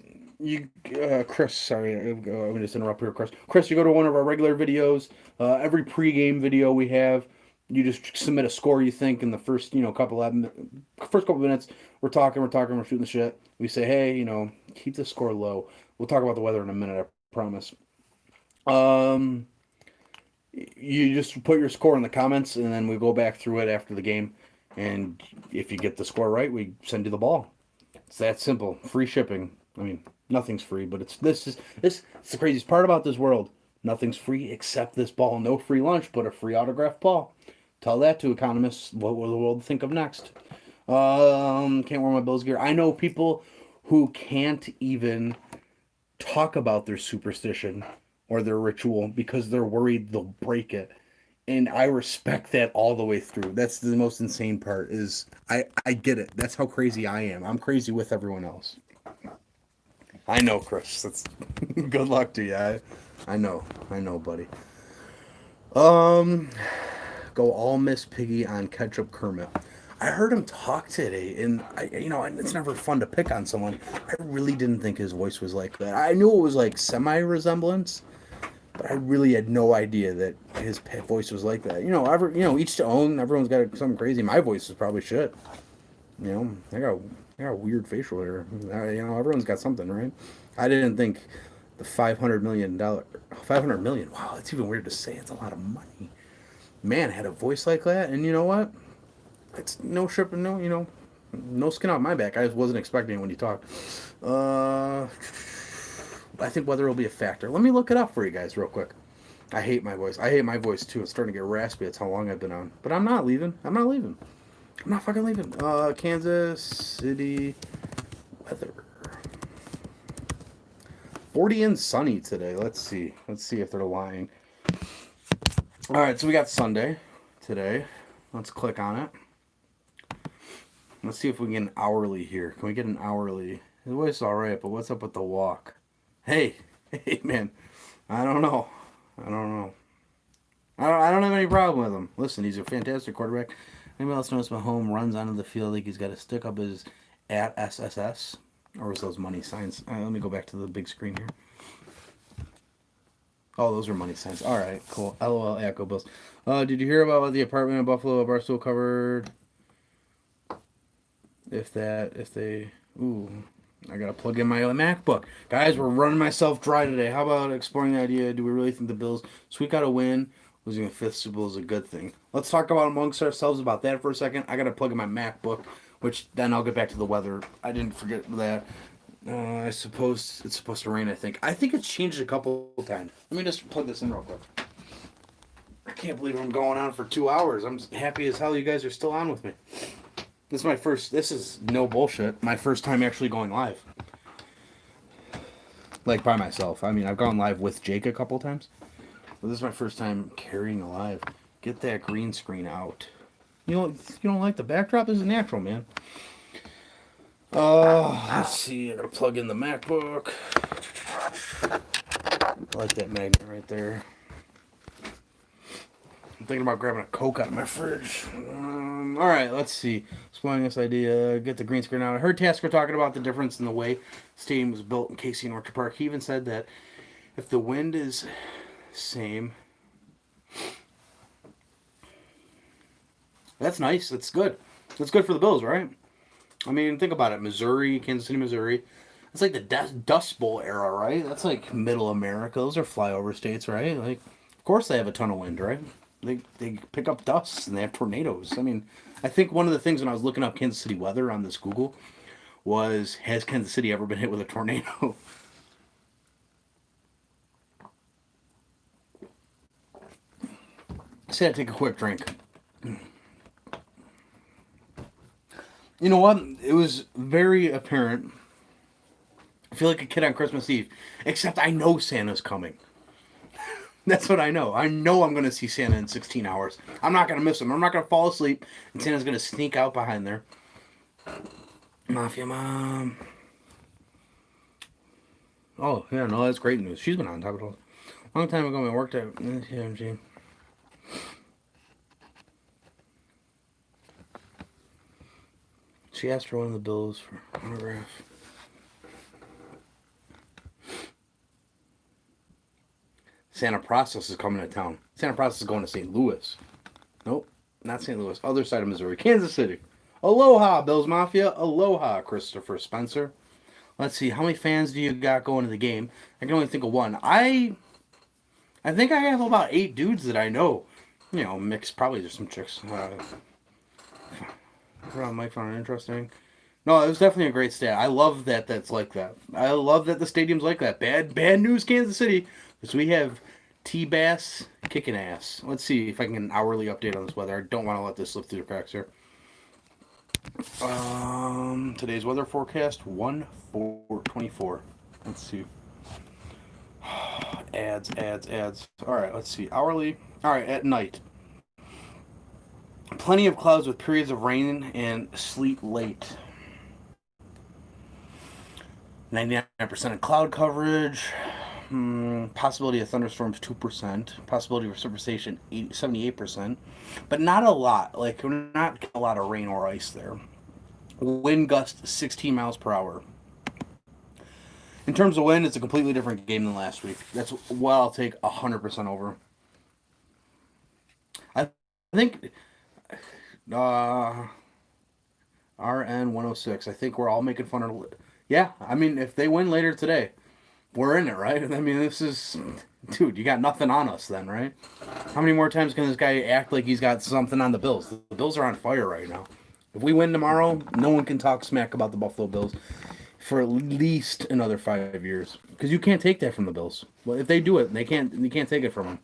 Chris, sorry, I'm gonna just interrupt here, Chris. Chris, you go to one of our regular videos. Every pregame video we have, you just submit a score you think in the first, first couple minutes. We're talking, we're shooting the shit. We say, hey, keep the score low. We'll talk about the weather in a minute, I promise. Um, you just put your score in the comments, and then we go back through it after the game. And if you get the score right, we send you the ball. It's that simple. Free shipping. I mean, nothing's free, but it's the craziest part about this world. Nothing's free except this ball. No free lunch, but a free autographed ball. Tell that to economists. What will the world think of next? Can't wear my Bills gear. I know people who can't even talk about their superstition or their ritual because they're worried they'll break it. And I respect that all the way through. That's the most insane part is I get it. That's how crazy I am. I'm crazy with everyone else. I know, Chris. That's good luck to you. I know, buddy. Um, Go all Miss Piggy on Ketchup Kermit. I heard him talk today, and it's never fun to pick on someone. I really didn't think his voice was like that. I knew it was like semi resemblance, but I really had no idea that his voice was like that. Each to own. Everyone's got something crazy. My voice is probably shit. I got weird facial hair. Everyone's got something, right? I didn't think the $500 million, 500 million. Wow, that's even weird to say. It's a lot of money. Man had a voice like that, and you know what? It's no shipping, no skin off my back. I just wasn't expecting it when you talk. I think weather will be a factor. Let me look it up for you guys real quick. I hate my voice. I hate my voice too. It's starting to get raspy. That's how long I've been on. But I'm not leaving. I'm not fucking leaving. Kansas City weather. 40 and sunny today. Let's see. Let's see if they're lying. All right, so we got Sunday today. Let's click on it. Let's see if we can get an hourly here. Can we get an hourly? His voice is all right, but what's up with the walk? Hey, man. I don't know. I don't have any problem with him. Listen, he's a fantastic quarterback. Anybody else notice Mahomes runs onto the field like he's got to stick up his at SSS? Or was those money signs? Let me go back to the big screen here. Oh, those are money signs. All right, cool. LOL, Echo Bills. Did you hear about what the apartment in Buffalo Barstool covered? If they, ooh, I gotta plug in my MacBook. Guys, we're running myself dry today. How about exploring the idea? Do we really think the Bills squeak out a win? Losing a fifth Super Bowl is a good thing. Let's talk about amongst ourselves about that for a second. I gotta plug in my MacBook, which then I'll get back to the weather. I didn't forget that. I suppose it's supposed to rain. I think it's changed a couple times. Let me just plug this in real quick. I can't believe I'm going on for 2 hours. I'm happy as hell you guys are still on with me. This is no bullshit, my first time actually going live. Like by myself. I mean, I've gone live with Jake a couple times. But this is my first time carrying a live. Get that green screen out. You don't like the backdrop? This is natural, man. Let's see. I'm gonna plug in the MacBook. I like that magnet right there. I'm thinking about grabbing a Coke out of my fridge. All right, let's see. Exploring this idea, get the green screen out. I heard Tasker talking about the difference in the way the stadium was built in KC and Orchard Park. He even said that if the wind is same, that's nice. That's good. That's good for the Bills, right? I mean, think about it. Missouri, Kansas City, Missouri. It's like the Dust Bowl era, right? That's like middle America. Those are flyover states, right? Like, of course they have a ton of wind, right? They pick up dust and they have tornadoes. I mean, I think one of the things when I was looking up Kansas City weather on this Google was, has Kansas City ever been hit with a tornado? I said I'd take a quick drink. You know what? It was very apparent. I feel like a kid on Christmas Eve, except I know Santa's coming. That's what I know. I know I'm going to see Santa in 16 hours. I'm not going to miss him. I'm not going to fall asleep, and Santa's going to sneak out behind there. Mafia Mom. Oh, yeah, no, that's great news. She's been on top of it all. Long time ago, I worked at TMG. She asked for one of the Bills for autograph. Santa Process is coming to town. Santa Process is going to St. Louis. Nope, not St. Louis. Other side of Missouri. Kansas City. Aloha, Bills Mafia. Aloha, Christopher Spencer. Let's see. How many fans do you got going to the game? I can only think of one. I think I have about 8 dudes that I know. You know, mixed. Probably there's some chicks. Mike found it interesting. No, it was definitely a great stat. I love that that's like that. I love that the stadium's like that. Bad news, Kansas City. Because we have T-Bass kicking ass. Let's see if I can get an hourly update on this weather. I don't want to let this slip through the cracks here. Today's weather forecast, 1/4/24. Let's see. Ads. All right, let's see. Hourly. All right, at night. Plenty of clouds with periods of rain and sleet late. 99% of cloud coverage. Possibility of thunderstorms 2%. Possibility of precipitation 78%. But not a lot. Like, we're not getting a lot of rain or ice there. Wind gust 16 miles per hour. In terms of wind, it's a completely different game than last week. That's what I'll take 100% over. I think RN 106. I think we're all making fun of. Yeah, I mean, if they win later today, we're in it, right? I mean, this is, dude, you got nothing on us then, right? How many more times can this guy act like he's got something on the Bills? The Bills are on fire right now. If we win tomorrow, no one can talk smack about the Buffalo Bills for at least another 5 years, because you can't take that from the Bills. Well, if they do it, you can't take it from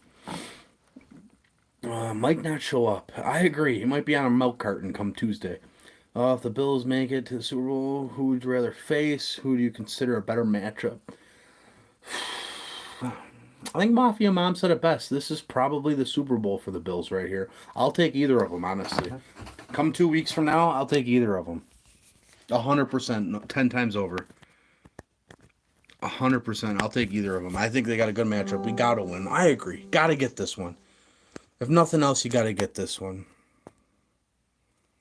them. Might not show up. I agree. He might be on a milk carton come Tuesday. If the Bills make it to the Super Bowl, who would you rather face? Who do you consider a better matchup? I think Mafia Mom said it best. This is probably the Super Bowl for the Bills right here. I'll take either of them, honestly. Come 2 weeks from now, I'll take either of them. 100%, 10 times over. 100%, I'll take either of them. I think they got a good matchup. We got to win. I agree. Got to get this one. If nothing else, you got to get this one.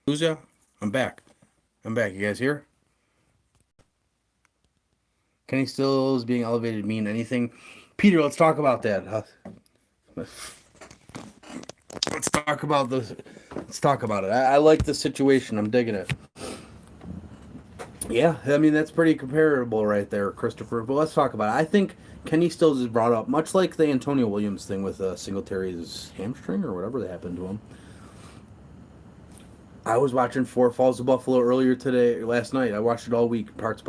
Who's ya? I'm back. You guys here? Kenny Stills being elevated mean anything? Peter, let's talk about that. Let's talk about this. Let's talk about it. I like the situation. I'm digging it. Yeah, I mean that's pretty comparable right there, Christopher. But let's talk about it. I think Kenny Stills is brought up much like the Antonio Williams thing with Singletary's hamstring or whatever that happened to him. I was watching Four Falls of Buffalo earlier today, last night. I watched it all week, parts.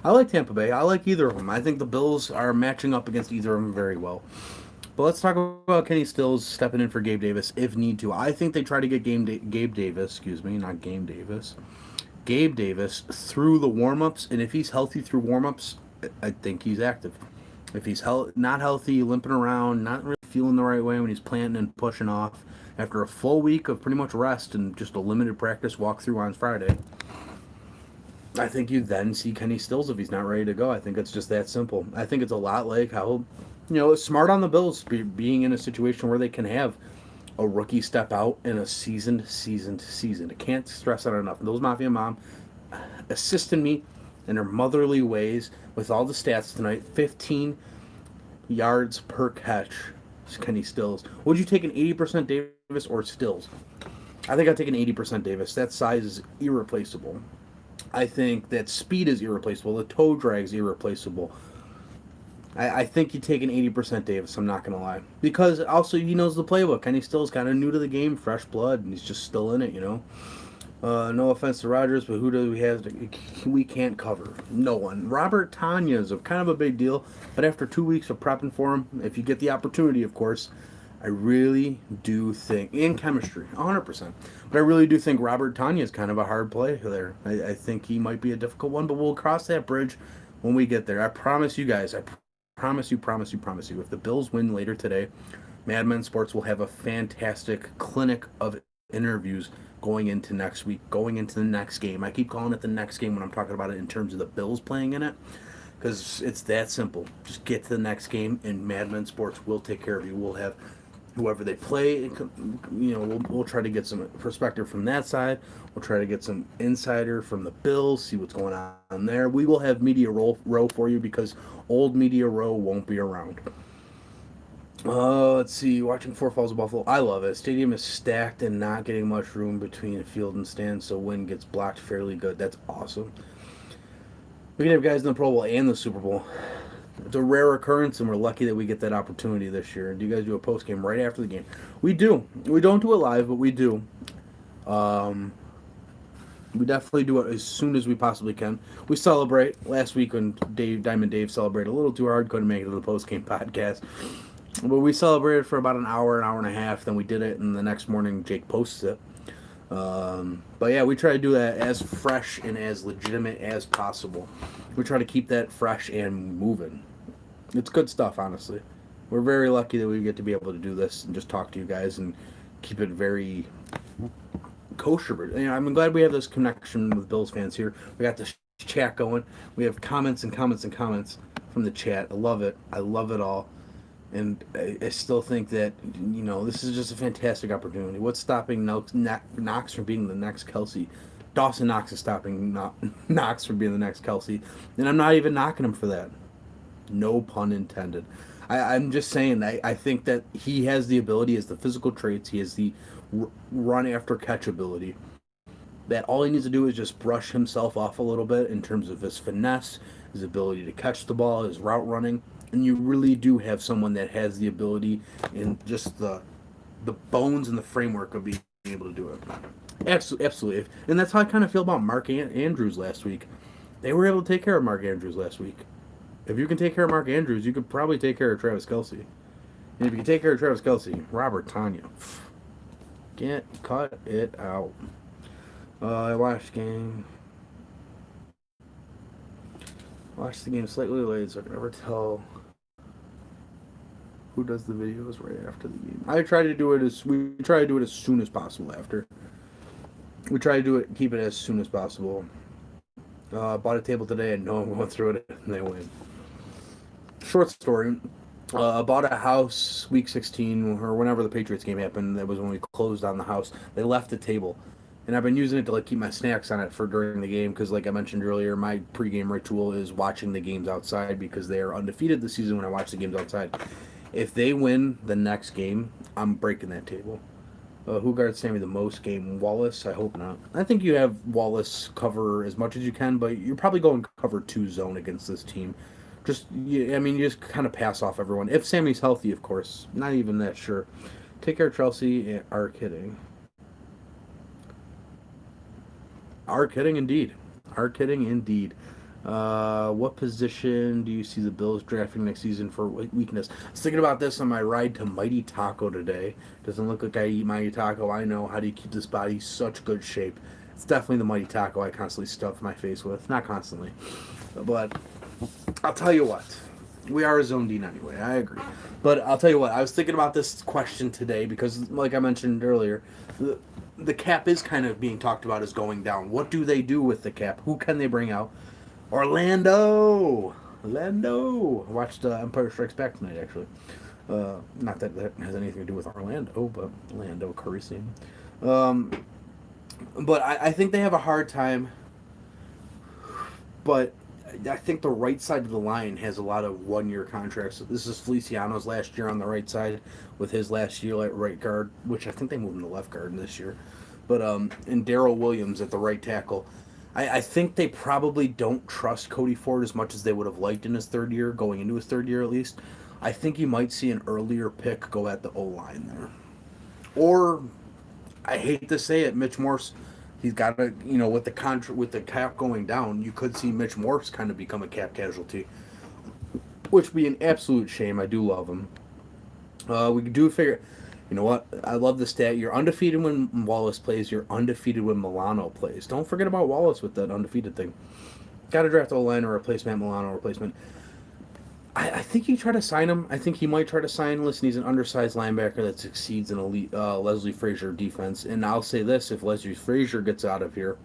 I like Tampa Bay. I like either of them. I think the Bills are matching up against either of them very well. But let's talk about Kenny Stills stepping in for Gabe Davis if need to. I think they try to get Gabe Davis, excuse me, not Game Davis. Gabe Davis through the warm-ups, and if he's healthy through warm-ups, I think he's active. If he's not healthy, limping around, not really feeling the right way when he's planting and pushing off, after a full week of pretty much rest and just a limited practice walkthrough on Friday, I think you then see Kenny Stills if he's not ready to go. I think it's just that simple. I think it's a lot like how, it's smart on the Bills being in a situation where they can have a rookie step out in a seasoned season. I can't stress that enough. Those Mafia Mom assisting me in her motherly ways with all the stats tonight. 15 yards per catch. Kenny Stills. Would you take an 80% Davis or Stills? I think I'd take an 80% Davis. That size is irreplaceable. I think that speed is irreplaceable. The toe drag is irreplaceable. I think you take an 80% Davis, I'm not going to lie. Because also he knows the playbook. Kenny Stills kind of new to the game, fresh blood, and he's just still in it, No offense to Rodgers, but who do we have? We can't cover. No one. Robert Tanya is kind of a big deal, but after 2 weeks of prepping for him, if you get the opportunity, of course, I really do think, in chemistry, 100%, but I really do think Robert Tanya is kind of a hard play there. I think he might be a difficult one, but we'll cross that bridge when we get there. I promise you guys, I promise you. If the Bills win later today, Mad Men Sports will have a fantastic clinic of interviews going into next week, going into the next game. I keep calling it the next game when I'm talking about it in terms of the Bills playing in it, because it's that simple. Just get to the next game, and Mad Men Sports will take care of you. We'll have whoever they play, we'll try to get some perspective from that side. We'll try to get some insider from the Bills, see what's going on there. We will have Media Row for you because old Media Row won't be around. Let's see. Watching Four Falls of Buffalo. I love it. Stadium is stacked and not getting much room between field and stand, so wind gets blocked fairly good. That's awesome. We can have guys in the Pro Bowl and the Super Bowl. It's a rare occurrence, and we're lucky that we get that opportunity this year. Do you guys do a post game right after the game? We do. We don't do it live, but we do. We definitely do it as soon as we possibly can. We celebrate. Last week when Diamond Dave celebrated a little too hard, couldn't make it to the post game podcast. But we celebrated for about an hour and a half. Then we did it, and the next morning Jake posts it. But yeah, we try to do that as fresh and as legitimate as possible. We try to keep that fresh and moving. It's good stuff, honestly. We're very lucky that we get to be able to do this and just talk to you guys and keep it very kosher. I'm glad we have this connection with Bills fans here. We got this chat going. We have comments and comments and comments from the chat. I love it. I love it all. And I still think that, this is just a fantastic opportunity. What's stopping Knox from being the next Kelsey? Dawson Knox is stopping Knox from being the next Kelsey. And I'm not even knocking him for that. No pun intended. I'm just saying, I think that he has the ability, has the physical traits, he has the run after catch ability. That all he needs to do is just brush himself off a little bit in terms of his finesse, his ability to catch the ball, his route running. And you really do have someone that has the ability and just the bones and the framework of being able to do it. Absolutely. And that's how I kind of feel about Mark Andrews last week. They were able to take care of Mark Andrews last week. If you can take care of Mark Andrews, you could probably take care of Travis Kelce. And if you can take care of Travis Kelce, Robert Tanya. Can't cut it out. I watched the game. Watched the game slightly late, so I can never tell who does the videos right after the game. We try to do it as soon as possible after. We try to keep it as soon as possible. Bought a table today and no one went through it and they win. Short story. Bought a house week 16 or whenever the Patriots game happened. That was when we closed on the house. They left the table. And I've been using it to keep my snacks on it for during the game because, like I mentioned earlier, my pregame ritual is watching the games outside because they are undefeated this season when I watch the games outside. If they win the next game, I'm breaking that table. Who guards Sammy the most game? Wallace? I hope not. I think you have Wallace cover as much as you can, but you're probably going cover 2 zone against this team. I mean, you just kind of pass off everyone. If Sammy's healthy, of course. Not even that sure. Take care, Chelsea. Are kidding. Are kidding indeed. Are kidding indeed. What position do you see the Bills drafting next season for weakness? I was thinking about this on my ride to Mighty Taco today. Doesn't look like I eat Mighty Taco. I know. How do you keep this body such good shape? It's definitely the Mighty Taco I constantly stuff my face with. Not constantly, but I'll tell you what. We are a zone dean anyway. I agree. But I'll tell you what. I was thinking about this question today because, like I mentioned earlier, the cap is kind of being talked about as going down. What do they do with the cap? Who can they bring out? Orlando. Orlando. I watched Empire Strikes Back tonight, actually. Not that that has anything to do with Orlando, but Orlando Calrissian. Um, but I think they have a hard time. But I think the right side of the line has a lot of 1 year contracts. This is Feliciano's last year on the right side, with his last year at right guard, which I think they moved him to left guard this year. But and Daryl Williams at the right tackle. I think they probably don't trust Cody Ford as much as they would have liked in his 3rd year, going into his 3rd year at least. I think you might see an earlier pick go at the O line there. Or, I hate to say it, Mitch Morse. He's got to, with with the cap going down, you could see Mitch Morse kind of become a cap casualty, which would be an absolute shame. I do love him. We do figure, you know what? I love the stat. You're undefeated when Wallace plays. You're undefeated when Milano plays. Don't forget about Wallace with that undefeated thing. Got to draft a line or replacement Milano replacement. I think you try to sign him. I think he might try to sign. Listen, he's an undersized linebacker that succeeds in elite Leslie Frazier defense. And I'll say this: if Leslie Frazier gets out of here,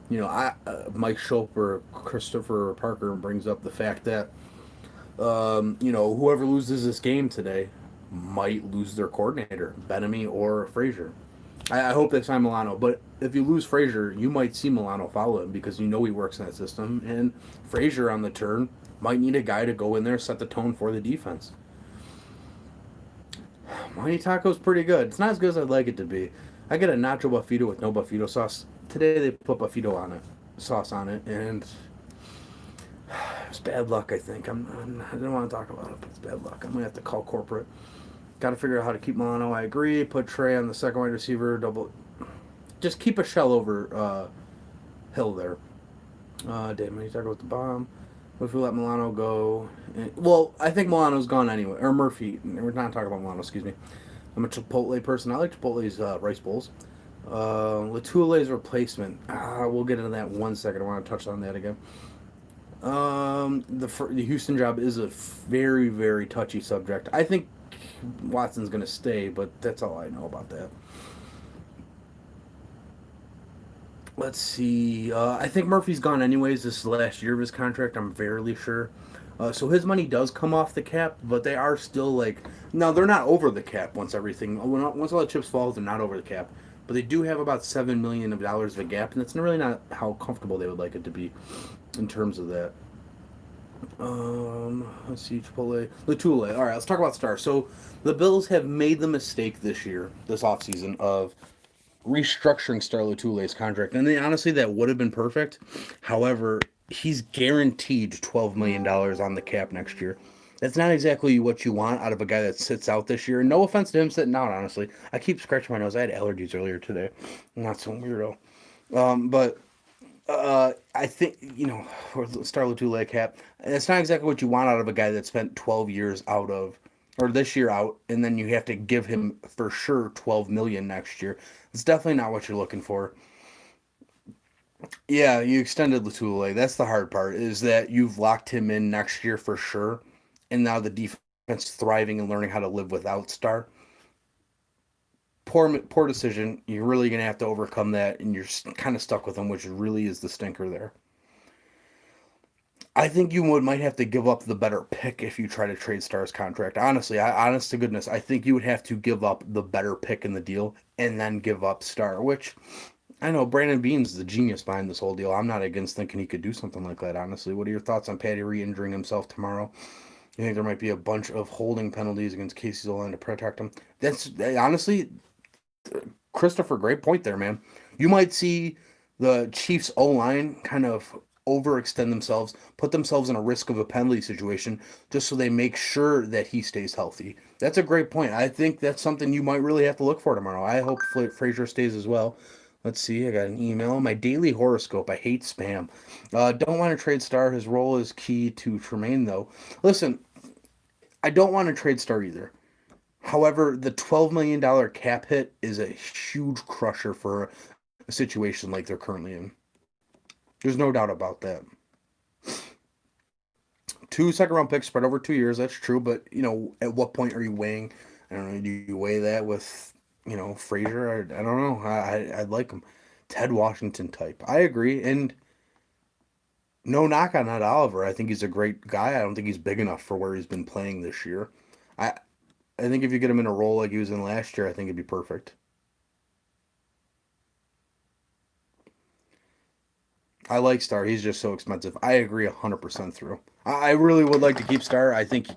Mike Schopp or Christopher Parker brings up the fact that whoever loses this game today might lose their coordinator, Benamy or Frazier. I hope they sign Milano, but if you lose Frazier, you might see Milano follow him because he works in that system, and Frazier on the turn might need a guy to go in there, set the tone for the defense. Mighty Taco's pretty good. It's not as good as I'd like it to be. I get a nacho buffito with no buffito sauce. Today they put buffito on it, sauce on it, and it's bad luck. I think I don't want to talk about it, but it's bad luck. I'm gonna have to call corporate. Got to figure out how to keep Milano. I agree. Put Trey on the second wide receiver. Just keep a shell over Hill there. Damn, you talk about the bomb. What if we let Milano go? Well, I think Milano's gone anyway. Or Murphy. We're not talking about Milano, excuse me. I'm a Chipotle person. I like Chipotle's rice bowls. Latule's replacement. We'll get into that in 1 second. I want to touch on that again. The Houston job is a very, very touchy subject. I think Watson's going to stay, but that's all I know about that. Let's see. I think Murphy's gone anyways. This is the last year of his contract. I'm fairly sure. So his money does come off the cap, but they are still no, they're not over the cap once all the chips fall, they're not over the cap. But they do have about $7 million of a gap, and that's really not how comfortable they would like it to be in terms of that. Let's see, Chipotle. Latule. All right, let's talk about stars. So the Bills have made the mistake this offseason, of restructuring Star Latule's contract. And honestly, that would have been perfect. However, he's guaranteed $12 million on the cap next year. That's not exactly what you want out of a guy that sits out this year. No offense to him sitting out, honestly. I keep scratching my nose. I had allergies earlier today. I'm not some weirdo. But I think, for the Star Latule cap, it's not exactly what you want out of a guy that spent 12 years out of, or this year out, and then you have to give him for sure 12 million next year. It's definitely not what you're looking for. Yeah, you extended Latule. That's the hard part, is that you've locked him in next year for sure, and now the defense is thriving and learning how to live without Star. Poor decision. You're really gonna have to overcome that, and you're kind of stuck with him, which really is the stinker there. I think might have to give up the better pick if you try to trade Star's contract. Honestly, honest to goodness, I think you would have to give up the better pick in the deal and then give up Star, which I know Brandon Beane's the genius behind this whole deal. I'm not against thinking he could do something like that, honestly. What are your thoughts on Patty re-injuring himself tomorrow? You think there might be a bunch of holding penalties against Casey Zolan to protect him? That's honestly, Christopher, great point there, man. You might see the Chiefs O line kind of overextend themselves, put themselves in a risk of a penalty situation, just so they make sure that he stays healthy. That's a great point. I think that's something you might really have to look for tomorrow. I hope Frazier stays as well. Let's see. I got an email. My daily horoscope. I hate spam. Don't want to trade Star. His role is key to Tremaine, though. Listen, I don't want to trade Star either. However, the $12 million cap hit is a huge crusher for a situation like they're currently in. There's no doubt about that. 2 second round picks spread over 2 years, that's true, but at what point are you weighing? I don't know, do you weigh that with, Frazier? I don't know. I'd like him. Ted Washington type. I agree. And no knock on that Oliver. I think he's a great guy. I don't think he's big enough for where he's been playing this year. I I think if you get him in a role like he was in last year, I think it'd be perfect. I like Star. He's just so expensive. I agree 100% through. I really would like to keep Star. I think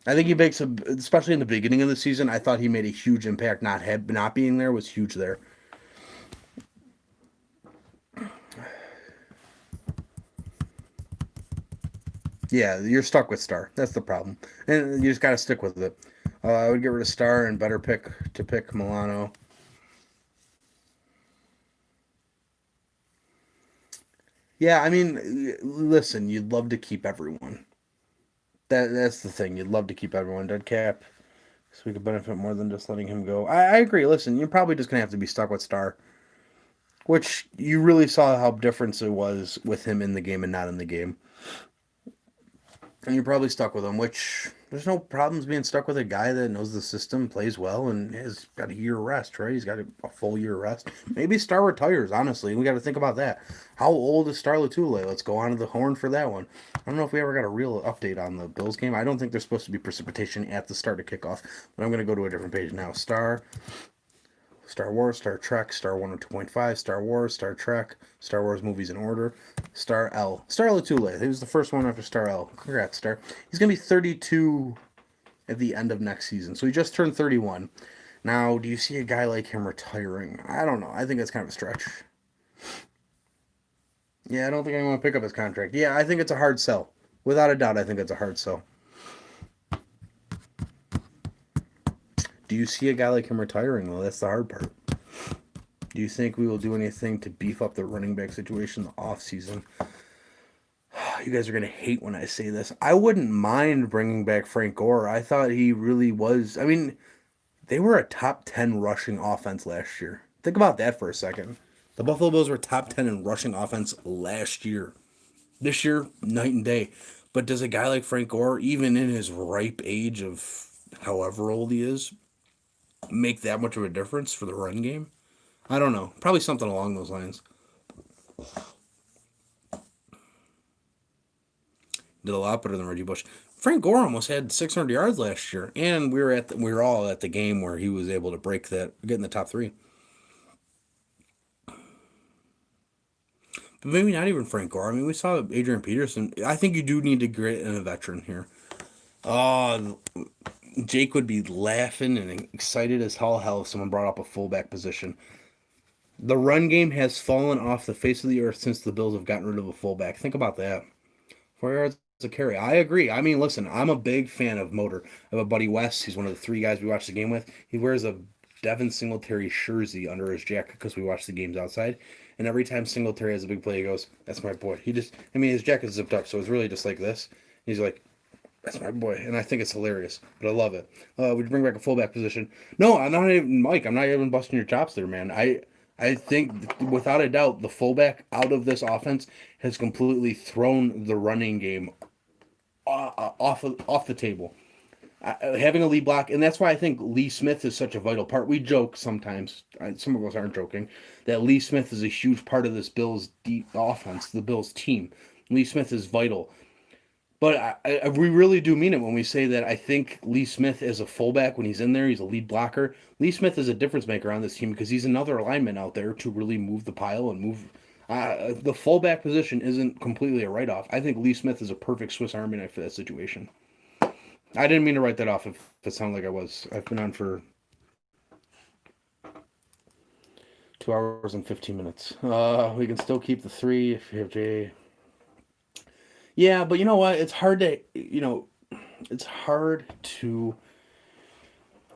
he makes a, especially in the beginning of the season. I thought he made a huge impact. Not being there was huge there. Yeah, you're stuck with Star. That's the problem, and you just got to stick with it. I would get rid of Star and better pick Milano. Yeah, I mean, listen, you'd love to keep everyone. That's the thing. You'd love to keep everyone dead cap, so we could benefit more than just letting him go. I agree. Listen, you're probably just gonna have to be stuck with Star, which you really saw how different it was with him in the game and not in the game. And you're probably stuck with him, which there's no problems being stuck with a guy that knows the system, plays well, and has got a year rest, right? He's got a full year rest. Maybe Star retires, honestly. We got to think about that. How old is Star Latule? Let's go on to the horn for that one. I don't know if we ever got a real update on the Bills game. I don't think there's supposed to be precipitation at the start of kickoff, but I'm going to go to a different page now. Star Wars, Star Trek, Star 102.5, Star Wars, Star Trek, Star Wars movies in order, Star L. Star Latule. He was the first one after Star L. Congrats, Star. He's going to be 32 at the end of next season. So he just turned 31. Now, do you see a guy like him retiring? I don't know. I think that's kind of a stretch. Yeah, I don't think anyone will pick up his contract. Yeah, I think it's a hard sell. Without a doubt, I think it's a hard sell. Do you see a guy like him retiring, though? That's the hard part. Do you think we will do anything to beef up the running back situation in the offseason? You guys are going to hate when I say this. I wouldn't mind bringing back Frank Gore. I thought he really was. I mean, they were a top 10 rushing offense last year. Think about that for a second. The Buffalo Bills were top 10 in rushing offense last year. This year, night and day. But does a guy like Frank Gore, even in his ripe age of however old he is, make that much of a difference for the run game? I don't know. Probably something along those lines. Did a lot better than Reggie Bush. Frank Gore almost had 600 yards last year, and we were all at the game where he was able to break that, get in the top three. But maybe not even Frank Gore. I mean, we saw Adrian Peterson. I think you do need to grit in a veteran here. Uh, Jake would be laughing and excited as hell if someone brought up a fullback position. The run game has fallen off the face of the earth since the Bills have gotten rid of a fullback. Think about that. 4 yards a carry. I agree. I mean, listen, I'm a big fan of Motor. I have a buddy Wes. He's one of the three guys we watch the game with. He wears a Devin Singletary jersey under his jacket because we watch the games outside. And every time Singletary has a big play, he goes, "That's my boy." I mean, his jacket's zipped up, so it's really just like this. He's like, "That's my boy," and I think it's hilarious, but I love it. Would you bring back a fullback position? No, I'm not even Mike. I'm not even busting your chops there, man. I think without a doubt the fullback out of this offense has completely thrown the running game off the table. Having a lead block, and that's why I think Lee Smith is such a vital part. We joke sometimes, some of us aren't joking, that Lee Smith is a huge part of this Bills deep offense, the Bills team. Lee Smith is vital. But we really do mean it when we say that I think Lee Smith as a fullback, when he's in there, he's a lead blocker. Lee Smith is a difference maker on this team because he's another alignment out there to really move the pile and move. The fullback position isn't completely a write-off. I think Lee Smith is a perfect Swiss Army knife for that situation. I didn't mean to write that off if it sounded like I was. I've been on for 2 hours and 15 minutes. We can still keep the three if you have Jay. Yeah, but you know what? It's hard to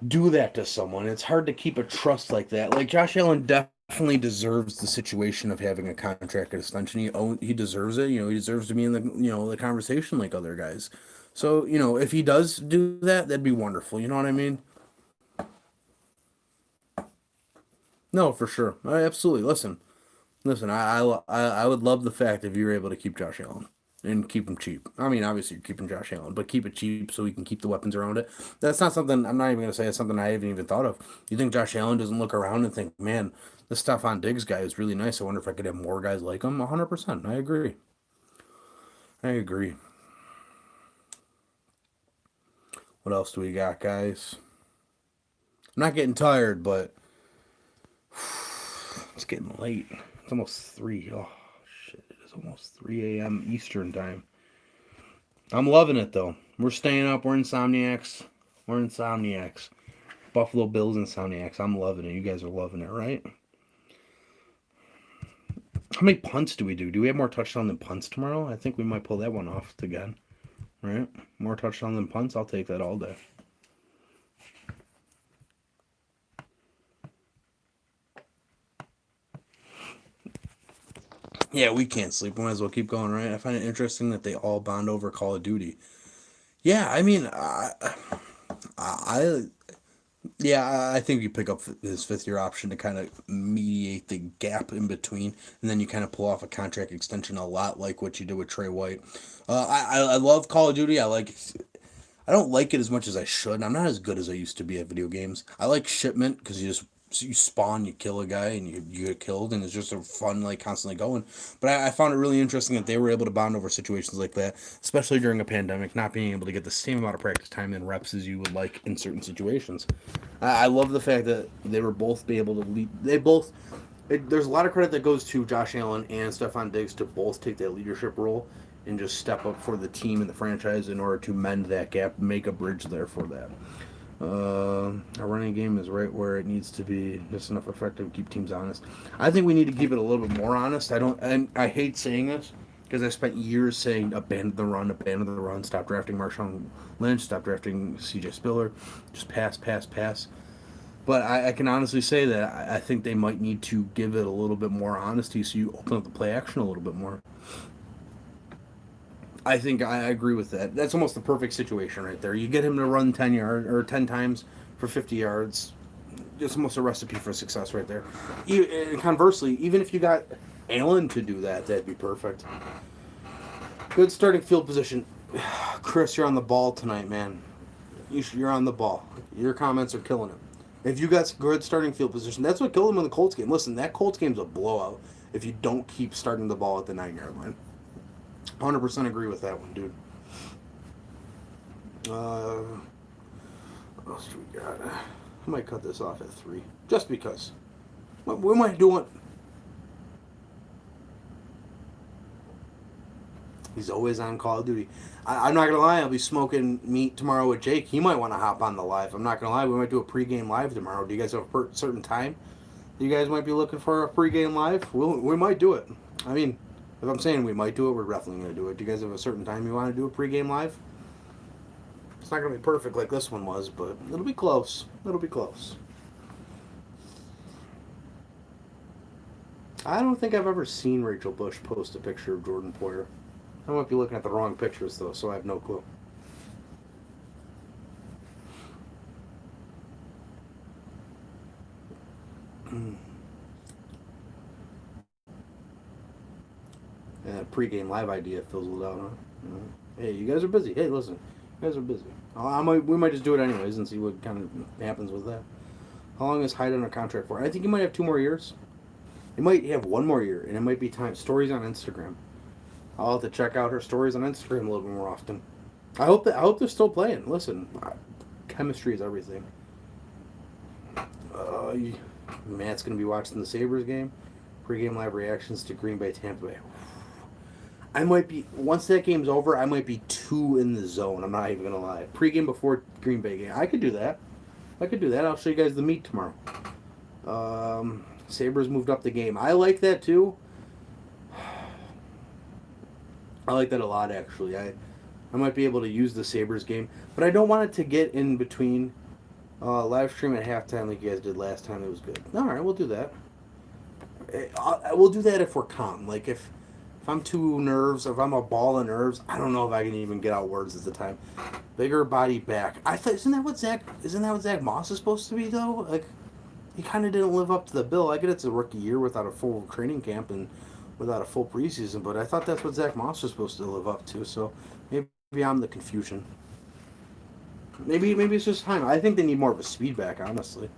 do that to someone. It's hard to keep a trust like that. Like Josh Allen definitely deserves the situation of having a contract extension. He deserves it. He deserves to be in the conversation like other guys. So if he does do that, that'd be wonderful. You know what I mean? No, for sure. Absolutely. Listen. I would love the fact if you were able to keep Josh Allen and keep him cheap. I mean, obviously you're keeping Josh Allen, but keep it cheap so we can keep the weapons around it. That's not something I'm not even gonna say. It's something I haven't even thought of. You think Josh Allen doesn't look around and think, man, this Stephon Diggs guy is really nice. I wonder if I could have more guys like him. 100%. I agree. I agree. What else do we got, guys? I'm not getting tired, but it's getting late. It's almost 3. Oh, shit. It is almost 3 a.m. Eastern time. I'm loving it, though. We're staying up. We're insomniacs. We're insomniacs. Buffalo Bills insomniacs. I'm loving it. You guys are loving it, right? How many punts do we do? Do we have more touchdowns than punts tomorrow? I think we might pull that one off again. Right? More touchdowns than punts? I'll take that all day. Yeah, we can't sleep. We might as well keep going, right? I find it interesting that they all bond over Call of Duty. Yeah, I mean, I yeah, I think you pick up his fifth year option to kind of mediate the gap in between, and then you kind of pull off a contract extension a lot like what you did with Trey White. I love Call of Duty. I don't like it as much as I should. I'm not as good as I used to be at video games. I like Shipment because you spawn, you kill a guy, and you get killed, and it's just a fun, like, constantly going. But I found it really interesting that they were able to bond over situations like that, especially during a pandemic, not being able to get the same amount of practice time and reps as you would like in certain situations. I love the fact that they were both be able to lead. There's a lot of credit that goes to Josh Allen and Stephon Diggs to both take that leadership role and just step up for the team and the franchise in order to mend that gap, make a bridge there for that. Our running game is right where it needs to be, just enough effective to keep teams honest. I think we need to keep it a little bit more honest. And I hate saying this because I spent years saying abandon the run, stop drafting Marshawn Lynch, stop drafting C.J. Spiller, just pass. But I can honestly say that I think they might need to give it a little bit more honesty so you open up the play action a little bit more. I think I agree with that. That's almost the perfect situation right there. You get him to run 10 yards or 10 times for 50 yards. It's almost a recipe for success right there. And conversely, even if you got Allen to do that, that'd be perfect. Good starting field position. Chris, you're on the ball tonight, man. You're on the ball. Your comments are killing him. If you got good starting field position, that's what killed him in the Colts game. Listen, that Colts game's a blowout if you don't keep starting the ball at the 9-yard line. 100% agree with that one, dude. What else do we got? I might cut this off at 3. Just because. We might do it. He's always on Call of Duty. I'm not going to lie, I'll be smoking meat tomorrow with Jake. He might want to hop on the live. I'm not going to lie, we might do a pregame live tomorrow. Do you guys have a certain time you guys might be looking for a pregame live? We might do it. I mean, if I'm saying we might do it, we're definitely going to do it. Do you guys have a certain time you want to do a pregame live? It's not going to be perfect like this one was, but it'll be close. It'll be close. I don't think I've ever seen Rachel Bush post a picture of Jordan Poyer. I might be looking at the wrong pictures, though, so I have no clue. And pregame live idea fizzled out, huh? Hey, you guys are busy. Hey, listen, you guys are busy. We might just do it anyways and see what kind of happens with that. How long is Hyde under contract for? I think he might have 2 more years. He might have 1 more year, and it might be time. Stories on Instagram. I'll have to check out her stories on Instagram a little bit more often. I hope they're still playing. Listen, chemistry is everything. Matt's gonna be watching the Sabres game. Pre-game live reactions to Green Bay, Tampa Bay. I might be once that game's over. I might be 2 in the zone. I'm not even gonna lie. Pre-game before Green Bay game. I could do that. I'll show you guys the meat tomorrow. Sabres moved up the game. I like that too. I like that a lot, actually. I might be able to use the Sabres game, but I don't want it to get in between live stream at halftime like you guys did last time. It was good. All right, we'll do that. We'll do that if we're calm. Like if I'm too nerves, if I'm a ball of nerves, I don't know if I can even get out words at the time. Bigger body back. I thought isn't that what Zach Moss is supposed to be though? Like he kind of didn't live up to the bill. I get it's a rookie year without a full training camp and without a full preseason, but I thought that's what Zach Moss was supposed to live up to. So maybe I'm the confusion. Maybe it's just time. I think they need more of a speed back, honestly.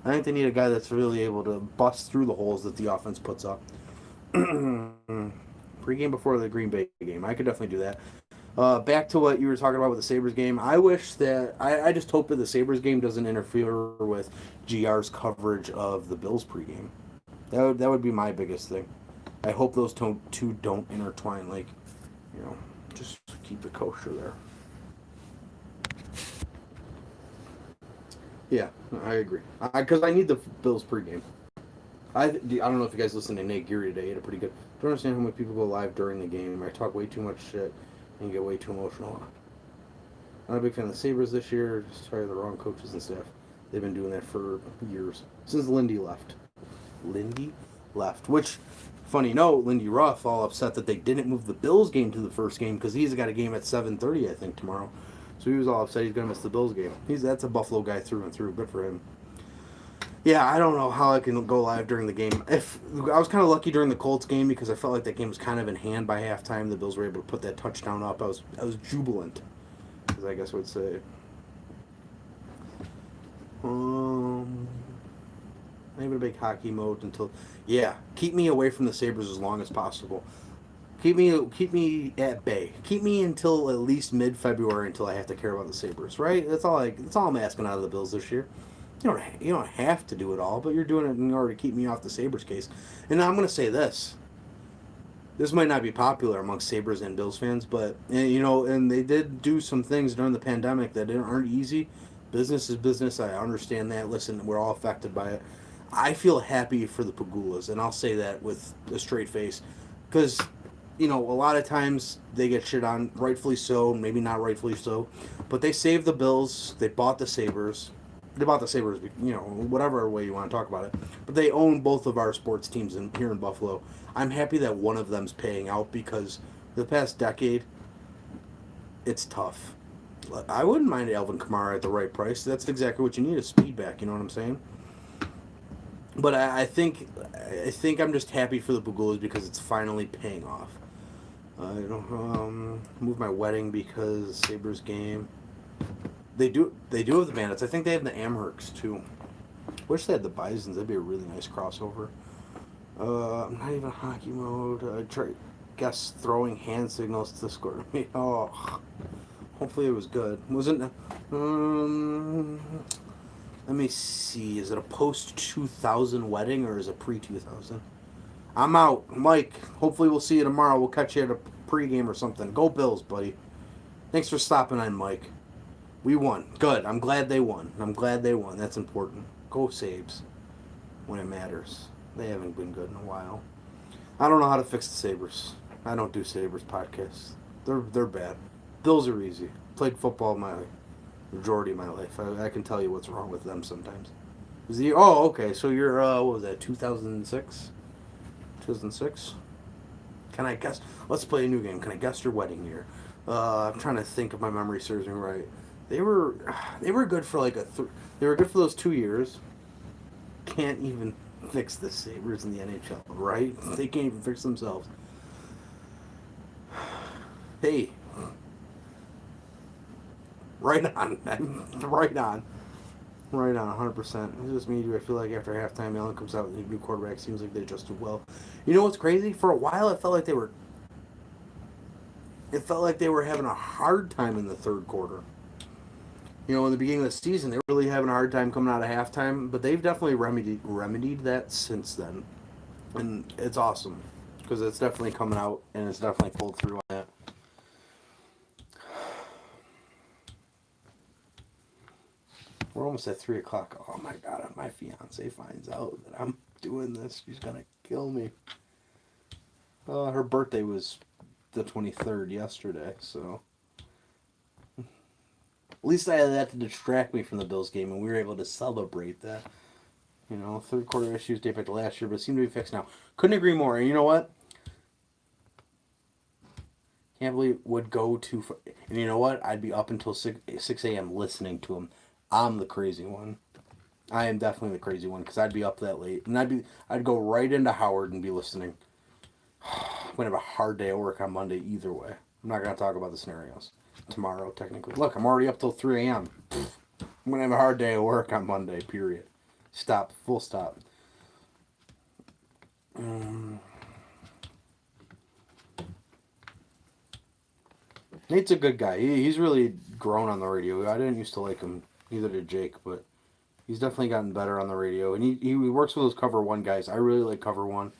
I think they need a guy that's really able to bust through the holes that the offense puts up. Pregame before the Green Bay game. I could definitely do that. Back to what you were talking about with the Sabres game. I wish that I just hope that the Sabres game doesn't interfere with GR's coverage of the Bills pregame. That would be my biggest thing. I hope those two don't intertwine. Like, just keep it kosher there. Yeah, I agree. Because I need the Bills pregame. I don't know if you guys listened to Nate Geary today. He had a pretty good. Don't understand how many people go live during the game. I talk way too much shit and get way too emotional. I'm not a big fan of the Sabres this year. Sorry, the wrong coaches and staff. They've been doing that for years since Lindy left. Lindy left. Which, funny note, Lindy Ruff all upset that they didn't move the Bills game to the first game because he's got a game at 7:30 I think tomorrow. So he was all upset he's gonna miss the Bills game. That's a Buffalo guy through and through. Good for him. Yeah, I don't know how I can go live during the game. If I was kind of lucky during the Colts game because I felt like that game was kind of in hand by halftime. The Bills were able to put that touchdown up. I was jubilant, as I guess I would say. Maybe a big hockey mode until keep me away from the Sabres as long as possible. Keep me at bay. Keep me until at least mid-February until I have to care about the Sabres. Right? That's all I'm asking out of the Bills this year. You don't have to do it all, but you're doing it in order to keep me off the Sabres case. And I'm going to say this. This might not be popular amongst Sabres and Bills fans, but, and they did do some things during the pandemic that aren't easy. Business is business. I understand that. Listen, we're all affected by it. I feel happy for the Pagulas, and I'll say that with a straight face. Because, a lot of times they get shit on, rightfully so, maybe not rightfully so. But they saved the Bills. They bought the Sabres. They bought the Sabres, whatever way you want to talk about it. But they own both of our sports teams here in Buffalo. I'm happy that one of them's paying out because the past decade, it's tough. I wouldn't mind Alvin Kamara at the right price. That's exactly what you need, a speed back, you know what I'm saying? But I think I'm just happy for the Pagulas because it's finally paying off. Move my wedding because Sabres game. They do have the Bandits. I think they have the Amherst too. Wish they had the Bisons. That'd be a really nice crossover. I'm not even hockey mode. Guess throwing hand signals to score me. Oh, hopefully it was good. Wasn't. Let me see. Is it a post 2000 wedding or is it pre 2000? I'm out, Mike. Hopefully we'll see you tomorrow. We'll catch you at a pregame or something. Go Bills, buddy. Thanks for stopping on, Mike. We won. Good. I'm glad they won. That's important. Go Sabres when it matters. They haven't been good in a while. I don't know how to fix the Sabres. I don't do Sabres podcasts. They're bad. Bills are easy. Played football my majority of my life. I can tell you what's wrong with them sometimes. Okay. So you're what was that? 2006. 2006. Can I guess? Let's play a new game. Can I guess your wedding year? I'm trying to think if my memory serves me right. They were good for they were good for those 2 years. Can't even fix the Sabres in the NHL, right? They can't even fix themselves. Hey, right on, 100%. It's just me. Do I feel like after halftime, Allen comes out with a new quarterback? Seems like they adjusted well. You know what's crazy? For a while, it felt like they were having a hard time in the third quarter. In the beginning of the season, they were really having a hard time coming out of halftime, but they've definitely remedied that since then. And it's awesome because it's definitely coming out and it's definitely pulled through on that. We're almost at 3 o'clock. Oh my God, my fiance finds out that I'm doing this. She's gonna kill me. Her birthday was the 23rd yesterday, so at least I had that to distract me from the Bills game, and we were able to celebrate that. You know, third quarter issues date back to last year, but seem to be fixed now. Couldn't agree more. And you know what? Can't believe would go to. And you know what? I'd be up until 6 a.m. listening to him. I'm the crazy one. I am definitely the crazy one because I'd be up that late, and I'd go right into Howard and be listening. I'm gonna have a hard day at work on Monday either way. I'm not gonna talk about the scenarios tomorrow. Technically, look, I'm already up till 3 a.m. I'm gonna have a hard day at work on Monday. Period. Stop. Full stop. Nate's a good guy. He's really grown on the radio. I didn't used to like him. Neither did Jake, but he's definitely gotten better on the radio. And he works with those Cover One guys. I really like Cover One.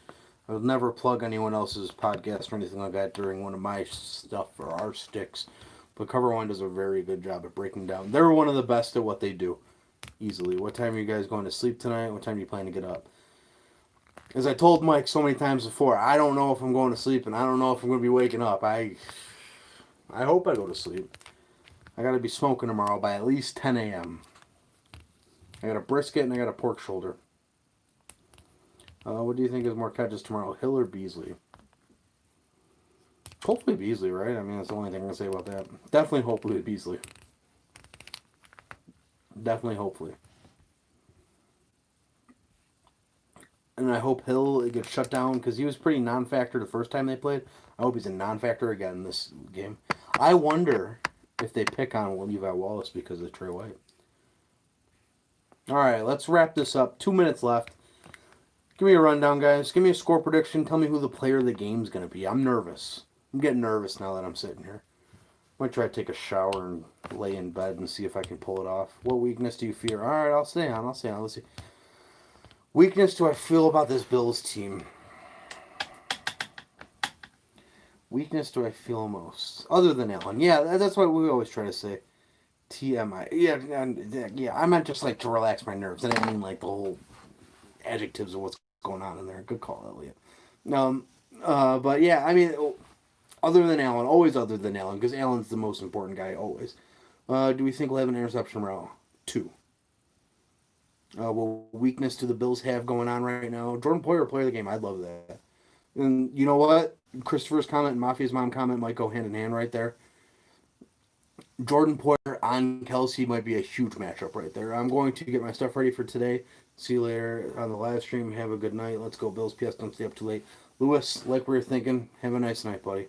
I would never plug anyone else's podcast or anything like that during one of my stuff or our sticks. But Cover One does a very good job at breaking down. They're one of the best at what they do. Easily. What time are you guys going to sleep tonight? What time do you plan to get up? As I told Mike so many times before, I don't know if I'm going to sleep and I don't know if I'm going to be waking up. I hope I go to sleep. I got to be smoking tomorrow by at least 10 a.m. I got a brisket and I got a pork shoulder. What do you think is more catches tomorrow, Hill or Beasley? Hopefully Beasley, right? I mean, that's the only thing I'm going to say about that. Definitely hopefully Beasley. Definitely hopefully. And I hope Hill gets shut down because he was pretty non-factor the first time they played. I hope he's a non-factor again in this game. I wonder if they pick on Levi Wallace because of Trey White. All right, let's wrap this up. 2 minutes left. Give me a rundown, guys. Give me a score prediction. Tell me who the player of the game is going to be. I'm nervous. I'm getting nervous now that I'm sitting here. Might try to take a shower and lay in bed and see if I can pull it off. What weakness do you fear? All right, I'll stay on. Let's see. Weakness do I feel about this Bills team? Weakness do I feel most? Other than Allen. Yeah, that's what we always try to say. TMI. Yeah, I meant just like to relax my nerves. I didn't mean like the whole adjectives of what's going on in there. Good call, Elliot. But yeah, I mean, other than Allen, always other than Allen, because Allen's the most important guy, always. Do we think we'll have an interception route? 2. What weakness do the Bills have going on right now? Jordan Poyer, player of the game. I'd love that. And you know what? Christopher's comment and Mafia's mom comment might go hand in hand right there. Jordan Poyer on Kelsey might be a huge matchup right there. I'm going to get my stuff ready for today. See you later on the live stream. Have a good night. Let's go Bills. PS, don't stay up too late. Lewis, like we were thinking, have a nice night, buddy.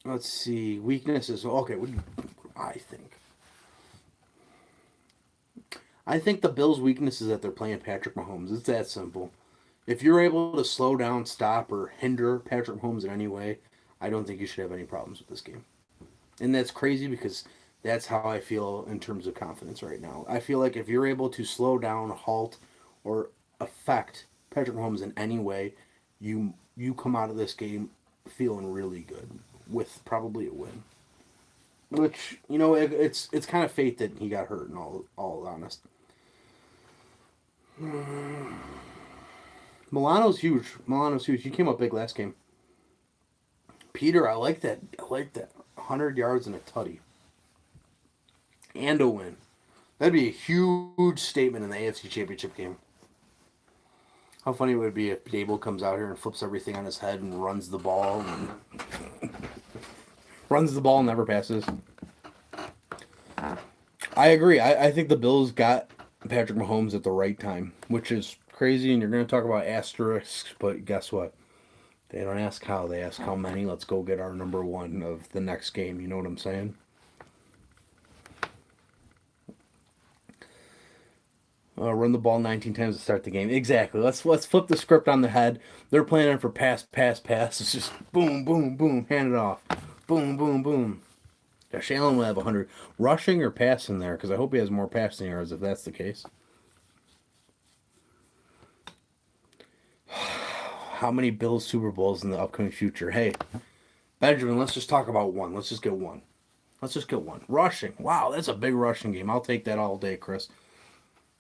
Let's see. Weaknesses. Okay, what do I think? I think the Bills' weakness is that they're playing Patrick Mahomes. It's that simple. If you're able to slow down, stop, or hinder Patrick Mahomes in any way, I don't think you should have any problems with this game. And that's crazy because that's how I feel in terms of confidence right now. I feel like if you're able to slow down, halt, or affect Patrick Mahomes in any way, you come out of this game feeling really good with probably a win. Which, you know, it's kind of fate that he got hurt, in all honest. Milano's huge. He came up big last game. Peter, I like that. 100 yards and a tutty. And a win. That'd be a huge statement in the AFC Championship game. How funny would it be if Dable comes out here and flips everything on his head and runs the ball and never passes. I agree. I think the Bills got Patrick Mahomes at the right time, which is crazy, and you're going to talk about asterisks, but guess what? They don't ask how, they ask how many. Let's go get our number 1 of the next game. You know what I'm saying? Run the ball 19 times to start the game. Exactly. Let's flip the script on the head. They're planning for pass. It's just boom, boom, boom, hand it off. Boom, boom, boom. Josh Allen will have 100. Rushing or passing there? Because I hope he has more passing yards if that's the case. How many Bills Super Bowls in the upcoming future? Hey, Benjamin, let's just talk about one. Let's just get one. Rushing. Wow, that's a big rushing game. I'll take that all day, Chris.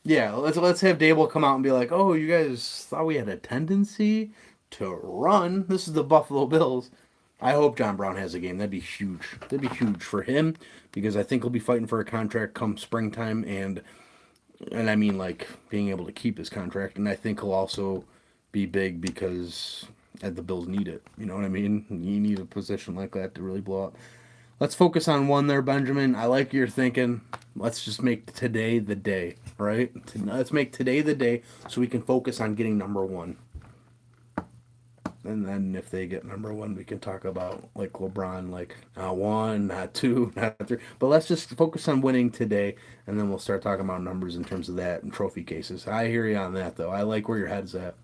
Yeah, let's have Dable come out and be like, "Oh, you guys thought we had a tendency to run. This is the Buffalo Bills." I hope John Brown has a game. That'd be huge. That'd be huge for him because I think he'll be fighting for a contract come springtime, and I mean like being able to keep his contract, and I think he'll also be big because the Bills need it. You know what I mean? You need a position like that to really blow up. Let's focus on one there, Benjamin. I like your thinking. Let's just make today the day, right? Let's make today the day so we can focus on getting number one. And then if they get number one, we can talk about like LeBron, like not one, not two, not three. But let's just focus on winning today, and then we'll start talking about numbers in terms of that and trophy cases. I hear you on that, though. I like where your head's at.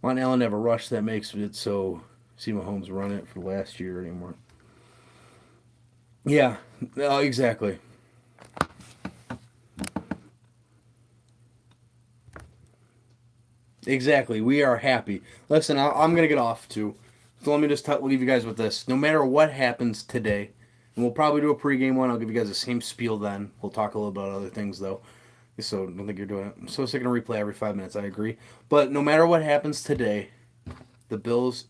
Want Allen to have a rush that makes it so see Mahomes run it for last year anymore. Yeah, exactly. Exactly. We are happy. Listen, I'm going to get off too. So let me just leave you guys with this. No matter what happens today, and we'll probably do a pregame one. I'll give you guys the same spiel then. We'll talk a little about other things though. So I don't think you're doing it. I'm so sick of replay every 5 minutes. I agree. But no matter what happens today, the Bills,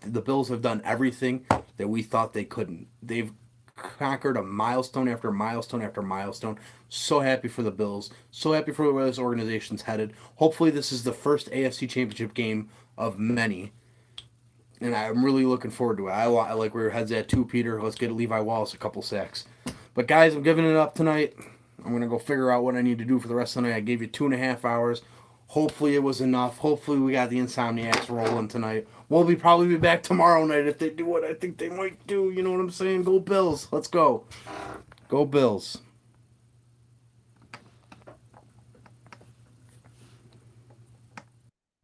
the Bills have done everything that we thought they couldn't. They've conquered a milestone after milestone after milestone. So happy for the Bills. So happy for where this organization's headed. Hopefully, this is the first AFC Championship game of many. And I'm really looking forward to it. I like where your head's at too, Peter. Let's get Levi Wallace a couple sacks. But guys, I'm giving it up tonight. I'm gonna go figure out what I need to do for the rest of the night. I gave you 2.5 hours. Hopefully it was enough. Hopefully we got the insomniacs rolling tonight. We'll probably be back tomorrow night if they do what I think they might do. You know what I'm saying? Go Bills. Let's go. Go Bills.